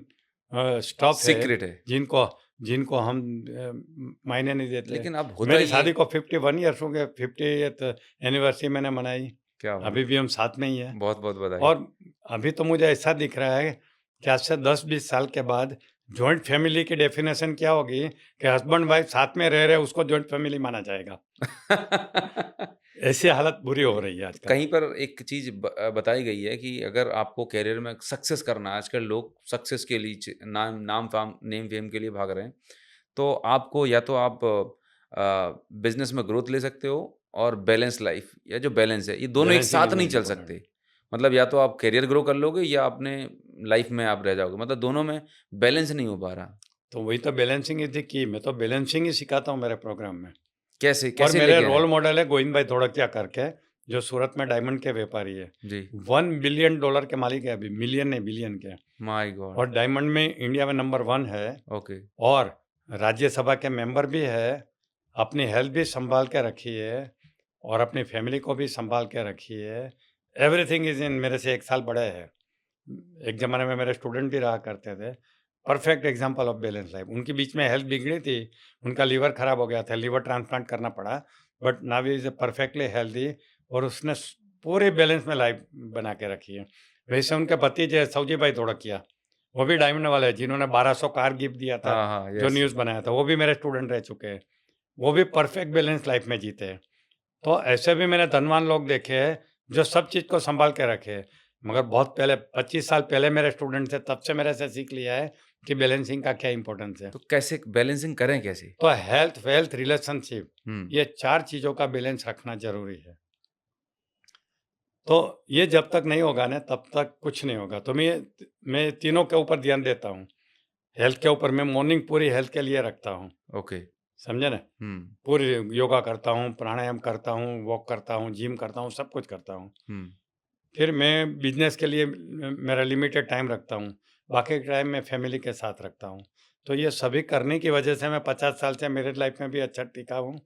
स्टॉप है, सीक्रेट है। जिनको जिनको हम मायने नहीं देते। लेकिन अब होता मेरी ये शादी को 51 ईयर्स हो गए, 50th एनिवर्सरी मैंने मनाई। क्या बात अभी है! भी हम साथ में ही हैं। बहुत-बहुत बधाई। और अभी तो मुझे ऐसा दिख रहा है कि आज से 10-20 साल के बाद जॉइंट फैमिली की डेफिनेशन क्या होगी कि हस्बैंड वाइफ साथ में रह रहे, उसको जॉइंट फैमिली माना जाएगा। ऐसी हालत बुरी हो रही है तो आजकल। कहीं पर एक चीज़ बताई गई है कि अगर आपको करियर में सक्सेस करना है, आजकल लोग सक्सेस के लिए नेम फेम के लिए भाग रहे हैं। तो आपको या तो आप बिज़नेस में ग्रोथ ले सकते हो और बैलेंस लाइफ़ या जो बैलेंस है, ये दोनों एक बैलेंसिंग साथ इज नहीं वेरी चल इंपॉर्टेंट। सकते। मतलब या तो आप करियर ग्रो कर लोगे या अपने लाइफ में आप रह जाओगे, मतलब दोनों में बैलेंस नहीं हो पा रहा। तो वही तो बैलेंसिंग इज़ द की। मैं तो बैलेंसिंग ही सिखाता हूँ मेरे प्रोग्राम में। कैसे और कैसे मेरे लेके आए? रोल मॉडल है गोविंद भाई धोड़किया करके, जो सूरत में डायमंड के व्यापारी है। जी। $1 बिलियन के मालिक है अभी, मिलियन नहीं बिलियन के। My God! और डायमंड में इंडिया में नंबर 1 है ओके। और राज्यसभा के मेंबर भी है। अपनी हेल्थ भी सँभाल के रखी है और अपनी फैमिली को भी सँभाल के रखी है। एवरीथिंग इज़ इन, मेरे से 1 साल बड़े हैं। एक ज़माने में मेरे स्टूडेंट भी रहा करते थे। Perfect example of balance life. उनकी बीच में हेल्थ बिगड़ी थी, उनका लीवर खराब हो गया था, लीवर ट्रांसप्लांट करना पड़ा, but now he is perfectly healthy और उसने पूरे बैलेंस में लाइफ बना के रखी है। वैसे उनके भतीजे सौजी भाई धोड़किया, वो भी डायमंड वाले हैं, जिन्होंने 1200 कार गिफ्ट दिया था, हाँ, हाँ, जो यस। न्यूज़ बनाया था, वो भी मेरे स्टूडेंट रह चुके हैं। वो भी परफेक्ट बैलेंस लाइफ में जीते हैं। तो ऐसे भी मैंने धनवान लोग देखे हैं, जो सब चीज़ को सँभाल के रखे हैं। मगर बहुत पहले 25 साल पहले मेरे स्टूडेंट थे, तब से मेरे से सीख लिया है कि बैलेंसिंग का क्या इम्पोर्टेंस है। तो कैसे बैलेंसिंग करें कैसे? तो हेल्थ, वेल्थ, रिलेशनशिप, हुँ, ये 4 चीज़ों का बैलेंस रखना ज़रूरी है। तो ये जब तक नहीं होगा ना, तब तक कुछ नहीं होगा। तो मैं तीनों के ऊपर ध्यान देता हूँ। हेल्थ के ऊपर मैं मॉर्निंग पूरी हेल्थ के लिए रखता हूँ, ओके। समझे ना? हुँ, पूरी योगा करता हूँ, प्राणायाम करता हूँ, वॉक करता हूँ, जिम करता हूँ, सब कुछ करता हूँ। हुँ, फिर मैं बिज़नेस के लिए मेरा लिमिटेड टाइम रखता हूँ, बाकी के टाइम मैं फैमिली के साथ रखता हूँ। तो ये सभी करने की वजह से मैं 50 साल से मैरिड लाइफ में भी अच्छा टिका हूँ,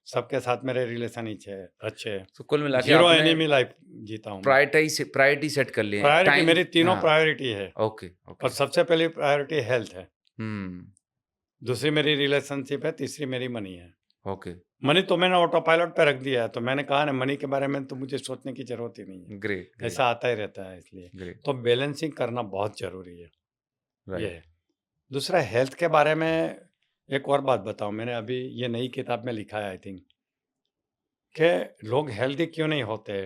सबके साथ मेरे रिलेशन अच्छे हैं। तो कुल मिला के ज़ीरो आपने एनिमी लाइफ जीता हूँ मैं। प्रायोरिटी सेट कर लिए हैं। प्रायोरिटी टाइम मेरी तीनों हाँ, प्रायोरिटी है ओके, और ओके। सबसे पहली प्रायोरिटी हेल्थ है, हुँ, दूसरी मेरी रिलेशनशिप है, तीसरी मेरी मनी है। ओके, मनी तो मैंने ऑटो पायलट पे रख दिया है, तो मैंने कहा ना मनी के बारे में तो मुझे सोचने की ज़रूरत ही नहीं है। ग्रेट, ग्रेट, ऐसा आता ही रहता है इसलिए। ग्रेट, तो बैलेंसिंग करना बहुत ज़रूरी है, ये राइट। है। दूसरा हेल्थ के बारे में एक और बात बताऊँ, मैंने अभी ये नई किताब में लिखा है आई थिंक, कि लोग हेल्दी क्यों नहीं होते?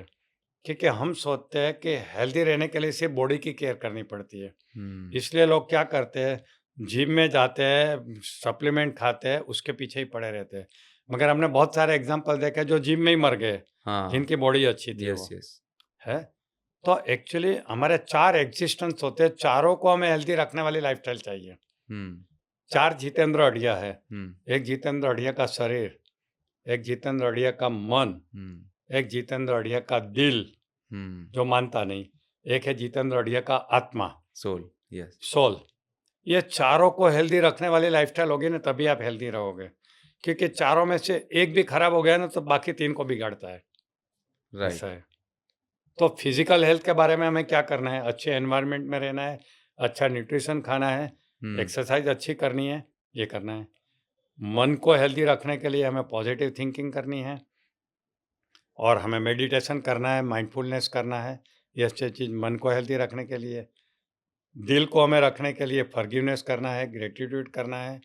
क्योंकि हम सोचते हैं कि हेल्दी रहने के लिए सिर्फ़ बॉडी की केयर करनी पड़ती है। हुँ, इसलिए लोग क्या करते हैं, जिम में जाते हैं, सप्लीमेंट खाते हैं, उसके पीछे ही पड़े रहते हैं। मगर हमने बहुत सारे एग्ज़ाम्पल देखे जो जिम में ही मर गए, हाँ, जिनकी बॉडी अच्छी थी यस, वो, यस। है? तो एक्चुअली हमारे 4 एक्जिस्टेंस होते हैं, चारों को हमें हेल्दी रखने वाली लाइफ़स्टाइल चाहिए। हुँ, 4 जितेंद्र अढ़िया है, हुँ, एक जितेंद्र अढ़िया का शरीर, एक जितेंद्र अढ़िया का मन, हुँ, एक जितेंद्र अढ़िया का दिल, हुँ, जो मानता नहीं, एक है जितेंद्र अढ़िया का आत्मा, सोल, यस, सोल। ये चारों को हेल्दी रखने वाली लाइफ़स्टाइल होगी ना, तभी आप हेल्दी रहोगे। क्योंकि चारों में से एक भी खराब हो गया ना, तो बाकी 3 को बिगाड़ता है, ऐसा राइट। है। तो फिज़िकल हेल्थ के बारे में हमें क्या करना है? अच्छे एनवायरनमेंट में रहना है, अच्छा न्यूट्रिशन खाना है, हुँ, एक्सरसाइज़ अच्छी करनी है, ये करना है। मन को हेल्दी रखने के लिए हमें पॉजिटिव थिंकिंग करनी है और हमें मेडिटेशन करना है, माइंडफुलनेस करना है, ये अच्छी चीज़ मन को हेल्दी रखने के लिए। दिल को हमें रखने के लिए फॉरगिवनेस करना है, ग्रैटिट्यूड करना है।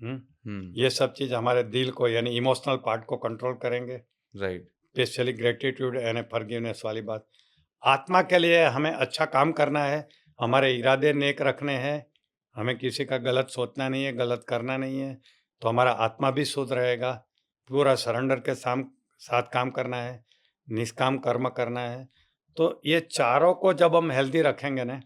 हुँ? हुँ, ये सब चीज़ हमारे दिल को यानी इमोशनल पार्ट को कंट्रोल करेंगे, राइट। स्पेशली ग्रैटिट्यूड यानी फॉरगिवनेस वाली बात। आत्मा के लिए हमें अच्छा काम करना है, हमारे इरादे नेक रखने हैं, हमें किसी का गलत सोचना नहीं है, गलत करना नहीं है, तो हमारा आत्मा भी शुद्ध रहेगा। पूरा सरेंडर के साथ काम करना है, निष्काम कर्म करना है। तो ये चारों को जब हम हेल्दी रखेंगे ना,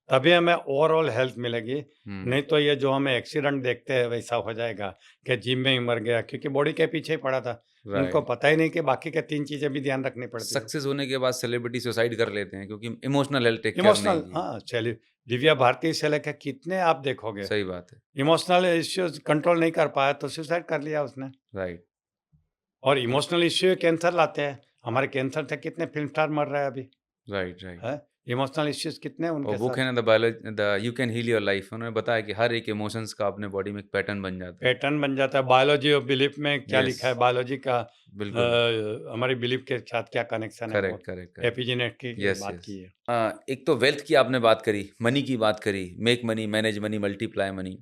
तभी हमें ओवरऑल हेल्थ मिलेगी। हुँ, नहीं तो ये जो हमें एक्सीडेंट देखते हैं वैसा हो जाएगा कि जिम में ही मर गया, क्योंकि बॉडी के पीछे ही पड़ा था। उनको राइट। पता ही नहीं कि बाकी के 3 चीज़ें भी ध्यान रखनी पड़ती है। सक्सेस होने के बाद सेलिब्रिटी सुसाइड कर लेते हैं क्योंकि emotional health take care emotional, नहीं की। हाँ, चलिए दिव्या भारती से लेके कितने आप देखोगे, सही बात है। इमोशनल इश्यूज़ कंट्रोल नहीं कर पाया तो सुसाइड कर लिया उसने। राइट, और इमोशनल इश्यू कैंसर लाते हैं। हमारे कैंसर से कितने फ़िल्म स्टार मर रहे हैं अभी, राइट, राइट। हैं? इमोशनल इश्यूज़ कितने हैं और उनके बुक साथ। है ना the you can heal your life, उन्होंने बताया कि हर एक इमोशंस का अपने बॉडी में एक पैटर्न बन जाता है। पैटर्न बन जाता है। बायोलॉजी ऑफ बिलीफ में क्या यस, लिखा है, बायोलॉजी का बिल्कुल। हमारी बिलीफ के साथ क्या कनेक्शन है, वो करेक्ट, करेक्ट, करेक्ट। एपिजेनेट की यस, बात यस। की है। एक तो वेल्थ की आपने बात करी, मनी की बात करी, make money, manage money, multiply money.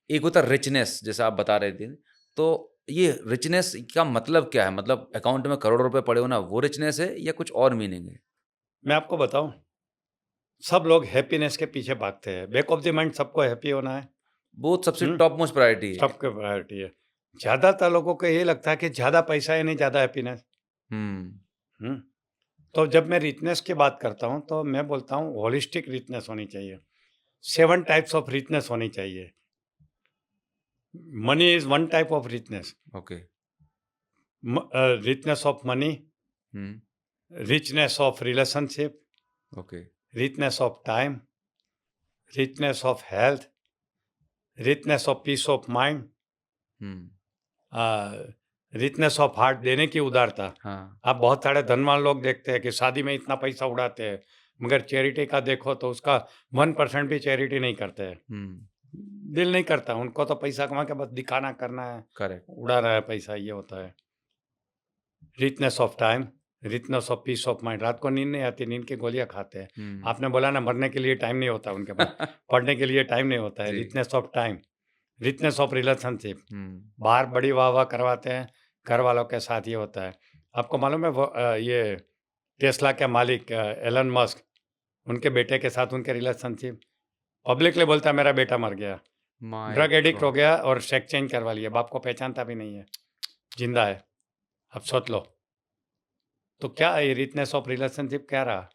एक होता है रिचनेस जैसा आप बता रहे थे। तो ये रिचनेस का मतलब क्या है? मतलब अकाउंट में करोड़ों रुपए पड़े होना वो रिचनेस है या कुछ और मीनिंग है? मैं आपको बताऊँ, सब लोग हैप्पीनेस के पीछे भागते हैं। बैक ऑफ द माइंड सबको हैप्पी होना है। वो सबसे हुँ? टॉप मोस्ट प्रायोरिटी है। सबके प्रायोरिटी है। ज़्यादातर लोगों को ये लगता है कि ज़्यादा पैसा यानी ज़्यादा हैप्पीनेस। हुँ, हुँ? तो जब मैं रिचनेस की बात करता हूँ, तो मैं बोलता हूँ होलिस्टिक रिचनेस होनी चाहिए। 7 टाइप्स ऑफ रिचनेस होनी चाहिए। Money is one type of richness. Okay. Richness of money, hmm, richness of relationship, okay. richness of time, richness of health, richness of peace of mind, hmm, richness of heart, देने की उदारता। हाँ, आप बहुत सारे धनवान लोग देखते हैं कि शादी में इतना पैसा उड़ाते हैं, मगर चैरिटी का देखो तो उसका 1% भी चैरिटी नहीं करते हैं। हुँ, दिल नहीं करता, उनको तो पैसा कमा के बस दिखाना करना है, करेक्ट। उड़ा रहा है पैसा, ये होता है। Richness of time, richness of peace of mind, रात को नींद नहीं आती, नींद की गोलियां खाते हैं। हुँ, आपने बोला ना, मरने के लिए टाइम नहीं होता उनके पास, पढ़ने के लिए टाइम नहीं होता है। जी, richness of time, richness of relationship, हुँ, बाहर बड़ी वाह वाह करवाते हैं, घर वालों के साथ ये होता है। आपको मालूम है वो ये टेस्ला के मालिक एलन मस्क, उनके बेटे के साथ उनके रिलेशनशिप, पब्लिकली बोलता है मेरा बेटा मर गया, माय ड्रग एडिक्ट हो गॉड! गया और सेक्स चेंज करवा लिया, बाप को पहचानता भी नहीं है, जिंदा है। अब सोच लो, तो क्या है रिचनेस ऑफ रिलेशनशिप क्या रहा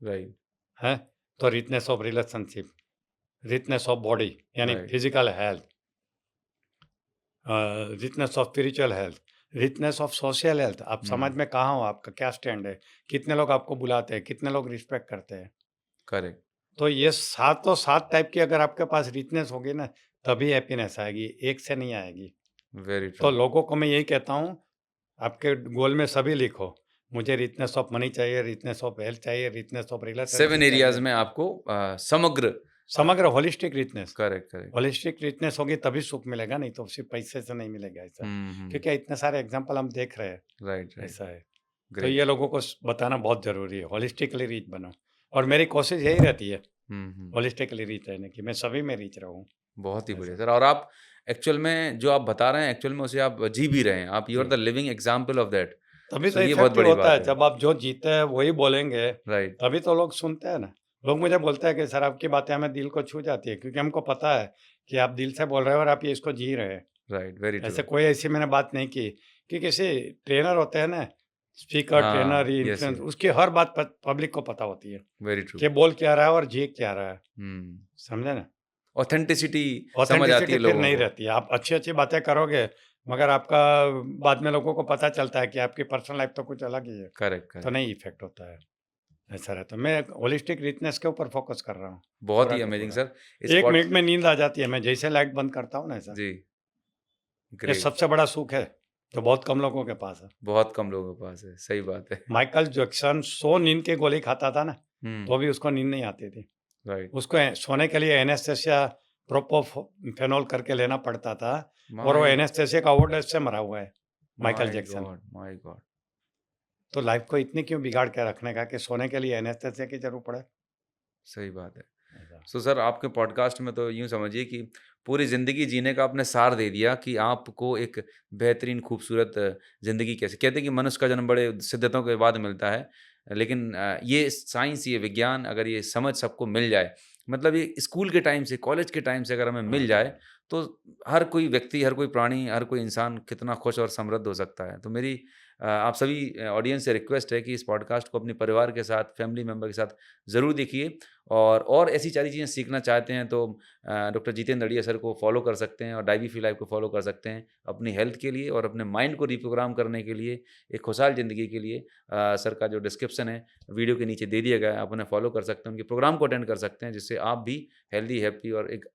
राइट, है? तो richness of relationship, richness of body यानी right, physical health, richness of spiritual health, richness of social health. आप समाज हुँ, में कहाँ हो, आपका क्या स्टैंड है, कितने लोग आपको बुलाते हैं, कितने लोग रिस्पेक्ट करते हैं। करेक्ट, तो ये सातों सात टाइप की अगर आपके पास रिचनेस होगी ना, तभी हैप्पीनेस आएगी, एक से नहीं आएगी। वेरी तो ट्रू। लोगों को मैं यही कहता हूँ, आपके गोल में सभी लिखो, मुझे रिचनेस ऑफ मनी चाहिए, रिचनेस ऑफ हेल्थ चाहिए, रिचनेस ऑफ 7 रिलेशनशिप एरियाज़ चाहिए, में आपको समग्र समग्र holistic richness. Correct, correct. Holistic richness होगी तभी सुख मिलेगा, नहीं तो सिर्फ पैसे से नहीं मिलेगा ऐसा। हुँ, हुँ, क्योंकि इतने सारे एग्जांपल हम देख रहे हैं, राइट, राइट, ऐसा है। तो ग्रेट। ये लोगों को बताना बहुत ज़रूरी है, होलिस्टिकली रिच बनो। और मेरी कोशिश यही रहती है, हुँ, हुँ, होलिस्टिकली रिच रहने की, मैं सभी में रिच रहूँ, बहुत ही बढ़िया ऐसा। सर और आप एक्चुअल में जो आप बता रहे हैं एक्चुअल में उसे आप जी भी रहे हैं। आप you R G. The living example of that. तभी तो सो ये बहुत इफ़ेक्टिव बड़ी होता बात है, है। जब आप जो जीते हैं वही बोलेंगे, राइट, तभी तो लोग सुनते हैं ना। लोग मुझे बोलते हैं कि सर आपकी बातें हमें दिल को छू जाती है, क्योंकि हमको पता है कि आप दिल से बोल रहे हो और आप ये इसको जी रहे हैं। राइट, वेरी ऐसे ट्रू। कोई ऐसी मैंने बात नहीं की कि किसी ट्रेनर होते हैं ना, स्पीकर, ट्रेनर, हाँ, ये येस, इन्फ्लुएंस, येस, उसकी हर बात पब्लिक को पता होती है वेरी ट्रू। कि बोल क्या रहा है और जी क्या रहा है। हुँ, समझे ना? ऑथेंटिसिटी समझ आती ऑथेंटिसिटी है फिर लोगों नहीं को। रहती है। आप अच्छी-अच्छी बातें करोगे, मगर आपका बाद में लोगों को पता चलता है कि आपकी पर्सनल लाइफ तो कुछ अलग ही है, करेक्ट, तो करेक्ट। नहीं इफ़ेक्ट होता है। ऐसा रहता है। मैं होलिस्टिक रिचनेस के ऊपर फ़ोकस कर रहा हूँ, बहुत पूरा ही का अमेजिंग पूरा। सर। इस 1 पॉड मिनट में नींद आ जाती है, मैं जैसे लाइट बंद करता हूँ ना ऐसा। जी, ये ग्रेट। सबसे बड़ा सुख है, जो बहुत कम लोगों के पास है। बहुत कम लोगों के पास है, सही बात है। माइकल जैक्सन 100 नींद की गोली खाता था ना, हुँ, तो भी उसको नींद नहीं आती थी। राइट। उसको सोने के लिए एनेस्थेसिया प्रोपोफेनॉल करके लेना पड़ता था, और वो माय एनेस्थेसिया का ओवरडोज़ से मरा हुआ है, Michael my Jackson. God, my God! तो लाइफ़ को इतनी क्यों बिगाड़ के रखने का कि सोने के लिए एनेस्थेसिया की ज़रूरत पड़े? सही बात है। ऐसा। सो सर आपके पॉडकास्ट में तो यूँ समझिए कि पूरी ज़िंदगी जीने का आपने सार दे दिया कि आपको एक बेहतरीन खूबसूरत ज़िंदगी कैसे कहते हैं कि मनुष्य का जन्म बड़े सिद्धतों के बाद मिलता है। लेकिन ये साइंस, ये विज्ञान अगर ये समझ सबको मिल जाए, मतलब ये स्कूल के टाइम से, कॉलेज के टाइम से अगर हमें मिल हाँ, जाए, तो हर कोई व्यक्ति, हर कोई प्राणी, हर कोई इंसान कितना खुश और समृद्ध हो सकता है। तो मेरी आप सभी ऑडियंस से रिक्वेस्ट है कि इस पॉडकास्ट को अपने परिवार के साथ, फैमिली मेंबर के साथ ज़रूर देखिए और ऐसी सारी चीज़ें सीखना चाहते हैं तो डॉक्टर जितेंद्र अड़िया सर को फॉलो कर सकते हैं और डाइवी फ्री लाइफ को फॉलो कर सकते हैं अपनी हेल्थ के लिए और अपने माइंड को रिप्रोग्राम करने के लिए, एक खुशहाल ज़िंदगी के लिए। सर का जो डिस्क्रिप्शन है वीडियो के नीचे दे दिया गया है, आप उन्हें फॉलो कर सकते हैं, उनके प्रोग्राम को अटेंड कर सकते हैं जिससे आप भी हेल्दी, हैप्पी और एक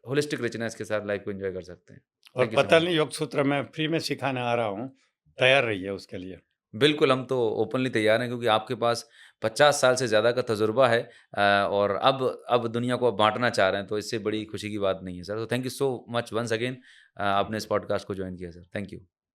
होलिस्टिक रिचनेस के साथ लाइफ को एंजॉय कर सकते हैं। और thank you so much. Patanjali योग सूत्र मैं फ्री में सिखाने आ रहा हूँ, तैयार रहिए उसके लिए। बिल्कुल, हम तो ओपनली तैयार हैं क्योंकि आपके पास 50 साल से ज़्यादा का तजुर्बा है और अब दुनिया को आप बाँटना चाह रहे हैं, तो इससे बड़ी खुशी की बात नहीं है सर। तो thank you so much once again आपने इस पॉडकास्ट को जॉइन किया सर। Thank you.